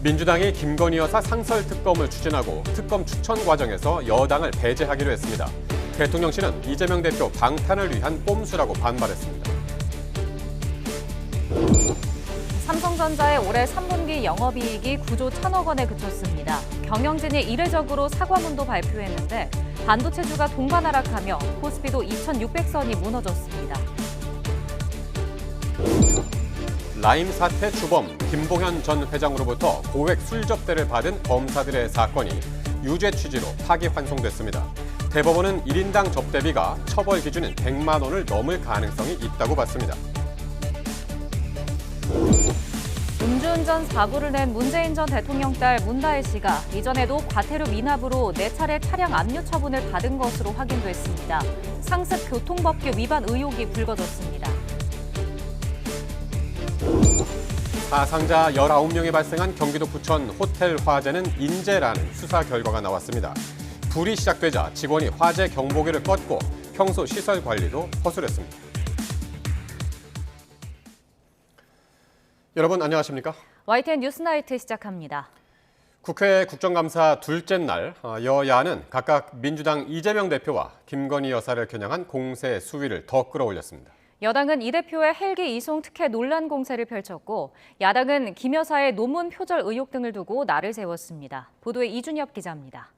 민주당이 김건희 여사 상설 특검을 추진하고 특검 추천 과정에서 여당을 배제하기로 했습니다. 대통령실은 이재명 대표 방탄을 위한 꼼수라고 반발했습니다. 삼성전자의 올해 3분기 영업이익이 9조 1천억 원에 그쳤습니다. 경영진이 이례적으로 사과문도 발표했는데 반도체주가 동반 하락하며 코스피도 2,600선이 무너졌습니다. 라임 사태 주범 김봉현 전 회장으로부터 고액 술접대를 받은 검사들의 사건이 유죄 취지로 파기환송됐습니다. 대법원은 1인당 접대비가 처벌 기준인 100만 원을 넘을 가능성이 있다고 봤습니다. 음주운전 사고를 낸 문재인 전 대통령 딸 문다혜 씨가 이전에도 과태료 미납으로 4차례 차량 압류 처분을 받은 것으로 확인됐습니다. 상습 교통법규 위반 의혹이 불거졌습니다. 사상자 19명이 발생한 경기도 부천 호텔 화재는 인재라는 수사 결과가 나왔습니다. 불이 시작되자 직원이 화재 경보기를 껐고 평소 시설 관리도 허술했습니다. 여러분 안녕하십니까? YTN 뉴스나이트 시작합니다. 국회 국정감사 둘째 날 여야는 각각 민주당 이재명 대표와 김건희 여사를 겨냥한 공세 수위를 더 끌어올렸습니다. 여당은 이 대표의 헬기 이송 특혜 논란 공세를 펼쳤고 야당은 김 여사의 논문 표절 의혹 등을 두고 날을 세웠습니다. 보도에 이준엽 기자입니다.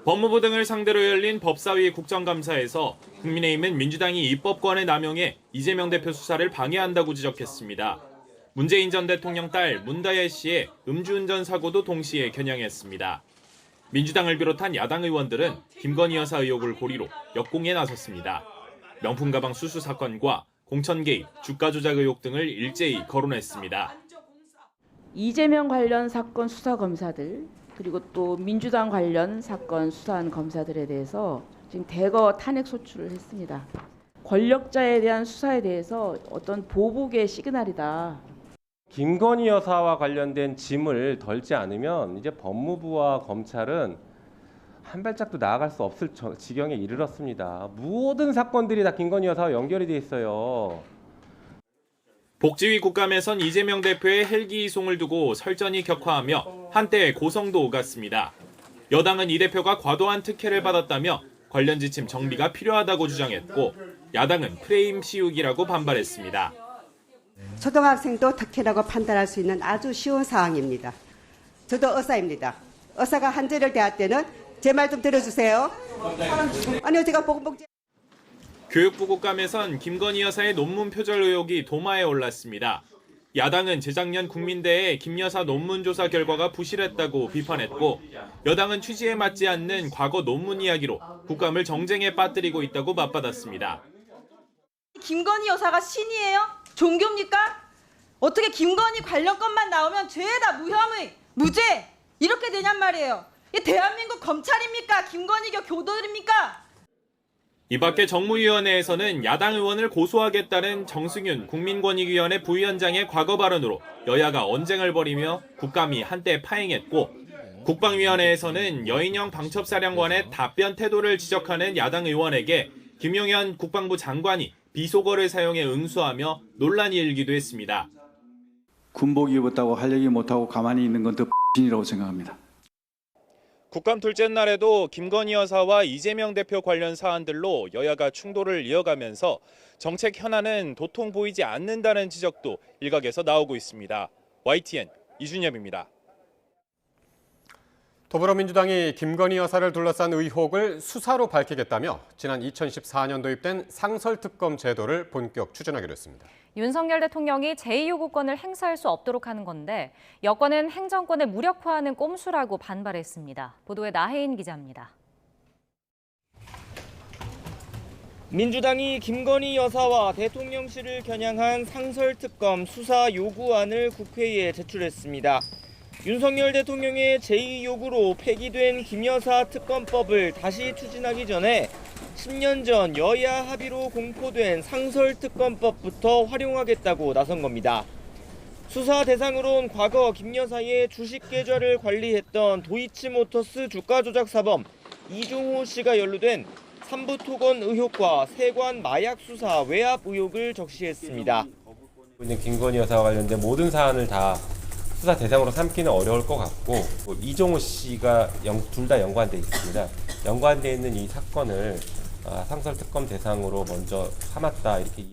법무부 등을 상대로 열린 법사위 국정감사에서 국민의힘은 민주당이 입법권을 남용해 이재명 대표 수사를 방해한다고 지적했습니다. 문재인 전 대통령 딸 문다혜 씨의 음주운전 사고도 동시에 겨냥했습니다. 민주당을 비롯한 야당 의원들은 김건희 여사 의혹을 고리로 역공에 나섰습니다. 명품 가방 수수 사건과 공천 개입, 주가 조작 의혹 등을 일제히 거론했습니다. 이재명 관련 사건 수사 검사들 그리고 또 민주당 관련 사건 수사한 검사들에 대해서 지금 대거 탄핵 소추를 했습니다. 권력자에 대한 수사에 대해서 어떤 보복의 시그널이다. 김건희 여사와 관련된 짐을 덜지 않으면 이제 법무부와 검찰은 한 발짝도 나아갈 수 없을 지경에 이르렀습니다. 모든 사건들이 다 김건희 여사와 연결이 돼 있어요. 복지위 국감에선 이재명 대표의 헬기 이송을 두고 설전이 격화하며 한때 고성도 오갔습니다. 여당은 이 대표가 과도한 특혜를 받았다며 관련 지침 정비가 필요하다고 주장했고 야당은 프레임 씌우기라고 반발했습니다. 초등학생도 특혜라고 판단할 수 있는 아주 쉬운 사항입니다. 저도 의사입니다. 의사가 한절을 대할 때는 제 말 좀 들어주세요. 아니요, 제가 보건복지... 교육부 국감에선 김건희 여사의 논문 표절 의혹이 도마에 올랐습니다. 야당은 재작년 국민대회 김 여사 논문 조사 결과가 부실했다고 비판했고 여당은 취지에 맞지 않는 과거 논문 이야기로 국감을 정쟁에 빠뜨리고 있다고 맞받았습니다. 김건희 여사가 신이에요? 종교입니까? 어떻게 김건희 관련 건만 나오면 죄다 무혐의, 무죄 이렇게 되냔 말이에요. 이 대한민국 검찰입니까? 김건희교 교도입니까? 이 밖에 정무위원회에서는 야당 의원을 고소하겠다는 정승윤 국민권익위원회 부위원장의 과거 발언으로 여야가 언쟁을 벌이며 국감이 한때 파행했고 국방위원회에서는 여인영 방첩사령관의 답변 태도를 지적하는 야당 의원에게 김용현 국방부 장관이 비속어를 사용해 응수하며 논란이 일기도 했습니다. 군복 입었다고 할 얘기 못하고 가만히 있는 건 더 X이라고 생각합니다. 국감 둘째 날에도 김건희 여사와 이재명 대표 관련 사안들로 여야가 충돌을 이어가면서 정책 현안은 도통 보이지 않는다는 지적도 일각에서 나오고 있습니다. YTN 이준엽입니다. 더불어민주당이 김건희 여사를 둘러싼 의혹을 수사로 밝히겠다며 지난 2014년 도입된 상설특검 제도를 본격 추진하기로 했습니다. 윤석열 대통령이 제2요구권을 행사할 수 없도록 하는 건데 여권은 행정권을 무력화하는 꼼수라고 반발했습니다. 보도에 나혜인 기자입니다. 민주당이 김건희 여사와 대통령실을 겨냥한 상설특검 수사 요구안을 국회에 제출했습니다. 윤석열 대통령의 제2요구로 폐기된 김 여사 특검법을 다시 추진하기 전에 10년 전 여야 합의로 공포된 상설특검법부터 활용하겠다고 나선 겁니다. 수사 대상으론 과거 김 여사의 주식 계좌를 관리했던 도이치모터스 주가 조작 사범 이종호 씨가 연루된 삼부토건 의혹과 세관 마약 수사 외압 의혹을 적시했습니다. 김건희 여사와 관련된 모든 사안을 다 수사 대상으로 삼기는 어려울 것 같고 이종호 씨가 둘 다 연관돼 있습니다. 연관돼 있는 이 사건을 상설특검 대상으로 먼저 삼았다 이렇게.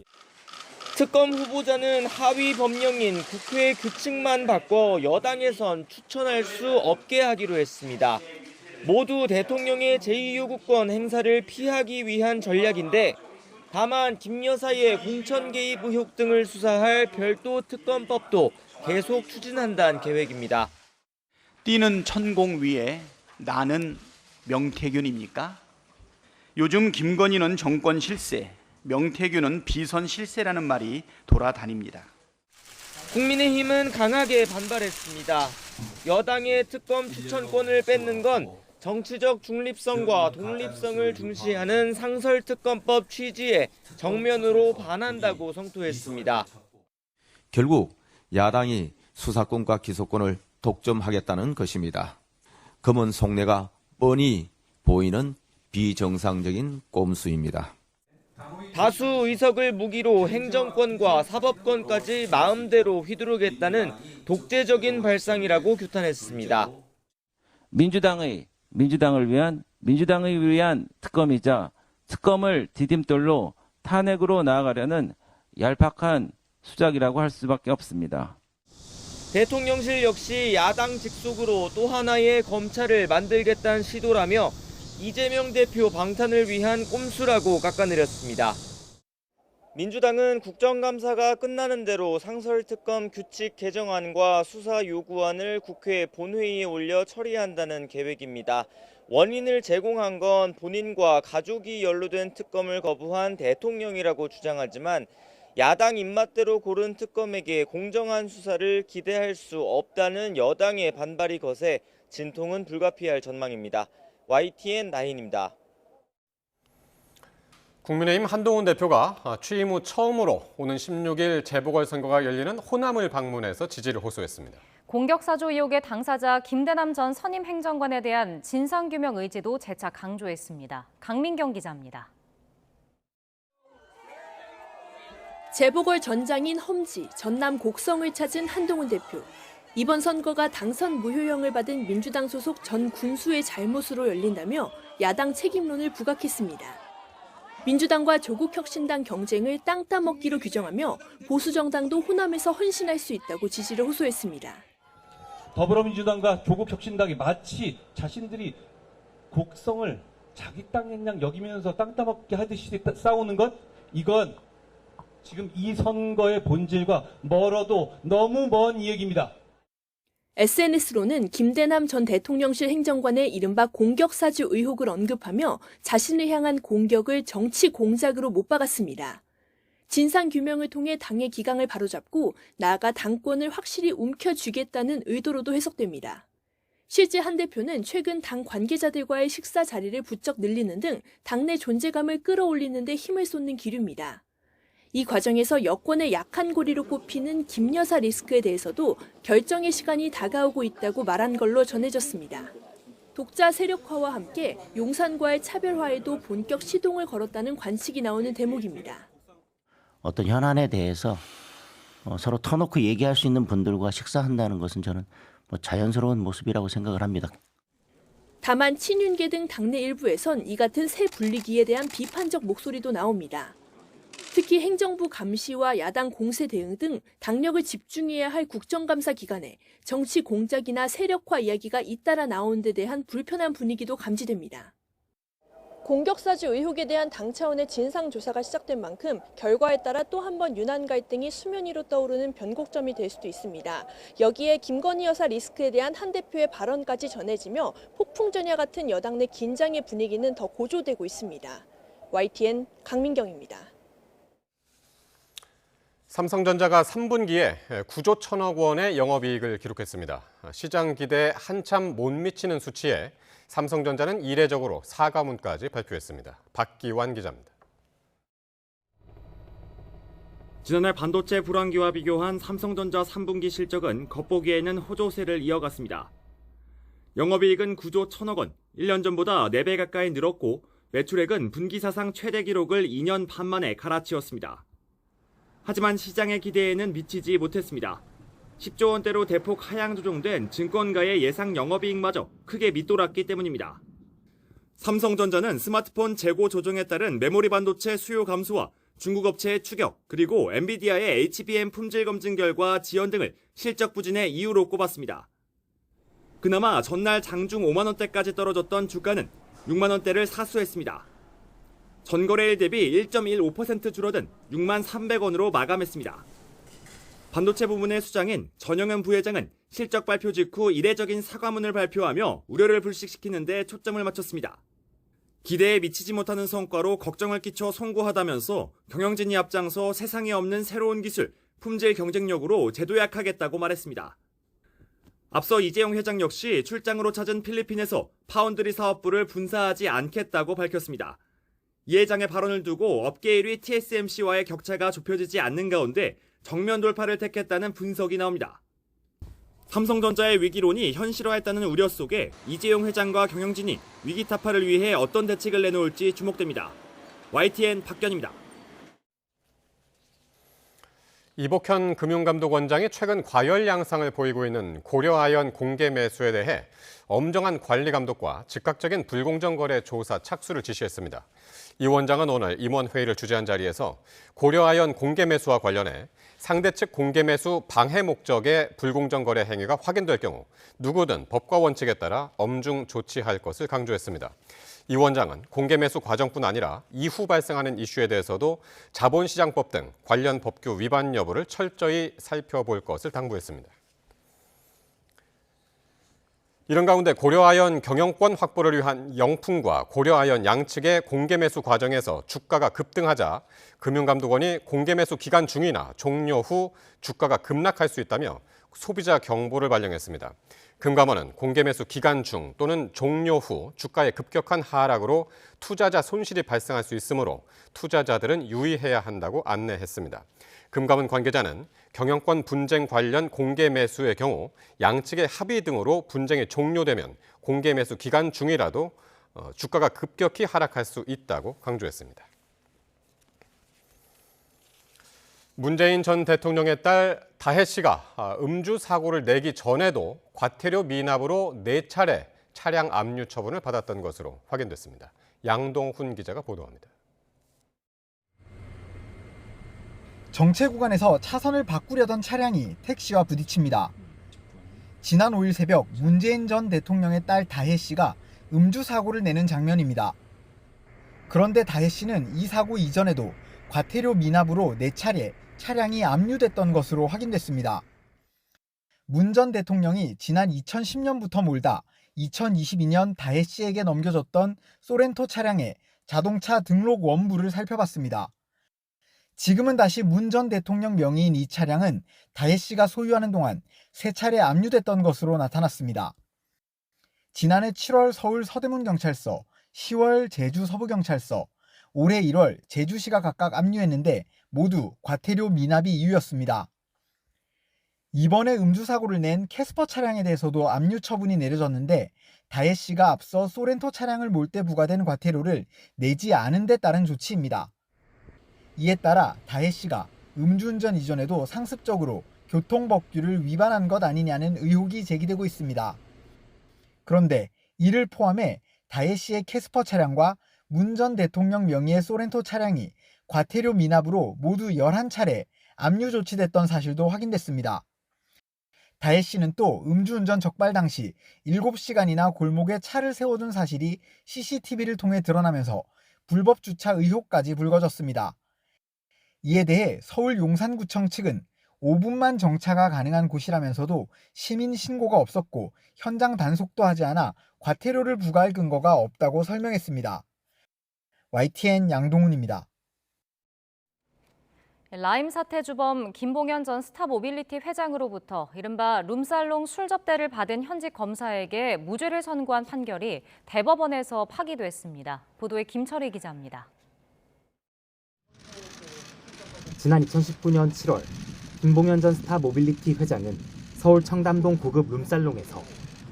특검 후보자는 하위 법령인 국회 규칙만 바꿔 여당에선 추천할 수 없게 하기로 했습니다. 모두 대통령의 제2요구권 행사를 피하기 위한 전략인데 다만 김 여사의 공천 개입 의혹 등을 수사할 별도 특검법도 계속 추진한다는 계획입니다. 뛰는 천공 위에 나는 명태균입니까? 요즘 김건희는 정권 실세, 명태균은 비선 실세라는 말이 돌아다닙니다. 국민의힘은 강하게 반발했습니다. 여당의 특검 추천권을 뺏는 건 정치적 중립성과 독립성을 중시하는 상설특검법 취지에 정면으로 반한다고 성토했습니다. 결국 야당이 수사권과 기소권을 독점하겠다는 것입니다. 검은 속내가 뻔히 보이는 비정상적인 꼼수입니다. 다수 의석을 무기로 행정권과 사법권까지 마음대로 휘두르겠다는 독재적인 발상이라고 규탄했습니다. 민주당을 위한 특검이자 특검을 디딤돌로 탄핵으로 나아가려는 얄팍한 수작이라고 할 수밖에 없습니다. 대통령실 역시 야당 직속으로 또 하나의 검찰을 만들겠다는 시도라며 이재명 대표 방탄을 위한 꼼수라고 깎아내렸습니다. 민주당은 국정감사가 끝나는 대로 상설특검 규칙 개정안과 수사 요구안을 국회 본회의에 올려 처리한다는 계획입니다. 원인을 제공한 건 본인과 가족이 연루된 특검을 거부한 대통령이라고 주장하지만 야당 입맛대로 고른 특검에게 공정한 수사를 기대할 수 없다는 여당의 반발이 거세 진통은 불가피할 전망입니다. YTN 나인입니다. 국민의힘 한동훈 대표가 취임 후 처음으로 오는 16일 재보궐선거가 열리는 호남을 방문해서 지지를 호소했습니다. 공격사주 의혹의 당사자 김대남 전 선임 행정관에 대한 진상규명 의지도 재차 강조했습니다. 강민경 기자입니다. 재보궐 전장인 험지, 전남 곡성을 찾은 한동훈 대표. 이번 선거가 당선 무효형을 받은 민주당 소속 전 군수의 잘못으로 열린다며 야당 책임론을 부각했습니다. 민주당과 조국혁신당 경쟁을 땅 따먹기로 규정하며 보수정당도 호남에서 헌신할 수 있다고 지지를 호소했습니다. 더불어민주당과 조국혁신당이 마치 자신들이 곡성을 자기 땅인 양 여기면서 땅 따먹기 하듯이 싸우는 것, 이건 지금 이 선거의 본질과 멀어도 너무 먼 이야기입니다. SNS로는 김대남 전 대통령실 행정관의 이른바 공격사주 의혹을 언급하며 자신을 향한 공격을 정치 공작으로 못 박았습니다. 진상규명을 통해 당의 기강을 바로잡고 나아가 당권을 확실히 움켜쥐겠다는 의도로도 해석됩니다. 실제 한 대표는 최근 당 관계자들과의 식사 자리를 부쩍 늘리는 등 당내 존재감을 끌어올리는 데 힘을 쏟는 기류입니다. 이 과정에서 여권의 약한 고리로 꼽히는 김 여사 리스크에 대해서도 결정의 시간이 다가오고 있다고 말한 걸로 전해졌습니다. 독자 세력화와 함께 용산과의 차별화에도 본격 시동을 걸었다는 관측이 나오는 대목입니다. 어떤 현안에 대해서 서로 터놓고 얘기할 수 있는 분들과 식사한다는 것은 저는 자연스러운 모습이라고 생각을 합니다. 다만 친윤계 등 당내 일부에선 이 같은 새 분리기에 대한 비판적 목소리도 나옵니다. 특히 행정부 감시와 야당 공세 대응 등 당력을 집중해야 할 국정감사 기간에 정치 공작이나 세력화 이야기가 잇따라 나오는 데 대한 불편한 분위기도 감지됩니다. 공격사주 의혹에 대한 당 차원의 진상조사가 시작된 만큼 결과에 따라 또 한 번 유난 갈등이 수면 위로 떠오르는 변곡점이 될 수도 있습니다. 여기에 김건희 여사 리스크에 대한 한 대표의 발언까지 전해지며 폭풍전야 같은 여당 내 긴장의 분위기는 더 고조되고 있습니다. YTN 강민경입니다. 삼성전자가 3분기에 9조 1천억 원의 영업이익을 기록했습니다. 시장 기대에 한참 못 미치는 수치에 삼성전자는 이례적으로 사과문까지 발표했습니다. 박기환 기자입니다. 지난해 반도체 불황기와 비교한 삼성전자 3분기 실적은 겉보기에는 호조세를 이어갔습니다. 영업이익은 9조 1천억 원, 1년 전보다 4배 가까이 늘었고 매출액은 분기 사상 최대 기록을 2년 반 만에 갈아치웠습니다. 하지만 시장의 기대에는 미치지 못했습니다. 10조 원대로 대폭 하향 조정된 증권가의 예상 영업이익마저 크게 밑돌았기 때문입니다. 삼성전자는 스마트폰 재고 조정에 따른 메모리 반도체 수요 감소와 중국 업체의 추격, 그리고 엔비디아의 HBM 품질 검증 결과 지연 등을 실적 부진의 이유로 꼽았습니다. 그나마 전날 장중 5만 원대까지 떨어졌던 주가는 6만 원대를 사수했습니다. 전거래일 대비 1.15% 줄어든 6만 300원으로 마감했습니다. 반도체 부문의 수장인 전영은 부회장은 실적 발표 직후 이례적인 사과문을 발표하며 우려를 불식시키는 데 초점을 맞췄습니다. 기대에 미치지 못하는 성과로 걱정을 끼쳐 송구하다면서 경영진이 앞장서 세상에 없는 새로운 기술, 품질 경쟁력으로 재도약하겠다고 말했습니다. 앞서 이재용 회장 역시 출장으로 찾은 필리핀에서 파운드리 사업부를 분사하지 않겠다고 밝혔습니다. 이 회장의 발언을 두고 업계 1위 TSMC와의 격차가 좁혀지지 않는 가운데 정면 돌파를 택했다는 분석이 나옵니다. 삼성전자의 위기론이 현실화했다는 우려 속에 이재용 회장과 경영진이 위기 타파를 위해 어떤 대책을 내놓을지 주목됩니다. YTN 박견입니다. 이복현 금융감독원장이 최근 과열 양상을 보이고 있는 고려아연 공개 매수에 대해 엄정한 관리 감독과 즉각적인 불공정 거래 조사 착수를 지시했습니다. 이 원장은 오늘 임원회의를 주재한 자리에서 고려아연 공개 매수와 관련해 상대 측 공개 매수 방해 목적의 불공정 거래 행위가 확인될 경우 누구든 법과 원칙에 따라 엄중 조치할 것을 강조했습니다. 이 원장은 공개 매수 과정뿐 아니라 이후 발생하는 이슈에 대해서도 자본시장법 등 관련 법규 위반 여부를 철저히 살펴볼 것을 당부했습니다. 이런 가운데 고려아연 경영권 확보를 위한 영풍과 고려아연 양측의 공개 매수 과정에서 주가가 급등하자 금융감독원이 공개 매수 기간 중이나 종료 후 주가가 급락할 수 있다며 소비자 경보를 발령했습니다. 금감원은 공개 매수 기간 중 또는 종료 후 주가의 급격한 하락으로 투자자 손실이 발생할 수 있으므로 투자자들은 유의해야 한다고 안내했습니다. 금감원 관계자는 경영권 분쟁 관련 공개 매수의 경우 양측의 합의 등으로 분쟁이 종료되면 공개 매수 기간 중이라도 주가가 급격히 하락할 수 있다고 강조했습니다. 문재인 전 대통령의 딸 다혜 씨가 음주 사고를 내기 전에도 과태료 미납으로 4차례 차량 압류 처분을 받았던 것으로 확인됐습니다. 양동훈 기자가 보도합니다. 정체 구간에서 차선을 바꾸려던 차량이 택시와 부딪힙니다. 지난 5일 새벽 문재인 전 대통령의 딸 다혜 씨가 음주 사고를 내는 장면입니다. 그런데 다혜 씨는 이 사고 이전에도 과태료 미납으로 4차례 차량이 압류됐던 것으로 확인됐습니다. 문 전 대통령이 지난 2010년부터 몰다 2022년 다혜 씨에게 넘겨줬던 소렌토 차량의 자동차 등록 원부를 살펴봤습니다. 지금은 다시 문 전 대통령 명의인 이 차량은 다혜 씨가 소유하는 동안 3차례 압류됐던 것으로 나타났습니다. 지난해 7월 서울 서대문경찰서, 10월 제주 서부경찰서, 올해 1월 제주시가 각각 압류했는데 모두 과태료 미납이 이유였습니다. 이번에 음주 사고를 낸 캐스퍼 차량에 대해서도 압류 처분이 내려졌는데 다혜 씨가 앞서 소렌토 차량을 몰 때 부과된 과태료를 내지 않은 데 따른 조치입니다. 이에 따라 다혜 씨가 음주운전 이전에도 상습적으로 교통법규를 위반한 것 아니냐는 의혹이 제기되고 있습니다. 그런데 이를 포함해 다혜 씨의 캐스퍼 차량과 문 전 대통령 명의의 소렌토 차량이 과태료 미납으로 모두 11차례 압류 조치됐던 사실도 확인됐습니다. 다혜 씨는 또 음주운전 적발 당시 7시간이나 골목에 차를 세워둔 사실이 CCTV를 통해 드러나면서 불법 주차 의혹까지 불거졌습니다. 이에 대해 서울 용산구청 측은 5분만 정차가 가능한 곳이라면서도 시민 신고가 없었고 현장 단속도 하지 않아 과태료를 부과할 근거가 없다고 설명했습니다. YTN 양동훈입니다. 라임 사태 주범 김봉현 전 스타모빌리티 회장으로부터 이른바 룸살롱 술 접대를 받은 현직 검사에게 무죄를 선고한 판결이 대법원에서 파기됐습니다. 보도에 김철희 기자입니다. 지난 2019년 7월 김봉현 전 스타모빌리티 회장은 서울 청담동 고급 룸살롱에서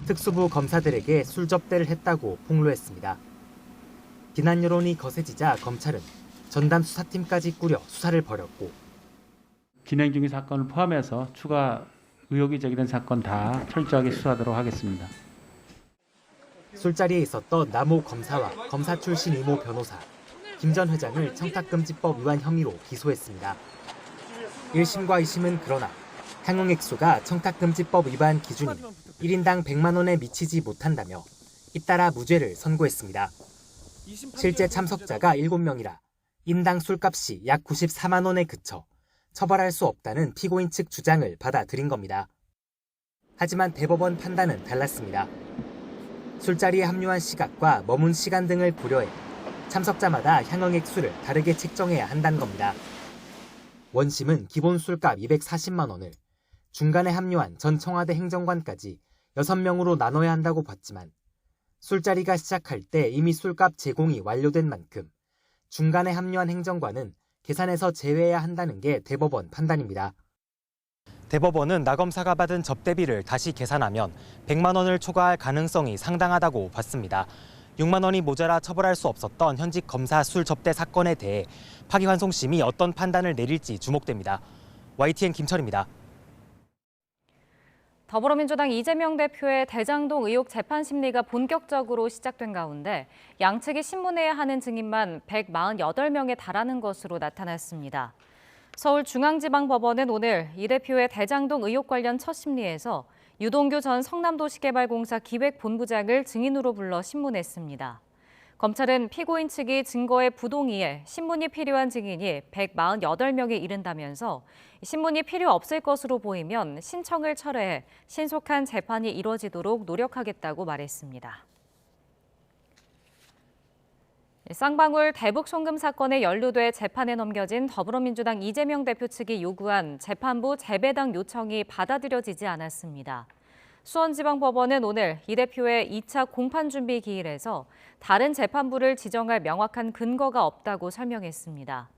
특수부 검사들에게 술 접대를 했다고 폭로했습니다. 비난 여론이 거세지자 검찰은 전담 수사팀까지 꾸려 수사를 벌였고 진행 중인 사건을 포함해서 추가 의혹이 제기된 사건 다 철저하게 수사하도록 하겠습니다. 술자리에 있었던 남모 검사와 검사 출신 이모 변호사, 김 전 회장을 청탁금지법 위반 혐의로 기소했습니다. 1심과 2심은 그러나 향응액수가 청탁금지법 위반 기준인 1인당 100만 원에 미치지 못한다며 잇따라 무죄를 선고했습니다. 실제 참석자가 7명이라 인당 술값이 약 94만 원에 그쳐 처벌할 수 없다는 피고인 측 주장을 받아들인 겁니다. 하지만 대법원 판단은 달랐습니다. 술자리에 합류한 시각과 머문 시간 등을 고려해 참석자마다 향응액수를 다르게 책정해야 한다는 겁니다. 원심은 기본 술값 240만 원을 중간에 합류한 전 청와대 행정관까지 6명으로 나눠야 한다고 봤지만 술자리가 시작할 때 이미 술값 제공이 완료된 만큼 중간에 합류한 행정관은 계산에서 제외해야 한다는 게 대법원 판단입니다. 대법원은 나 검사가 받은 접대비를 다시 계산하면 100만 원을 초과할 가능성이 상당하다고 봤습니다. 6만 원이 모자라 처벌할 수 없었던 현직 검사 술 접대 사건에 대해 파기환송심이 어떤 판단을 내릴지 주목됩니다. YTN 김철입니다. 더불어민주당 이재명 대표의 대장동 의혹 재판 심리가 본격적으로 시작된 가운데 양측이 신문해야 하는 증인만 148명에 달하는 것으로 나타났습니다. 서울중앙지방법원은 오늘 이 대표의 대장동 의혹 관련 첫 심리에서 유동규 전 성남도시개발공사 기획본부장을 증인으로 불러 신문했습니다. 검찰은 피고인 측이 증거의 부동의에 신문이 필요한 증인이 148명에 이른다면서 신문이 필요 없을 것으로 보이면 신청을 철회해 신속한 재판이 이뤄지도록 노력하겠다고 말했습니다. 쌍방울 대북 송금 사건에 연루돼 재판에 넘겨진 더불어민주당 이재명 대표 측이 요구한 재판부 재배당 요청이 받아들여지지 않았습니다. 수원지방법원은 오늘 이 대표의 2차 공판 준비 기일에서 다른 재판부를 지정할 명확한 근거가 없다고 설명했습니다.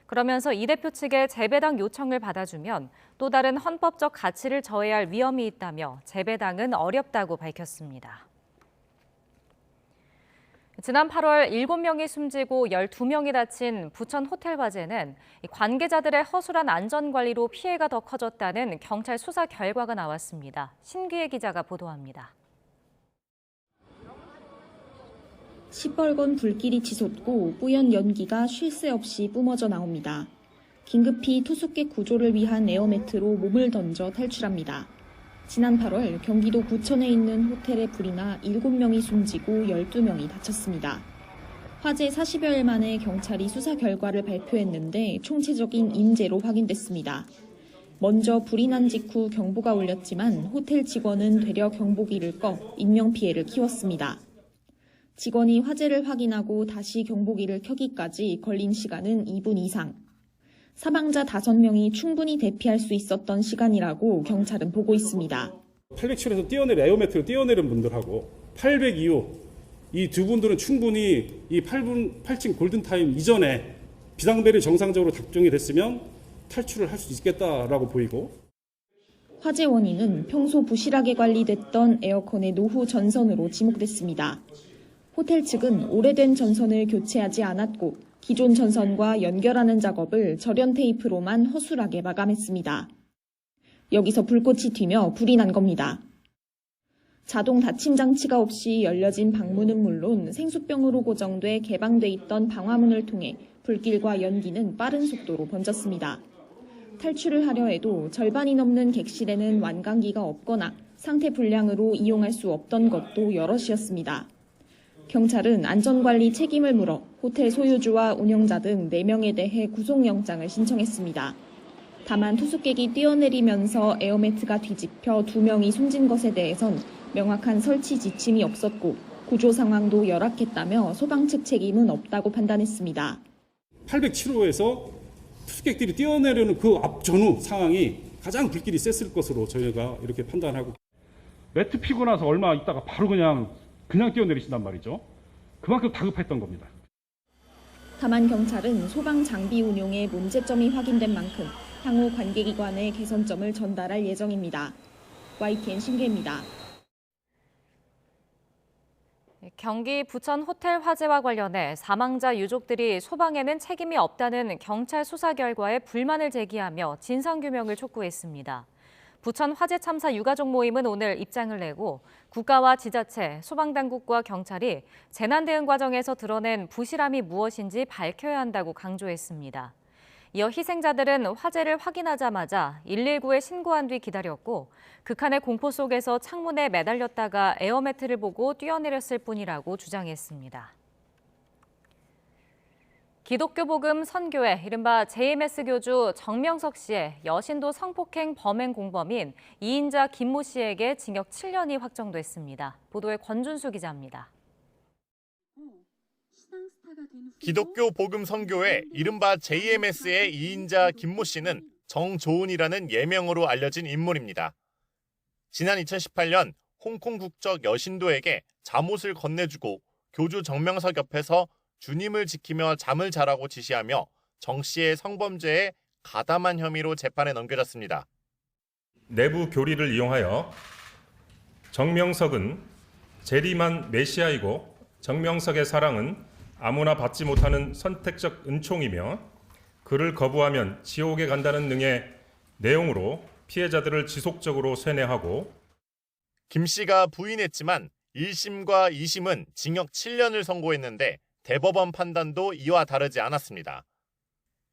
그러면서 이 대표 측의 재배당 요청을 받아주면 또 다른 헌법적 가치를 저해할 위험이 있다며 재배당은 어렵다고 밝혔습니다. 지난 8월 7명이 숨지고 12명이 다친 부천 호텔 화재는 관계자들의 허술한 안전관리로 피해가 더 커졌다는 경찰 수사 결과가 나왔습니다. 신기혜 기자가 보도합니다. 시뻘건 불길이 치솟고 뿌연 연기가 쉴 새 없이 뿜어져 나옵니다. 긴급히 투숙객 구조를 위한 에어매트로 몸을 던져 탈출합니다. 지난 8월 경기도 부천에 있는 호텔에 불이 나 7명이 숨지고 12명이 다쳤습니다. 화재 40여일 만에 경찰이 수사 결과를 발표했는데 총체적인 인재로 확인됐습니다. 먼저 불이 난 직후 경보가 울렸지만 호텔 직원은 되려 경보기를 꺼 인명피해를 키웠습니다. 직원이 화재를 확인하고 다시 경보기를 켜기까지 걸린 시간은 2분 이상. 사망자 5명이 충분히 대피할 수 있었던 시간이라고 경찰은 보고 있습니다. 807에서 에어매트로 뛰어내린 분들하고 800 이후 이 두 분들은 충분히 이 8층 골든타임 이전에 비상벨이 정상적으로 작동이 됐으면 탈출을 할 수 있겠다라고 보이고. 화재 원인은 평소 부실하게 관리됐던 에어컨의 노후 전선으로 지목됐습니다. 호텔 측은 오래된 전선을 교체하지 않았고 기존 전선과 연결하는 작업을 절연 테이프로만 허술하게 마감했습니다. 여기서 불꽃이 튀며 불이 난 겁니다. 자동 닫힘 장치가 없이 열려진 방문은 물론 생수병으로 고정돼 개방돼 있던 방화문을 통해 불길과 연기는 빠른 속도로 번졌습니다. 탈출을 하려 해도 절반이 넘는 객실에는 완강기가 없거나 상태 불량으로 이용할 수 없던 것도 여럿이었습니다. 경찰은 안전관리 책임을 물어 호텔 소유주와 운영자 등 4명에 대해 구속영장을 신청했습니다. 다만 투숙객이 뛰어내리면서 에어매트가 뒤집혀 2명이 숨진 것에 대해선 명확한 설치 지침이 없었고 구조 상황도 열악했다며 소방 측 책임은 없다고 판단했습니다. 807호에서 투숙객들이 뛰어내려는 그 앞 전후 상황이 가장 불길이 셌을 것으로 저희가 이렇게 판단하고. 매트 피고 나서 얼마 있다가 바로 그냥 뛰어내리신단 말이죠. 그만큼 다급했던 겁니다. 다만 경찰은 소방 장비 운용에 문제점이 확인된 만큼 향후 관계기관에 개선점을 전달할 예정입니다. YTN 신기혜입니다. 경기 부천 호텔 화재와 관련해 사망자 유족들이 소방에는 책임이 없다는 경찰 수사 결과에 불만을 제기하며 진상규명을 촉구했습니다. 부천 화재 참사 유가족 모임은 오늘 입장을 내고 국가와 지자체, 소방당국과 경찰이 재난 대응 과정에서 드러낸 부실함이 무엇인지 밝혀야 한다고 강조했습니다. 이어 희생자들은 화재를 확인하자마자 119에 신고한 뒤 기다렸고 극한의 공포 속에서 창문에 매달렸다가 에어매트를 보고 뛰어내렸을 뿐이라고 주장했습니다. 기독교 복음 선교회 이른바 JMS 교주 정명석 씨의 여신도 성폭행 범행 공범인 이인자 김모 씨에게 징역 7년이 확정됐습니다. 보도에 권준수 기자입니다. 기독교 복음 선교회 이른바 JMS의 이인자 김모 씨는 정조은이라는 예명으로 알려진 인물입니다. 지난 2018년 홍콩 국적 여신도에게 잠옷을 건네주고 교주 정명석 옆에서 주님을 지키며 잠을 자라고 지시하며 정 씨의 성범죄에 가담한 혐의로 재판에 넘겨졌습니다. 내부 교리를 이용하여 정명석은 재림한 메시아이고 정명석의 사랑은 아무나 받지 못하는 선택적 은총이며 그를 거부하면 지옥에 간다는 등의 내용으로 피해자들을 지속적으로 세뇌하고 김 씨가 부인했지만 1심과 2심은 징역 7년을 선고했는데 대법원 판단도 이와 다르지 않았습니다.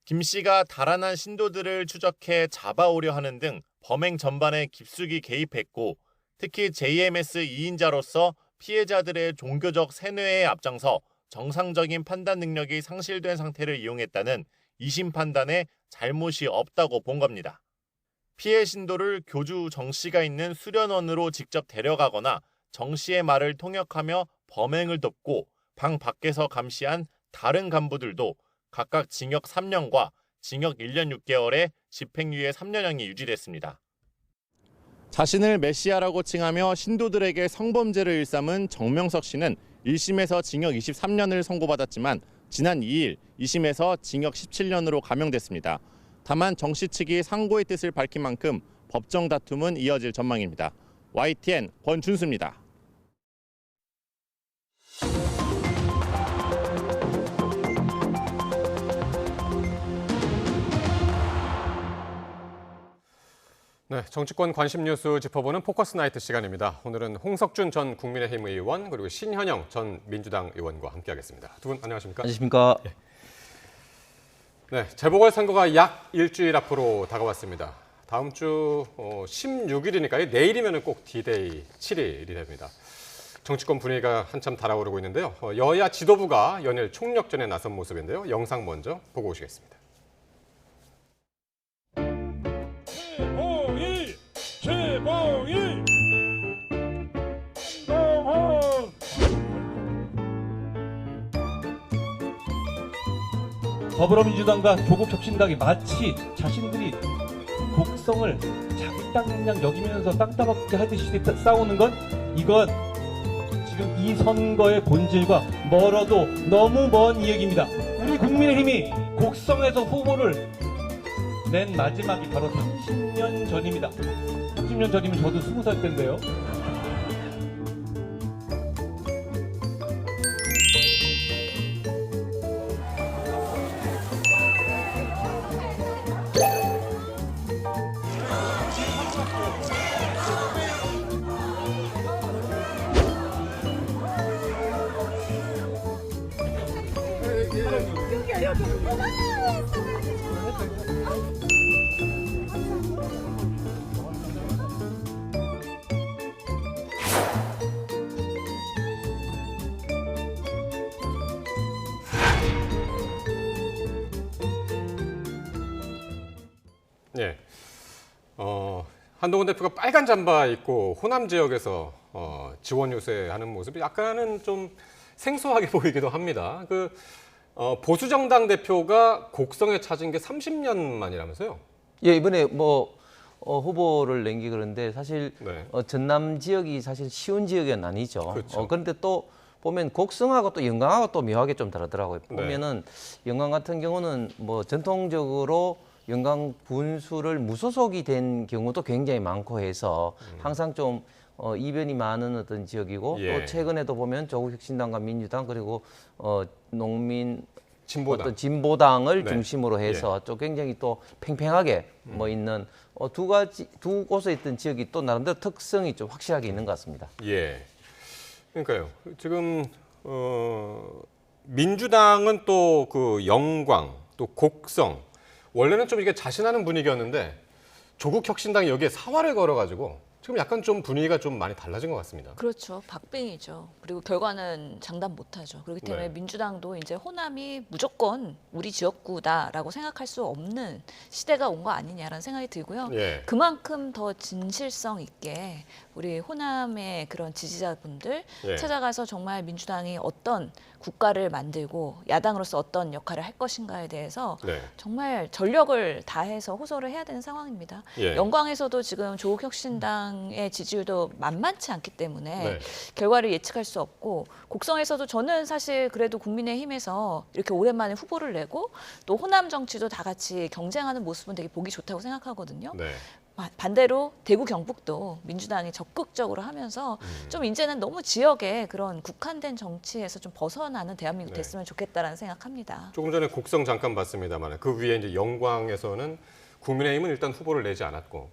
김 씨가 달아난 신도들을 추적해 잡아오려 하는 등 범행 전반에 깊숙이 개입했고 특히 JMS 2인자로서 피해자들의 종교적 세뇌에 앞장서 정상적인 판단 능력이 상실된 상태를 이용했다는 2심 판단에 잘못이 없다고 본 겁니다. 피해 신도를 교주 정 씨가 있는 수련원으로 직접 데려가거나 정 씨의 말을 통역하며 범행을 돕고 방 밖에서 감시한 다른 간부들도 각각 징역 3년과 징역 1년 6개월에 집행유예 3년형이 유지됐습니다. 자신을 메시아라고 칭하며 신도들에게 성범죄를 일삼은 정명석 씨는 1심에서 징역 23년을 선고받았지만 지난 2일 2심에서 징역 17년으로 감형됐습니다. 다만 정 씨 측이 상고의 뜻을 밝힌 만큼 법정 다툼은 이어질 전망입니다. YTN 권준수입니다. 네, 정치권 관심 뉴스 짚어보는 포커스 나이트 시간입니다. 오늘은 홍석준 전 국민의힘 의원 그리고 신현영 전 민주당 의원과 함께하겠습니다. 두 분 안녕하십니까? 안녕하십니까? 네, 재보궐선거가 약 일주일 앞으로 다가왔습니다. 다음 주 16일이니까요. 내일이면 꼭 D-Day 7일이 됩니다. 정치권 분위기가 한참 달아오르고 있는데요. 여야 지도부가 연일 총력전에 나선 모습인데요. 영상 먼저 보고 오시겠습니다. 최봉일! 더불어민주당과 조국혁신당이 마치 자신들이 곡성을 자기 땅 그냥 여기면서 땅 따먹게 하듯이 싸우는 건 이건 지금 이 선거의 본질과 멀어도 너무 먼 이야기입니다. 우리 국민의힘이 곡성에서 후보를 낸 마지막이 바로 30년 전입니다. 30년 전이면 저도 20살 때인데요. 네, 한동훈 대표가 빨간 잠바 입고 호남 지역에서 지원 요새하는 모습이 약간은 좀 생소하게 보이기도 합니다. 보수 정당 대표가 곡성에 찾은 게 30년 만이라면서요? 예, 이번에 후보를 낸 게 그런데 사실 네. 전남 지역이 사실 쉬운 지역은 아니죠. 그렇죠. 그런데 또 보면 곡성하고 또 영광하고 또 묘하게 좀 다르더라고요. 네. 보면은 영광 같은 경우는 전통적으로 영광 분수를 무소속이 된 경우도 굉장히 많고 해서 항상 좀 이변이 많은 어떤 지역이고 또 최근에도 보면 조국혁신당과 민주당 그리고 농민 진보당. 어떤 진보당을 네. 중심으로 해서 또 굉장히 또 팽팽하게 뭐 있는 두 곳에 있던 지역이 또 나름대로 특성이 좀 확실하게 있는 것 같습니다. 예. 그러니까요. 지금 민주당은 또 그 영광, 또 곡성 원래는 좀 이게 자신하는 분위기였는데 조국혁신당이 여기에 사활을 걸어가지고 지금 약간 좀 분위기가 좀 많이 달라진 것 같습니다. 그렇죠. 박빙이죠. 그리고 결과는 장담 못하죠. 그렇기 때문에 네. 민주당도 이제 호남이 무조건 우리 지역구다라고 생각할 수 없는 시대가 온 거 아니냐라는 생각이 들고요. 예. 그만큼 더 진실성 있게 우리 호남의 그런 지지자분들 예. 찾아가서 정말 민주당이 어떤 국가를 만들고 야당으로서 어떤 역할을 할 것인가에 대해서 네. 정말 전력을 다해서 호소를 해야 되는 상황입니다. 예. 영광에서도 지금 조국혁신당의 지지율도 만만치 않기 때문에 네. 결과를 예측할 수 없고 곡성에서도 저는 사실 그래도 국민의힘에서 이렇게 오랜만에 후보를 내고 또 호남 정치도 다 같이 경쟁하는 모습은 되게 보기 좋다고 생각하거든요. 네. 반대로 대구 경북도 민주당이 적극적으로 하면서 좀 이제는 너무 지역의 그런 국한된 정치에서 좀 벗어나는 대한민국 네. 됐으면 좋겠다라는 생각합니다. 조금 전에 곡성 잠깐 봤습니다만 그 위에 이제 영광에서는 국민의힘은 일단 후보를 내지 않았고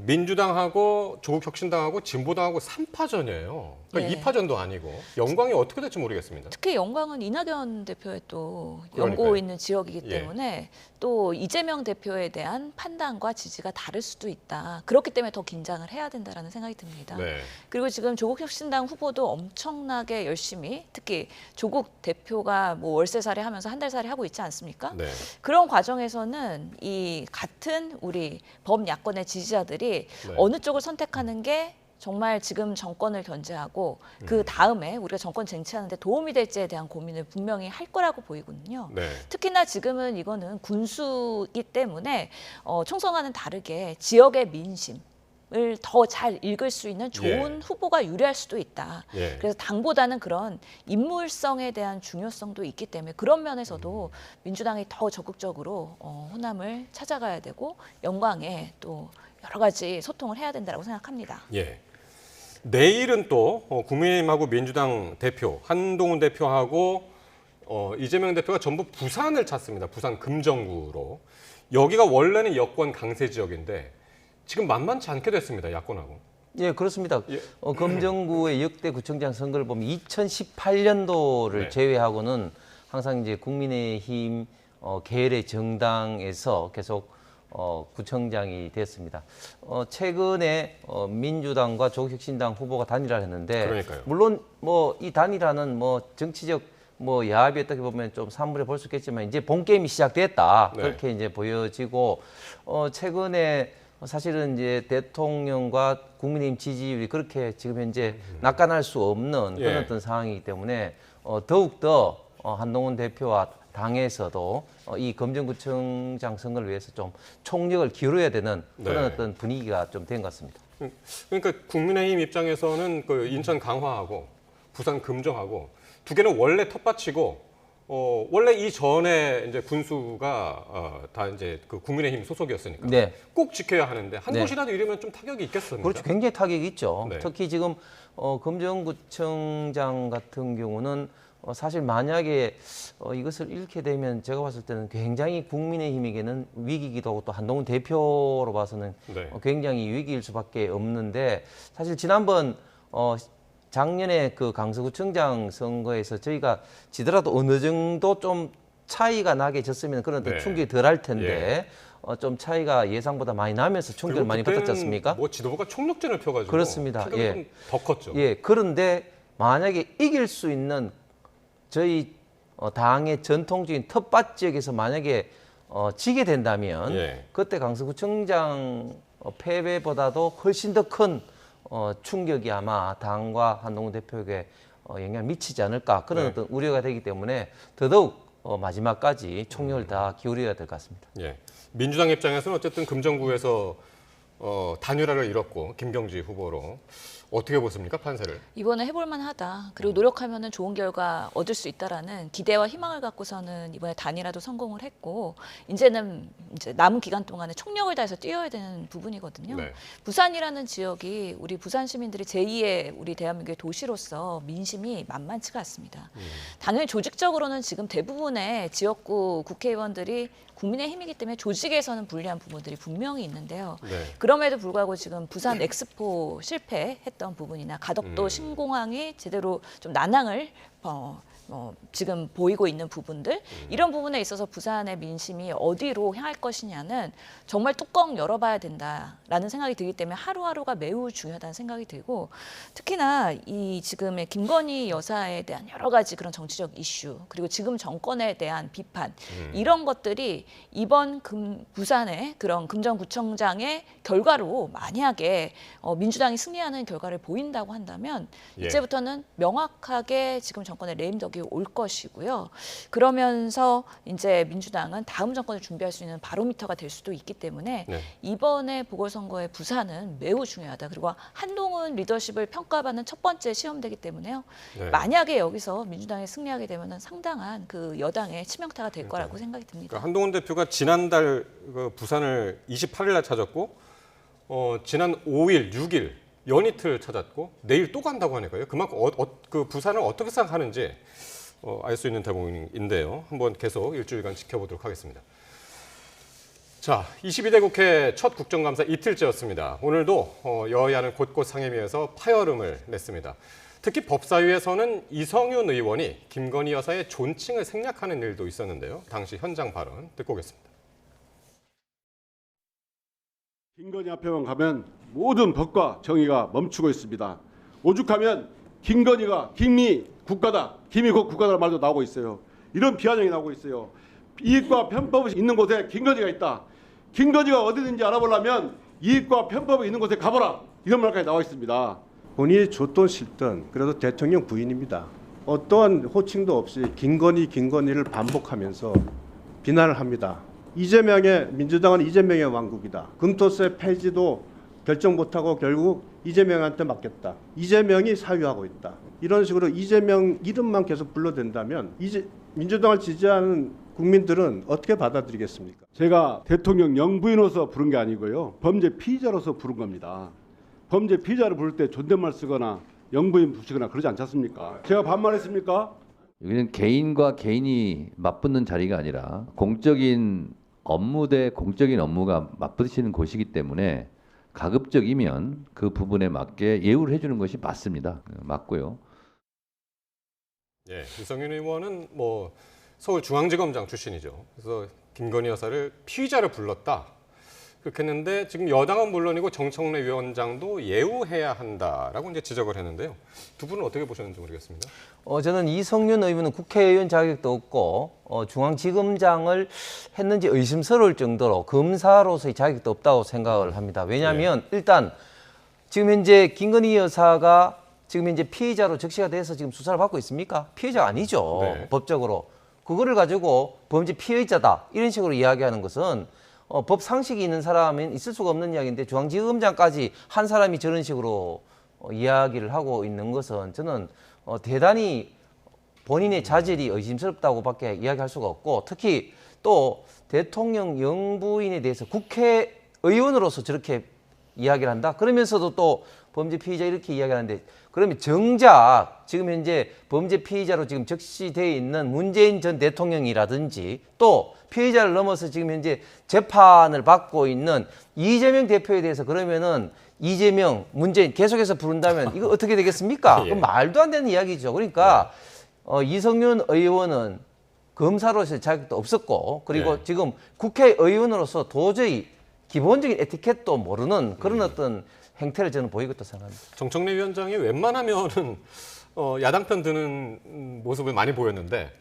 민주당하고 조국혁신당하고 진보당하고 3파전이에요. 그러니까 네. 2파전도 아니고 영광이 어떻게 될지 모르겠습니다. 특히 영광은 이낙연 대표의 또 그러니까요. 연고 있는 지역이기 예. 때문에 또 이재명 대표에 대한 판단과 지지가 다를 수도 있다. 그렇기 때문에 더 긴장을 해야 된다라는 생각이 듭니다. 네. 그리고 지금 조국혁신당 후보도 엄청나게 열심히 특히 조국 대표가 뭐 월세살이 하면서 한 달살이 하고 있지 않습니까? 네. 그런 과정에서는 이 같은 우리 범야권의 지지자들이 네. 어느 쪽을 선택하는 게 정말 지금 정권을 견제하고 그 다음에 우리가 정권 쟁취하는 데 도움이 될지에 대한 고민을 분명히 할 거라고 보이거든요. 네. 특히나 지금은 이거는 군수이기 때문에 총선과는 다르게 지역의 민심을 더 잘 읽을 수 있는 좋은 후보가 유리할 수도 있다. 예. 그래서 당보다는 그런 인물성에 대한 중요성도 있기 때문에 그런 면에서도 민주당이 더 적극적으로 호남을 찾아가야 되고 영광에 또 여러 가지 소통을 해야 된다고 생각합니다. 예. 내일은 또 국민의힘하고 민주당 대표 한동훈 대표하고 이재명 대표가 전부 부산을 찾습니다. 부산 금정구로. 여기가 원래는 여권 강세 지역인데 지금 만만치 않게 됐습니다. 야권하고. 예, 그렇습니다. 금정구의 역대 구청장 선거를 보면 2018년도를 네. 제외하고는 항상 이제 국민의힘 계열의 정당에서 계속 구청장이 됐습니다. 최근에 민주당과 조국혁신당 후보가 단일화를 했는데, 그러니까요. 물론 뭐 이 단일화는 뭐 정치적 뭐 야합이 어떻게 보면 좀 산물해 볼 수 있겠지만 이제 본 게임이 시작됐다. 네. 그렇게 이제 보여지고 최근에 사실은 이제 대통령과 국민의힘 지지율이 그렇게 지금 현재 낙관할 수 없는 그런 예. 어떤 상황이기 때문에 더욱 더 한동훈 대표와 당에서도 이 금정구청장 선거를 위해서 좀 총력을 기울여야 되는 그런 네. 어떤 분위기가 좀 된 것 같습니다. 그러니까 국민의힘 입장에서는 그 인천 강화하고 부산 금정하고 두 개는 원래 텃밭이고 원래 이 전에 이제 군수가 다 이제 그 국민의힘 소속이었으니까 네. 꼭 지켜야 하는데 한 네. 곳이라도 이러면 좀 타격이 있겠습니다. 그렇죠. 굉장히 타격이 있죠. 네. 특히 지금 금정구청장 같은 경우는 사실 만약에 이것을 잃게 되면 제가 봤을 때는 굉장히 국민의힘에게는 위기이기도 하고 또 한동훈 대표로 봐서는 네. 굉장히 위기일 수밖에 없는데 사실 지난번 작년에 그 강서구청장 선거에서 저희가 지더라도 어느 정도 좀 차이가 나게 졌으면 그런 어떤 네. 충격이 덜 할 텐데 좀 차이가 예상보다 많이 나면서 충격을 많이 받았지 않습니까? 뭐 지도부가 총력전을 펴가지고 그렇습니다. 타격이 예. 좀 더 컸죠. 예, 그런데 만약에 이길 수 있는 저희 당의 전통적인 텃밭 지역에서 만약에 지게 된다면 예. 그때 강서구청장 패배보다도 훨씬 더 큰 충격이 아마 당과 한동훈 대표에게 영향을 미치지 않을까 그런 네. 어떤 우려가 되기 때문에 더더욱 마지막까지 총력을 다 기울여야 될 것 같습니다. 예. 민주당 입장에서는 어쨌든 금정구에서 단일화를 이뤘고 김병지 후보로 어떻게 보십니까, 판세를? 이번에 해볼 만하다. 그리고 노력하면은 좋은 결과 얻을 수 있다라는 기대와 희망을 갖고서는 이번에 단일화도 성공을 했고 이제는 이제 남은 기간 동안에 총력을 다해서 뛰어야 되는 부분이거든요. 네. 부산이라는 지역이 우리 부산 시민들이 제2의 우리 대한민국의 도시로서 민심이 만만치가 않습니다. 당연히 조직적으로는 지금 대부분의 지역구 국회의원들이 국민의힘이기 때문에 조직에서는 불리한 부분들이 분명히 있는데요. 네. 그럼에도 불구하고 지금 부산 엑스포 실패했던 부분이나 가덕도 신공항이 제대로 좀 난항을 지금 보이고 있는 부분들 이런 부분에 있어서 부산의 민심이 어디로 향할 것이냐는 정말 뚜껑 열어봐야 된다라는 생각이 들기 때문에 하루하루가 매우 중요하다는 생각이 들고 특히나 이 지금의 김건희 여사에 대한 여러 가지 그런 정치적 이슈 그리고 지금 정권에 대한 비판 이런 것들이 이번 부산의 그런 금정구청장의 결과로 만약에 민주당이 승리하는 결과를 보인다고 한다면 이제부터는 명확하게 지금 정권의 레임덕이 올 것이고요. 그러면서 이제 민주당은 다음 정권을 준비할 수 있는 바로미터가 될 수도 있기 때문에 이번에 보궐선거의 부산은 매우 중요하다. 그리고 한동훈 리더십을 평가받는 첫 번째 시험되기 때문에요. 만약에 여기서 민주당이 승리하게 되면 상당한 그 여당의 치명타가 될 거라고 생각이 듭니다. 그러니까 한동훈 대표가 지난달 그 부산을 28일 날 찾았고 지난 5일, 6일 연이틀 찾았고 내일 또 간다고 하니까요. 그만큼 그 부산을 어떻게 생각하는지 알 수 있는 대목인데요. 한번 계속 일주일간 지켜보도록 하겠습니다. 자, 22대 국회 첫 국정감사 이틀째였습니다. 오늘도 여야는 곳곳 상임위에서 파열음을 냈습니다. 특히 법사위에서는 이성윤 의원이 김건희 여사의 존칭을 생략하는 일도 있었는데요. 당시 현장 발언 듣고 오겠습니다. 김건희 앞에만 가면 모든 법과 정의가 멈추고 있습니다. 오죽하면 김건희가 김이 국가다, 김이 곧 국가다 말도 나오고 있어요. 이런 비아냥이 나오고 있어요. 이익과 편법이 있는 곳에 김건희가 있다. 김건희가 어디든지 알아보려면 이익과 편법이 있는 곳에 가보라. 이런 말까지 나와 있습니다. 본인이 줬든 싫든 그래도 대통령 부인입니다. 어떠한 호칭도 없이 김건희를 반복하면서 비난을 합니다. 민주당은 이재명의 왕국이다. 금토세 폐지도 결정 못하고 결국 이재명한테 맡겼다. 이재명이 사유하고 있다. 이런 식으로 이재명 이름만 계속 불러댄다면 민주당을 지지하는 국민들은 어떻게 받아들이겠습니까? 제가 대통령 영부인으로서 부른 게 아니고요. 범죄 피의자로서 부른 겁니다. 범죄 피의자를 부를 때 존댓말 쓰거나 영부인 붙이거나 그러지 않지 않습니까? 제가 반말했습니까? 여기는 개인과 개인이 맞붙는 자리가 아니라 공적인 업무 대 공적인 업무가 맞부딪히는 곳이기 때문에 가급적이면 그 부분에 맞게 예우를 해주는 것이 맞습니다. 맞고요. 예, 이성윤 의원은 서울중앙지검장 출신이죠. 그래서 김건희 여사를 피의자를 불렀다. 그렇게 했는데 지금 여당은 물론이고 정청래 위원장도 예우해야 한다라고 이제 지적을 했는데요. 두 분은 어떻게 보셨는지 모르겠습니다. 저는 이성윤 의원은 국회의원 자격도 없고 중앙지검장을 했는지 의심스러울 정도로 검사로서의 자격도 없다고 생각을 합니다. 왜냐하면 일단 지금 현재 김건희 여사가 지금 현재 피의자로 적시가 돼서 지금 수사를 받고 있습니까? 피의자가 아니죠. 법적으로. 그거를 가지고 범죄 피의자다 이런 식으로 이야기하는 것은 법 상식이 있는 사람은 있을 수가 없는 이야기인데 중앙지검장까지 한 사람이 저런 식으로 이야기를 하고 있는 것은 저는 대단히 본인의 자질이 의심스럽다고밖에 이야기할 수가 없고 특히 또 대통령 영부인에 대해서 국회의원으로서 저렇게 이야기를 한다? 그러면서도 또 범죄 피의자 이렇게 이야기하는데 그러면 정작 지금 현재 범죄 피의자로 지금 적시되어 있는 문재인 전 대통령이라든지 또 피의자를 넘어서 지금 현재 재판을 받고 있는 이재명 대표에 대해서 그러면은 이재명, 문재인 계속해서 부른다면 이거 어떻게 되겠습니까? 그건 말도 안 되는 이야기죠. 그러니까 이성윤 의원은 검사로서의 자격도 없었고 그리고 지금 국회의원으로서 도저히 기본적인 에티켓도 모르는 그런 어떤 행태를 저는 보이겠다 생각합니다. 정청래 위원장이 웬만하면은 야당 편 드는 모습을 많이 보였는데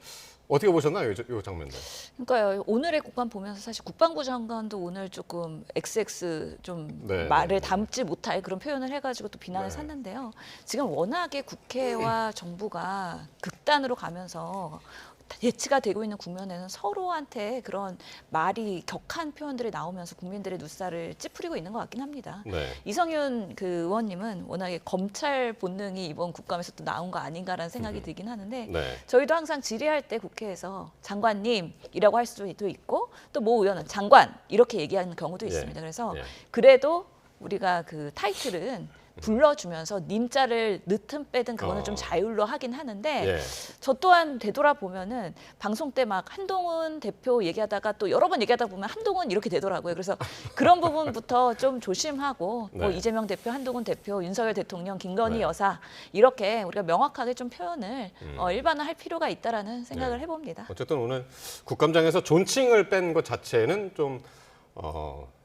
어떻게 보셨나요, 이 장면들? 그러니까요. 오늘의 국감 보면서 사실 국방부 장관도 오늘 조금 XX 좀 말을 담지 못할 그런 표현을 해가지고 또 비난을 샀는데요. 지금 워낙에 국회와 정부가 극단으로 가면서 대치가 되고 있는 국면에는 서로한테 그런 말이 격한 표현들이 나오면서 국민들의 눈살을 찌푸리고 있는 것 같긴 합니다. 네. 이성윤 그 의원님은 워낙에 검찰 본능이 이번 국감에서 또 나온 거 아닌가라는 생각이 들긴 하는데 네. 저희도 항상 질의할 때 국회에서 장관님이라고 할 수도 있고 또 모 의원은 장관 이렇게 얘기하는 경우도 있습니다. 그래서 그래도 우리가 그 타이틀은 불러주면서 님자를 넣든 빼든 그거는 좀 자율로 하긴 하는데 저 또한 되돌아보면은 방송 때 막 한동훈 대표 얘기하다가 또 여러 번 얘기하다 보면 한동훈 이렇게 되더라고요. 그래서 그런 부분부터 좀 조심하고 뭐 이재명 대표, 한동훈 대표, 윤석열 대통령, 김건희 여사 이렇게 우리가 명확하게 좀 표현을 일반화할 필요가 있다라는 생각을 해봅니다. 어쨌든 오늘 국감장에서 존칭을 뺀 것 자체는 좀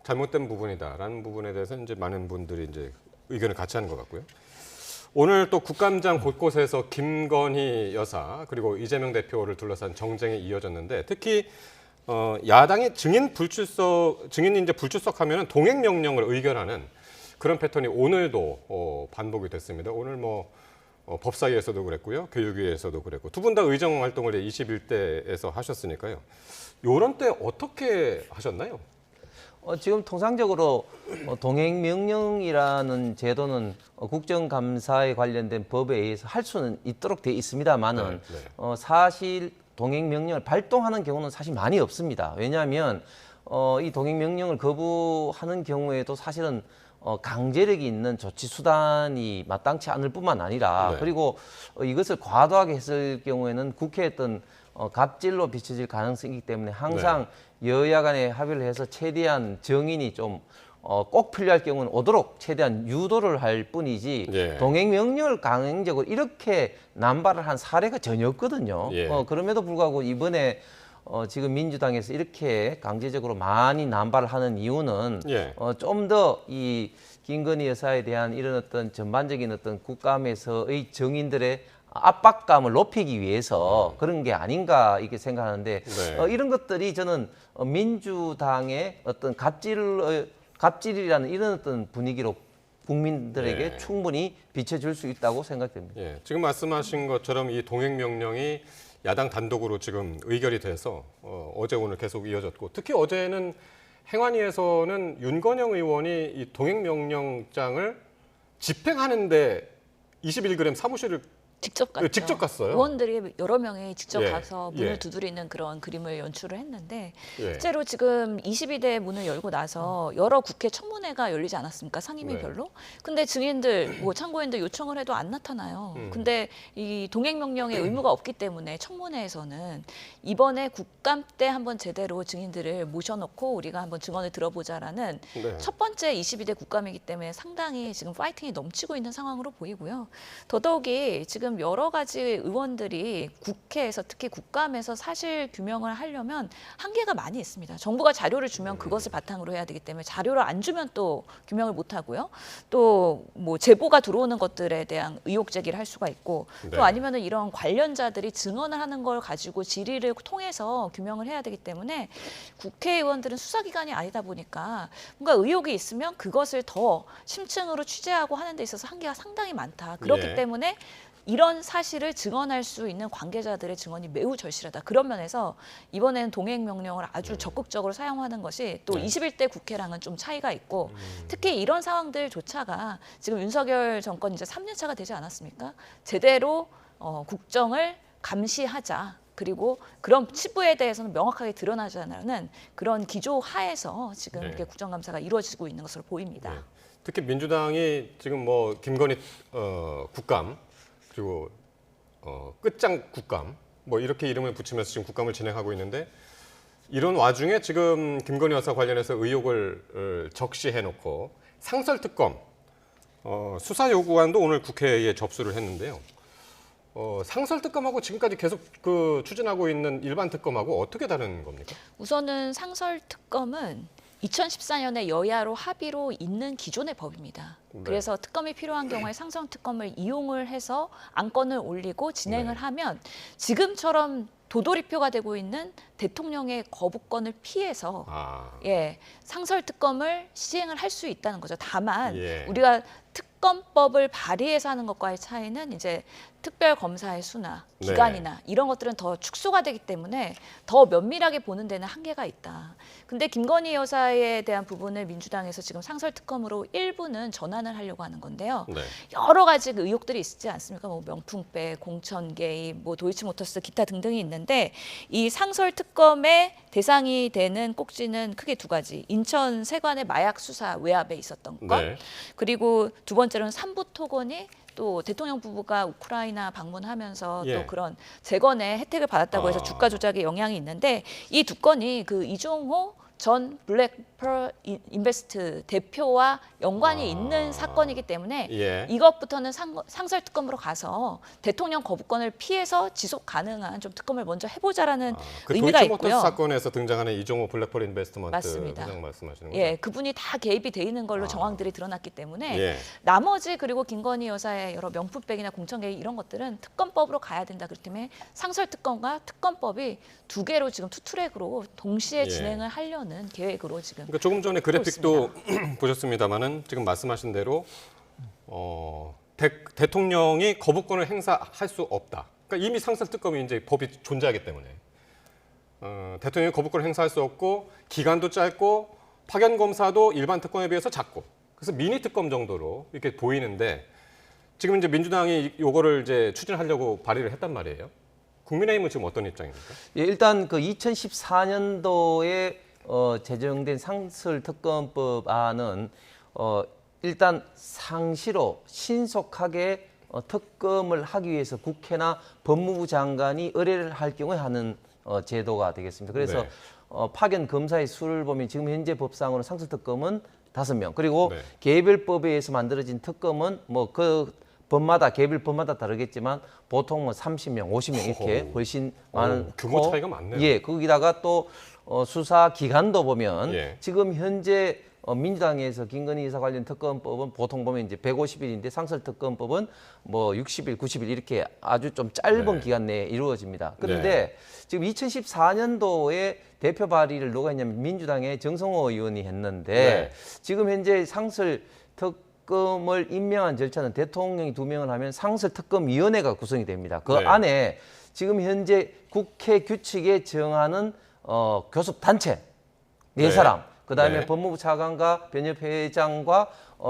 잘못된 부분이다라는 부분에 대해서 이제 많은 분들이 이제 의견을 같이 하는 것 같고요. 오늘 또 국감장 곳곳에서 김건희 여사 그리고 이재명 대표를 둘러싼 정쟁이 이어졌는데 특히 야당이 증인이 이제 불출석하면 동행 명령을 의결하는 그런 패턴이 오늘도 반복이 됐습니다. 오늘 뭐 법사위에서도 그랬고요, 교육위에서도 그랬고 두 분 다 의정 활동을 21대에서 하셨으니까요. 이런 때 어떻게 하셨나요? 지금 통상적으로 동행명령이라는 제도는 국정감사에 관련된 법에 의해서 할 수는 있도록 돼 있습니다만은 사실 동행명령을 발동하는 경우는 사실 많이 없습니다. 왜냐하면 이 동행명령을 거부하는 경우에도 사실은 강제력이 있는 조치 수단이 마땅치 않을 뿐만 아니라 그리고 이것을 과도하게 했을 경우에는 국회의 어떤 갑질로 비춰질 가능성이 있기 때문에 항상 여야 간에 합의를 해서 최대한 정인이 좀 꼭 필요할 경우는 오도록 최대한 유도를 할 뿐이지 동행명령을 강행적으로 이렇게 남발을 한 사례가 전혀 없거든요. 그럼에도 불구하고 이번에 지금 민주당에서 이렇게 강제적으로 많이 남발을 하는 이유는 좀 더 이 김건희 여사에 대한 이런 어떤 전반적인 어떤 국감에서의 정인들의 압박감을 높이기 위해서 그런 게 아닌가 이렇게 생각하는데 이런 것들이 저는 민주당의 어떤 갑질이라는 이런 어떤 분위기로 국민들에게 충분히 비춰줄 수 있다고 생각됩니다. 지금 말씀하신 것처럼 이 동행명령이 야당 단독으로 지금 의결이 돼서 어제 오늘 계속 이어졌고 특히 어제는 행안위에서는 윤건영 의원이 이 동행명령장을 집행하는데 21g 사무실을 직접 갔죠. 직접 갔어요. 의원들이 여러 명이 직접 가서 문을 두드리는 그런 그림을 연출을 했는데 실제로 지금 22대 문을 열고 나서 여러 국회 청문회가 열리지 않았습니까? 상임위별로. 근데 증인들, 뭐 참고인들 요청을 해도 안 나타나요. 근데 이 동행명령의 의무가 없기 때문에 청문회에서는 이번에 국감 때 한번 제대로 증인들을 모셔놓고 우리가 한번 증언을 들어보자라는 첫 번째 22대 국감이기 때문에 상당히 지금 파이팅이 넘치고 있는 상황으로 보이고요. 더더욱이 지금 여러 가지 의원들이 국회에서 특히 국감에서 사실 규명을 하려면 한계가 많이 있습니다. 정부가 자료를 주면 그것을 바탕으로 해야 되기 때문에 자료를 안 주면 또 규명을 못 하고요. 또 뭐 제보가 들어오는 것들에 대한 의혹 제기를 할 수가 있고 또 아니면은 이런 관련자들이 증언을 하는 걸 가지고 질의를 통해서 규명을 해야 되기 때문에 국회의원들은 수사기관이 아니다 보니까 뭔가 의혹이 있으면 그것을 더 심층으로 취재하고 하는 데 있어서 한계가 상당히 많다. 그렇기 때문에 이런 사실을 증언할 수 있는 관계자들의 증언이 매우 절실하다. 그런 면에서 이번에는 동행명령을 아주 적극적으로 사용하는 것이 또 21대 국회랑은 좀 차이가 있고 특히 이런 상황들조차가 지금 윤석열 정권 이제 3년 차가 되지 않았습니까? 제대로 국정을 감시하자. 그리고 그런 치부에 대해서는 명확하게 드러나지 않는 그런 기조 하에서 지금 이렇게 국정감사가 이루어지고 있는 것으로 보입니다. 특히 민주당이 지금 뭐 김건희 국감 그리고 끝장 국감 뭐 이렇게 이름을 붙이면서 지금 국감을 진행하고 있는데 이런 와중에 지금 김건희 여사 관련해서 의혹을 적시해놓고 상설특검 수사 요구안도 오늘 국회에 접수를 했는데요. 상설특검하고 지금까지 계속 추진하고 있는 일반 특검하고 어떻게 다른 겁니까? 우선은 상설특검은 2014년에 여야로 합의로 있는 기존의 법입니다. 그래서 특검이 필요한 경우에 상설특검을 이용을 해서 안건을 올리고 진행을 하면 지금처럼 도돌이표가 되고 있는 대통령의 거부권을 피해서 상설특검을 시행을 할 수 있다는 거죠. 다만 우리가 특검법을 발의해서 하는 것과의 차이는 이제 특별검사의 수나 네. 기간이나 이런 것들은 더 축소가 되기 때문에 더 면밀하게 보는 데는 한계가 있다. 근데 김건희 여사에 대한 부분을 민주당에서 지금 상설특검으로 일부는 전환을 하려고 하는 건데요. 네. 여러 가지 그 의혹들이 있지 않습니까? 뭐 명품백, 공천 개입, 뭐 도이치모터스 기타 등등이 있는데 이 상설특검의 대상이 되는 꼭지는 크게 두 가지. 인천 세관의 마약 수사 외압에 있었던 것. 네. 그리고 두 번째로는 삼부토건이 또 대통령 부부가 우크라이나 방문하면서 예. 또 그런 재건의 혜택을 받았다고 해서 주가 조작에 영향이 있는데 이 두 건이 그 이종호 전 블랙펄 인베스트 대표와 연관이 있는 사건이기 때문에 예. 이것부터는 상설특검으로 가서 대통령 거부권을 피해서 지속 가능한 좀 특검을 먼저 해보자라는 그 의미가 도이치모터스 있고요. 사건에서 등장하는 이종호 블랙펄 인베스트먼트 맞습니다. 회장 말씀하시는 거죠? 예, 그분이 다 개입이 돼 있는 걸로 정황들이 드러났기 때문에 예. 나머지 그리고 김건희 여사의 여러 명품백이나 공천개입 이런 것들은 특검법으로 가야 된다. 그렇기 때문에 상설특검과 특검법이 두 개로 지금 투트랙으로 동시에 예. 진행을 하려는 계획으로 지금. 그러니까 조금 전에 그래픽도 보셨습니다마는 지금 말씀하신 대로 대통령이 거부권을 행사할 수 없다. 그러니까 이미 상설특검이 이제 법이 존재하기 때문에 대통령이 거부권을 행사할 수 없고 기간도 짧고 파견 검사도 일반 특검에 비해서 작고 그래서 미니 특검 정도로 이렇게 보이는데 지금 이제 민주당이 요거를 이제 추진하려고 발의를 했단 말이에요. 국민의힘은 지금 어떤 입장입니까? 예, 일단 그 2014년도에 제정된 상설특검법안은 일단 상시로 신속하게 특검을 하기 위해서 국회나 법무부 장관이 의뢰를 할 경우에 하는 제도가 되겠습니다. 그래서 네. 파견 검사의 수를 보면 지금 현재 법상으로 상설특검은 5명 그리고 네. 개별법에 의해서 만들어진 특검은 뭐 그 법마다 개별 법마다 다르겠지만 보통 뭐 30명, 50명 이렇게 훨씬 많은 규모 차이가 많네요. 예, 거기다가 또 수사 기간도 보면 예. 지금 현재 민주당에서 김건희 여사 관련 특검법은 보통 보면 이제 150일인데 상설특검법은 뭐 60일, 90일 이렇게 아주 좀 짧은 네. 기간 내에 이루어집니다. 그런데 네. 지금 2014년도에 대표 발의를 누가 했냐면 민주당의 정성호 의원이 했는데 네. 지금 현재 상설특검을 임명한 절차는 대통령이 2명을 하면 상설특검위원회가 구성이 됩니다. 그 네. 안에 지금 현재 국회 규칙에 정하는 교섭단체 네 네. 사람, 그다음에 네. 법무부 차관과 변협회장과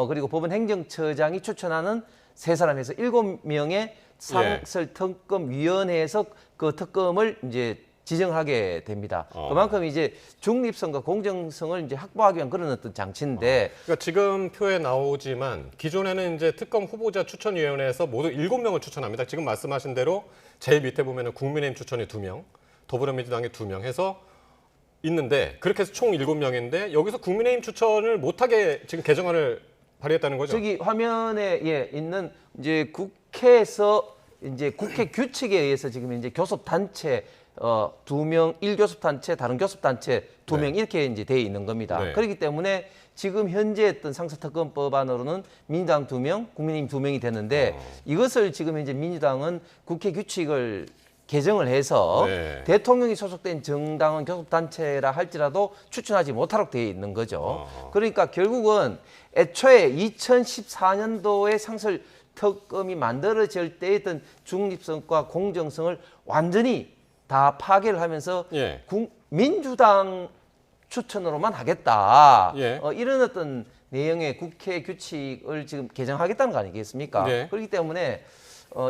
그리고 법원행정처장이 추천하는 3사람 해서 7명의 상설특검위원회에서 그 특검을 이제 지정하게 됩니다. 그만큼 이제 중립성과 공정성을 이제 확보하기 위한 그런 어떤 장치인데. 그러니까 지금 표에 나오지만 기존에는 이제 특검 후보자 추천위원회에서 모두 7명을 추천합니다. 지금 말씀하신 대로 제일 밑에 보면은 국민의힘 추천이 2명, 더불어민주당이 2명 해서 있는데 그렇게 해서 총 7명인데 여기서 국민의힘 추천을 못하게 지금 개정안을 발의했다는 거죠? 저기 화면에 있는 이제 국회에서 이제 국회 규칙에 의해서 지금 이제 교섭단체 2명, 1교섭단체, 다른 교섭단체 2명 네. 이렇게 이제 돼 있는 겁니다. 네. 그렇기 때문에 지금 현재 했던 상설특검법안으로는 민주당 2명, 국민의힘 2명이 되는데 이것을 지금 이제 민주당은 국회 규칙을 개정을 해서 네. 대통령이 소속된 정당은 교섭단체라 할지라도 추천하지 못하도록 되어 있는 거죠. 그러니까 결국은 애초에 2014년도에 상설특검이 만들어질 때 있던 중립성과 공정성을 완전히 다 파괴를 하면서 예. 민주당 추천으로만 하겠다. 예. 이런 어떤 내용의 국회 규칙을 지금 개정하겠다는 거 아니겠습니까? 네. 그렇기 때문에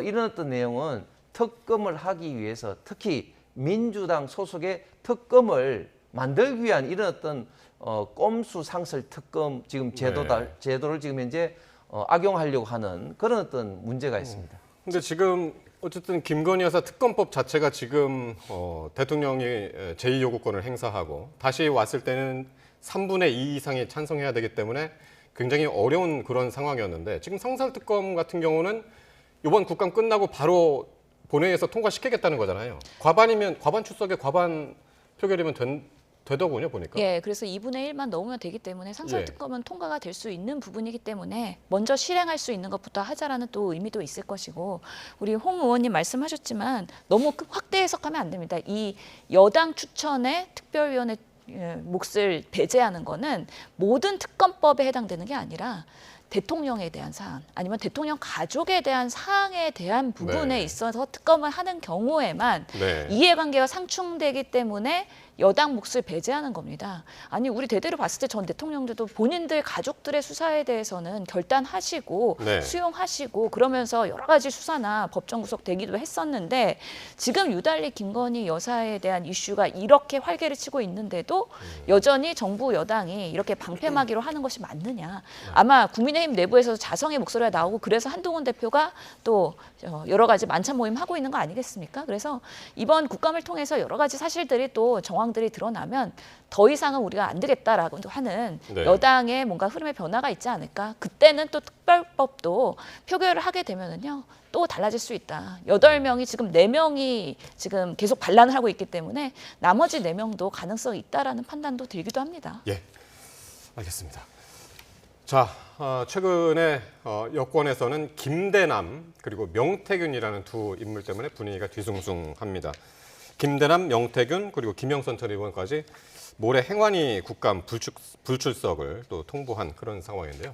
이런 어떤 내용은 특검을 하기 위해서 특히 민주당 소속의 특검을 만들기 위한 이런 어떤 꼼수 상설 특검 지금 제도를 지금 현재 악용하려고 하는 그런 어떤 문제가 있습니다. 근데 지금 어쨌든 김건희 여사 특검법 자체가 지금 대통령이 제2요구권을 행사하고 다시 왔을 때는 3분의 2 이상이 찬성해야 되기 때문에 굉장히 어려운 그런 상황이었는데 지금 상설특검 같은 경우는 이번 국감 끝나고 바로 본회의에서 통과시키겠다는 거잖아요. 과반 출석에 과반 표결이면 되더군요, 보니까. 예, 그래서 2분의 1만 넘으면 되기 때문에 상설특검은 통과가 될 수 있는 부분이기 때문에 먼저 실행할 수 있는 것부터 하자라는 또 의미도 있을 것이고 우리 홍 의원님 말씀하셨지만 너무 확대 해석하면 안 됩니다. 이 여당 추천의 특별위원회 몫을 배제하는 거는 모든 특검법에 해당되는 게 아니라 대통령에 대한 사안 아니면 대통령 가족에 대한 사항에 대한 부분에 네. 있어서 특검을 하는 경우에만 네. 이해관계가 상충되기 때문에 여당 몫을 배제하는 겁니다. 아니 우리 대대로 봤을 때 전 대통령들도 본인들 가족들의 수사에 대해서는 결단하시고 네. 수용하시고 그러면서 여러 가지 수사나 법정 구속되기도 했었는데 지금 유달리 김건희 여사에 대한 이슈가 이렇게 활개를 치고 있는데도 여전히 정부 여당이 이렇게 방패막이로 하는 것이 맞느냐. 아마 국민의힘 내부에서 자성의 목소리가 나오고 그래서 한동훈 대표가 또 여러 가지 만찬 모임 하고 있는 거 아니겠습니까? 그래서 이번 국감을 통해서 여러 가지 사실들이 또 정황들이 드러나면 더 이상은 우리가 안 되겠다라고 하는 네. 여당의 뭔가 흐름의 변화가 있지 않을까. 그때는 또 특별법도 표결을 하게 되면은요. 또 달라질 수 있다. 8명이 지금 4명이 지금 계속 반란을 하고 있기 때문에 나머지 4명도 가능성이 있다라는 판단도 들기도 합니다. 예, 알겠습니다. 자, 최근에 여권에서는 김대남 그리고 명태균이라는 두 인물 때문에 분위기가 뒤숭숭합니다. 김대남, 명태균 그리고 김영선 전 의원까지 모레 행안위 국감 불출석을 또 통보한 그런 상황인데요.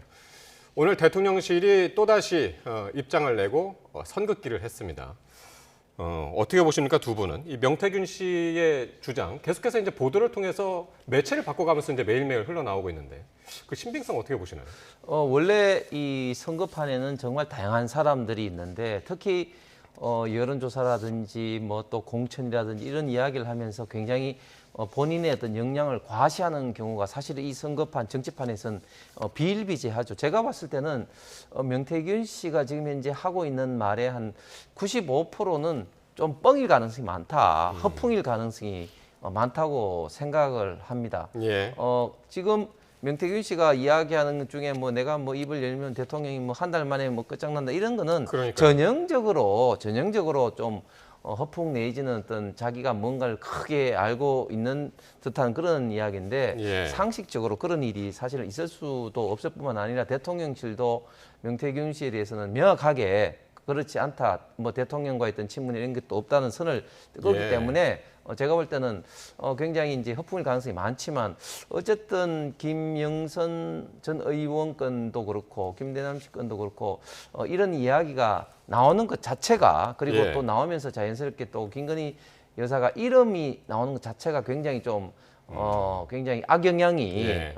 오늘 대통령실이 또다시 입장을 내고 선긋기를 했습니다. 어떻게 보십니까, 두 분은? 이 명태균 씨의 주장 계속해서 이제 보도를 통해서 매체를 바꿔가면서 이제 매일매일 흘러나오고 있는데 그 신빙성 어떻게 보시나요? 원래 이 선거판에는 정말 다양한 사람들이 있는데 특히 여론조사라든지 뭐 또 공천이라든지 이런 이야기를 하면서 굉장히 본인의 어떤 역량을 과시하는 경우가 사실은 이 선거판 정치판에서는 비일비재하죠. 제가 봤을 때는 명태균 씨가 지금 현재 하고 있는 말의 한 95%는 좀 뻥일 가능성이 많다, 허풍일 가능성이 많다고 생각을 합니다. 예. 지금 명태균 씨가 이야기하는 것 중에 뭐 내가 뭐 입을 열면 대통령이 뭐 한 달 만에 뭐 끝장난다 이런 거는 전형적으로 좀 허풍 내지는 어떤 자기가 뭔가를 크게 알고 있는 듯한 그런 이야기인데 예. 상식적으로 그런 일이 사실은 있을 수도 없을 뿐만 아니라 대통령실도 명태균 씨에 대해서는 명확하게 그렇지 않다. 뭐 대통령과의 어떤 친분 이런 것도 없다는 선을 끄기 예. 때문에 제가 볼 때는 굉장히 이제 허풍일 가능성이 많지만 어쨌든 김영선 전 의원 건도 그렇고 김대남 씨 건도 그렇고 이런 이야기가 나오는 것 자체가 그리고 예. 또 나오면서 자연스럽게 또 김건희 여사가 이름이 나오는 것 자체가 굉장히 좀 굉장히 악영향이 예.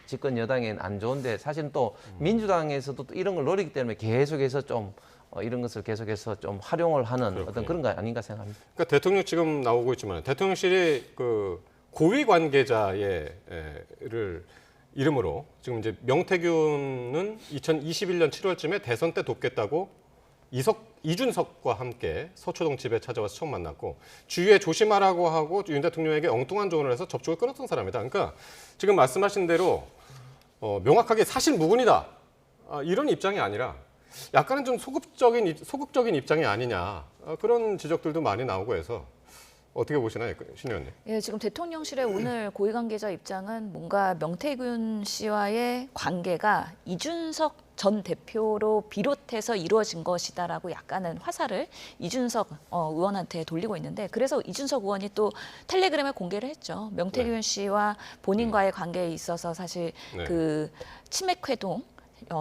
집권 여당에는 안 좋은데 사실은 또 민주당에서도 또 이런 걸 노리기 때문에 계속해서 좀 이런 것을 계속해서 좀 활용을 하는 그렇군요. 어떤 그런 거 아닌가 생각합니다. 그러니까 대통령 지금 나오고 있지만 대통령실이 그 고위 관계자의 를 이름으로 지금 이제 명태균은 2021년 7월쯤에 대선 때 돕겠다고 이준석과 함께 서초동 집에 찾아와서 처음 만났고 주위에 조심하라고 하고 윤 대통령에게 엉뚱한 조언을 해서 접촉을 끊었던 사람이다. 그러니까 지금 말씀하신 대로 명확하게 사실 무근이다. 이런 입장이 아니라 약간은 좀 소극적인 입장이 아니냐 그런 지적들도 많이 나오고 해서 어떻게 보시나요, 신 의원님? 예, 지금 대통령실의 오늘 고위 관계자 입장은 뭔가 명태균 씨와의 관계가 이준석 전 대표로 비롯해서 이루어진 것이다라고 약간은 화살을 이준석 의원한테 돌리고 있는데 그래서 이준석 의원이 또 텔레그램에 공개를 했죠. 명태균 씨와 본인과의 관계에 있어서 사실 그 치맥 회동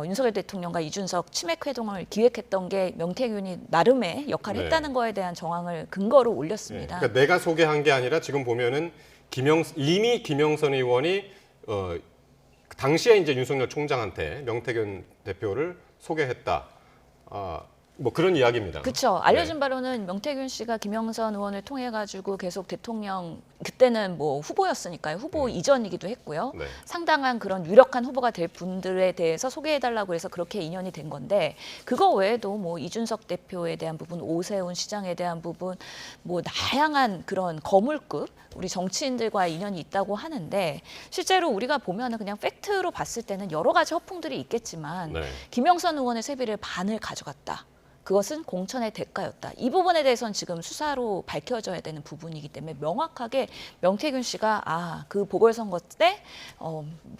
윤석열 대통령과 이준석 치맥 회동을 기획했던 게 명태균이 나름의 역할을 했다는 거에 대한 정황을 근거로 올렸습니다. 그러니까 내가 소개한 게 아니라 지금 보면은 이미 김영선 의원이 당시에 이제 윤석열 총장한테 명태균 대표를 소개했다. 뭐 그런 이야기입니다. 그렇죠. 알려진 바로는 명태균 씨가 김영선 의원을 통해 가지고 계속 대통령 그때는 뭐 후보였으니까요. 후보 이전이기도 했고요. 네. 상당한 그런 유력한 후보가 될 분들에 대해서 소개해달라고 해서 그렇게 인연이 된 건데 그거 외에도 뭐 이준석 대표에 대한 부분, 오세훈 시장에 대한 부분, 뭐 다양한 그런 거물급 우리 정치인들과의 인연이 있다고 하는데 실제로 우리가 보면은 그냥 팩트로 봤을 때는 여러 가지 허풍들이 있겠지만 김영선 의원의 세비를 반을 가져갔다. 그것은 공천의 대가였다. 이 부분에 대해서는 지금 수사로 밝혀져야 되는 부분이기 때문에 명확하게 명태균 씨가 그 보궐선거 때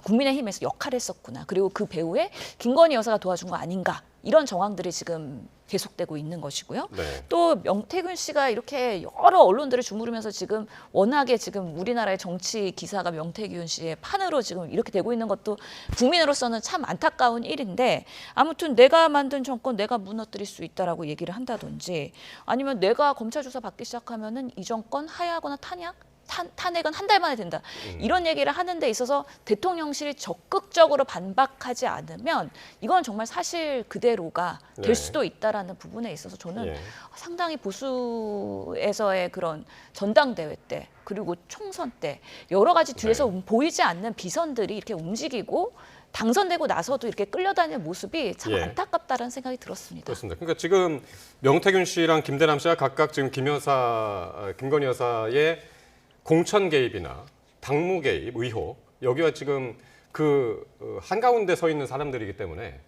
국민의힘에서 역할을 했었구나. 그리고 그 배후에 김건희 여사가 도와준 거 아닌가. 이런 정황들이 지금 계속되고 있는 것이고요. 네. 또 명태균 씨가 이렇게 여러 언론들을 주무르면서 지금 워낙에 지금 우리나라의 정치 기사가 명태균 씨의 판으로 지금 이렇게 되고 있는 것도 국민으로서는 참 안타까운 일인데 아무튼 내가 만든 정권 내가 무너뜨릴 수 있다라고 얘기를 한다든지 아니면 내가 검찰 조사 받기 시작하면은 이 정권 하야하거나 탄핵은 한 달 만에 된다. 이런 얘기를 하는 데 있어서 대통령실이 적극적으로 반박하지 않으면 이건 정말 사실 그대로가 될 네. 수도 있다라는 부분에 있어서 저는 예. 상당히 보수에서의 그런 전당대회 때 그리고 총선 때 여러 가지 뒤에서 보이지 않는 비선들이 이렇게 움직이고 당선되고 나서도 이렇게 끌려다니는 모습이 참 예. 안타깝다라는 생각이 들었습니다. 그렇습니다. 그러니까 지금 명태균 씨랑 김대남 씨가 각각 지금 김건희 여사의 공천 개입이나 당무 개입 의혹 여기와 지금 그 한가운데 서 있는 사람들이기 때문에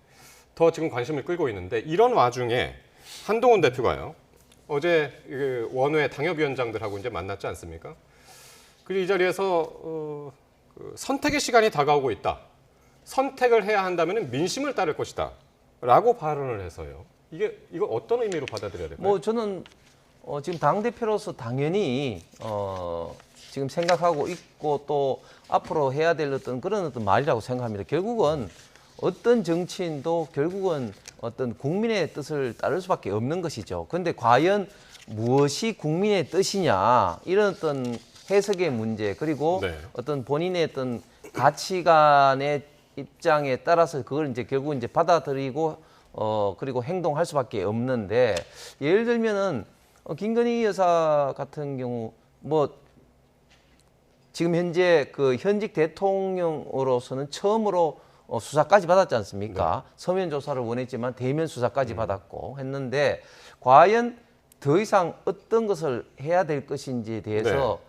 더 지금 관심을 끌고 있는데 이런 와중에 한동훈 대표가요 어제 그 원외 당협위원장들하고 이제 만났지 않습니까? 그리고 이 자리에서 그 선택의 시간이 다가오고 있다. 선택을 해야 한다면 민심을 따를 것이다라고 발언을 해서요. 이거 어떤 의미로 받아들여야 될까요? 뭐 저는 지금 당 대표로서 당연히 지금 생각하고 있고 또 앞으로 해야 될 그런 말이라고 생각합니다. 결국은 어떤 정치인도 결국은 어떤 국민의 뜻을 따를 수밖에 없는 것이죠. 그런데 과연 무엇이 국민의 뜻이냐 이런 어떤 해석의 문제 그리고 네. 어떤 본인의 어떤 가치관의 입장에 따라서 그걸 이제 결국 이제 받아들이고 그리고 행동할 수밖에 없는데 예를 들면은 김건희 여사 같은 경우 뭐 지금 현재 그 현직 대통령으로서는 처음으로 수사까지 받았지 않습니까? 네. 서면 조사를 원했지만 대면 수사까지 받았고 했는데 과연 더 이상 어떤 것을 해야 될 것인지에 대해서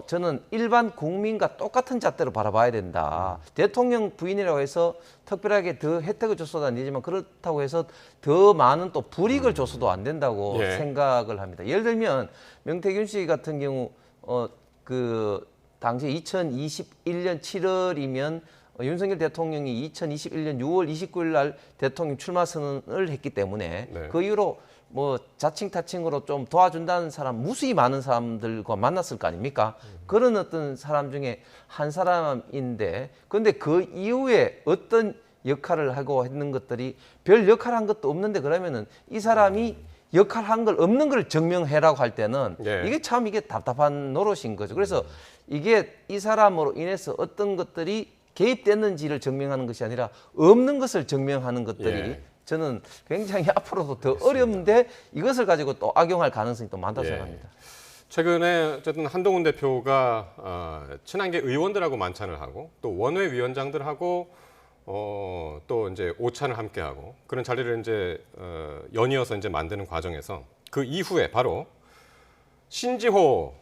저는 일반 국민과 똑같은 잣대로 바라봐야 된다. 대통령 부인이라고 해서 특별하게 더 혜택을 줘서도 안 되지만 그렇다고 해서 더 많은 또 불이익을 줘서도 안 된다고 생각을 합니다. 예를 들면 명태균 씨 같은 경우 그 당시 2021년 7월이면 윤석열 대통령이 2021년 6월 29일 날 대통령 출마 선언을 했기 때문에 그 이후로 뭐 자칭 타칭으로 좀 도와준다는 사람 무수히 많은 사람들과 만났을 거 아닙니까? 그런 어떤 사람 중에 한 사람인데 그런데 그 이후에 어떤 역할을 하고 했는 것들이 별 역할 한 것도 없는데 그러면은 이 사람이 역할 한 걸 없는 걸 증명해라고 할 때는 이게 답답한 노릇인 거죠. 그래서 이게 이 사람으로 인해서 어떤 것들이 개입됐는지를 증명하는 것이 아니라 없는 것을 증명하는 것들이 저는 굉장히 앞으로도 더 어려운데 이것을 가지고 또 악용할 가능성이 또 많다고 생각합니다. 최근에 어쨌든 한동훈 대표가 친한계 의원들하고 만찬을 하고 또 원외 위원장들하고 또 이제 오찬을 함께 하고 그런 자리를 이제 연이어서 이제 만드는 과정에서 그 이후에 바로 신지호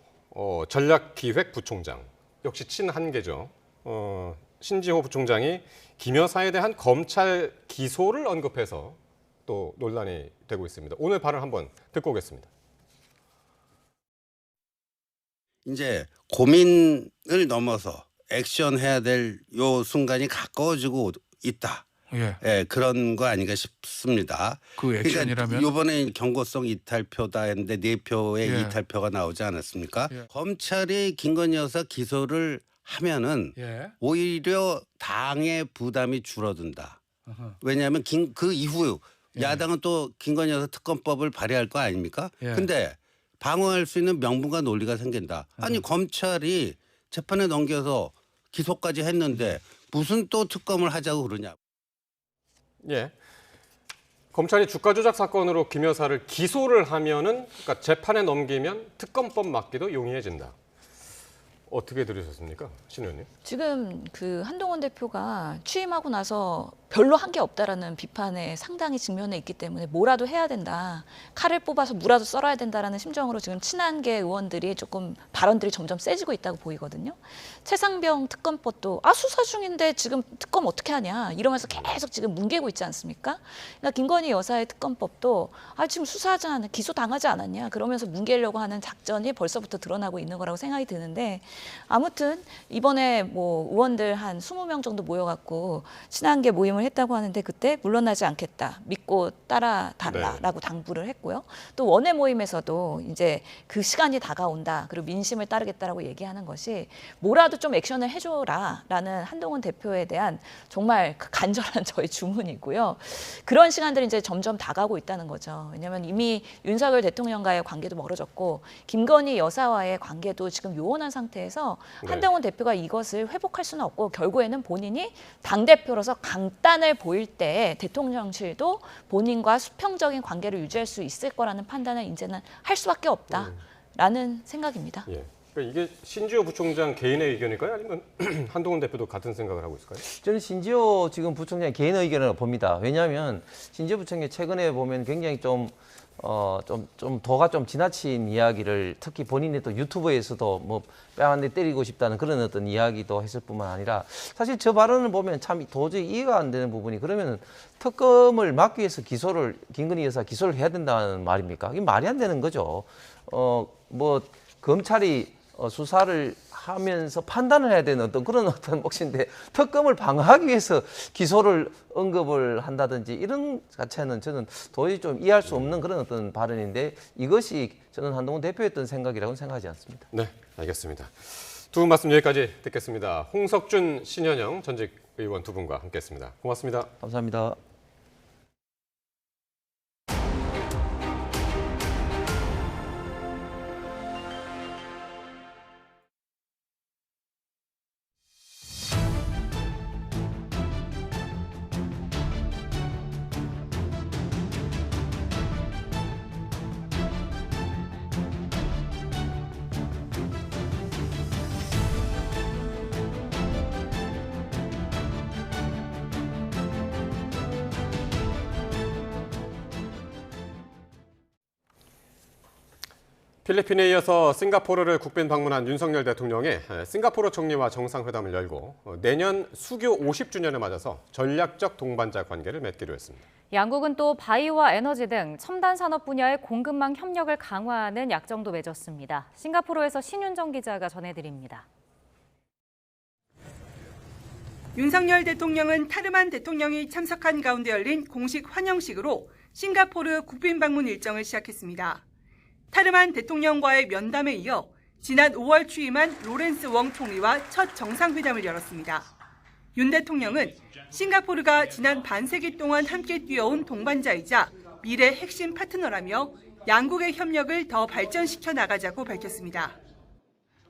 전략기획부총장 역시 친한계죠. 신지호 부총장이 김 여사에 대한 검찰 기소를 언급해서 또 논란이 되고 있습니다. 오늘 발언 한번 듣고 오겠습니다. 이제 고민을 넘어서 액션해야 될 요 순간이 가까워지고 있다. 예, 그런 거 아닌가 싶습니다. 그 액션이라면? 그러니까 이번에 경고성 이탈표다 했는데 4표의 이탈표가 나오지 않았습니까? 검찰이 김건희 여사 기소를 하면은 오히려 당의 부담이 줄어든다. 왜냐하면 그 이후 야당은 또 김건희 여사 특검법을 발의할 거 아닙니까? 근데 방어할 수 있는 명분과 논리가 생긴다. 아니 검찰이 재판에 넘겨서 기소까지 했는데 무슨 또 특검을 하자고 그러냐. 예. 검찰이 주가 조작 사건으로 김 여사를 기소를 하면은 그러니까 재판에 넘기면 특검법 막기도 용이해진다. 어떻게 들으셨습니까, 신 의원님? 지금 그 한동훈 대표가 취임하고 나서 별로 한 게 없다라는 비판에 상당히 직면해 있기 때문에 뭐라도 해야 된다. 칼을 뽑아서 무라도 썰어야 된다라는 심정으로 지금 친한계 의원들이 조금 발언들이 점점 세지고 있다고 보이거든요. 최상병 특검법도 수사 중인데 지금 특검 어떻게 하냐 이러면서 계속 지금 뭉개고 있지 않습니까? 그러니까 김건희 여사의 특검법도 지금 수사하지 않았냐, 기소 당하지 않았냐 그러면서 뭉개려고 하는 작전이 벌써부터 드러나고 있는 거라고 생각이 드는데 아무튼 이번에 뭐 의원들 한 20명 정도 모여갖고 친한계 모임을 요청을 했다고 하는데 그때 물러나지 않겠다, 믿고 따라달라라고 당부를 했고요. 또 원외 모임에서도 이제 그 시간이 다가온다, 그리고 민심을 따르겠다라고 얘기하는 것이 뭐라도 좀 액션을 해줘라라는 한동훈 대표에 대한 정말 간절한 저의 주문이고요. 그런 시간들이 이제 점점 다가오고 있다는 거죠. 왜냐하면 이미 윤석열 대통령과의 관계도 멀어졌고 김건희 여사와의 관계도 지금 요원한 상태에서 한동훈 대표가 이것을 회복할 수는 없고 결국에는 본인이 당대표로서 강단을 보일 때 대통령실도 본인과 수평적인 관계를 유지할 수 있을 거라는 판단을 이제는 할 수밖에 없다라는 생각입니다. 예. 그러니까 이게 신지호 부총장 개인의 의견일까요? 아니면 한동훈 대표도 같은 생각을 하고 있을까요? 저는 신지호 지금 부총장의 개인의 의견을 봅니다. 왜냐하면 신지호 부총장이 최근에 보면 굉장히 좀 도가 좀 지나친 이야기를, 특히 본인이 또 유튜브에서도 뭐 뺨 한 대 때리고 싶다는 그런 어떤 이야기도 했을 뿐만 아니라, 사실 저 발언을 보면 참 도저히 이해가 안 되는 부분이, 그러면 특검을 막기 위해서 김건희 여사 기소를 해야 된다는 말입니까? 이게 말이 안 되는 거죠. 뭐 검찰이 수사를 하면서 판단을 해야 되는 그런 몫인데, 특검을 방어하기 위해서 기소를 언급을 한다든지 이런 자체는 저는 도저히 좀 이해할 수 없는 그런 어떤 발언인데, 이것이 저는 한동훈 대표였던 생각이라고는 생각하지 않습니다. 네, 알겠습니다. 두 분 말씀 여기까지 듣겠습니다. 홍석준, 신현영 전직 의원 두 분과 함께했습니다. 고맙습니다. 감사합니다. 필리핀에 이어서 싱가포르를 국빈 방문한 윤석열 대통령이 싱가포르 총리와 정상회담을 열고 내년 수교 50주년을 맞아서 전략적 동반자 관계를 맺기로 했습니다. 양국은 또 바이오와 에너지 등 첨단 산업 분야의 공급망 협력을 강화하는 약정도 맺었습니다. 싱가포르에서 신윤정 기자가 전해드립니다. 윤석열 대통령은 타르만 대통령이 참석한 가운데 열린 공식 환영식으로 싱가포르 국빈 방문 일정을 시작했습니다. 타르만 대통령과의 면담에 이어 지난 5월 취임한 로렌스 웡 총리와 첫 정상회담을 열었습니다. 윤 대통령은 싱가포르가 지난 반세기 동안 함께 뛰어온 동반자이자 미래 핵심 파트너라며 양국의 협력을 더 발전시켜 나가자고 밝혔습니다.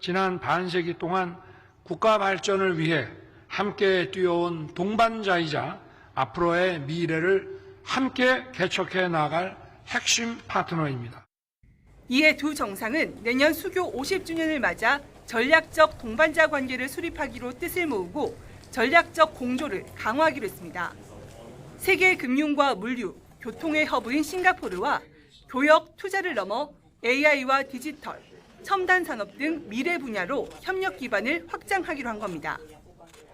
지난 반세기 동안 국가 발전을 위해 함께 뛰어온 동반자이자 앞으로의 미래를 함께 개척해 나갈 핵심 파트너입니다. 이에 두 정상은 내년 수교 50주년을 맞아 전략적 동반자 관계를 수립하기로 뜻을 모으고 전략적 공조를 강화하기로 했습니다. 세계 금융과 물류, 교통의 허브인 싱가포르와 교역, 투자를 넘어 AI와 디지털, 첨단 산업 등 미래 분야로 협력 기반을 확장하기로 한 겁니다.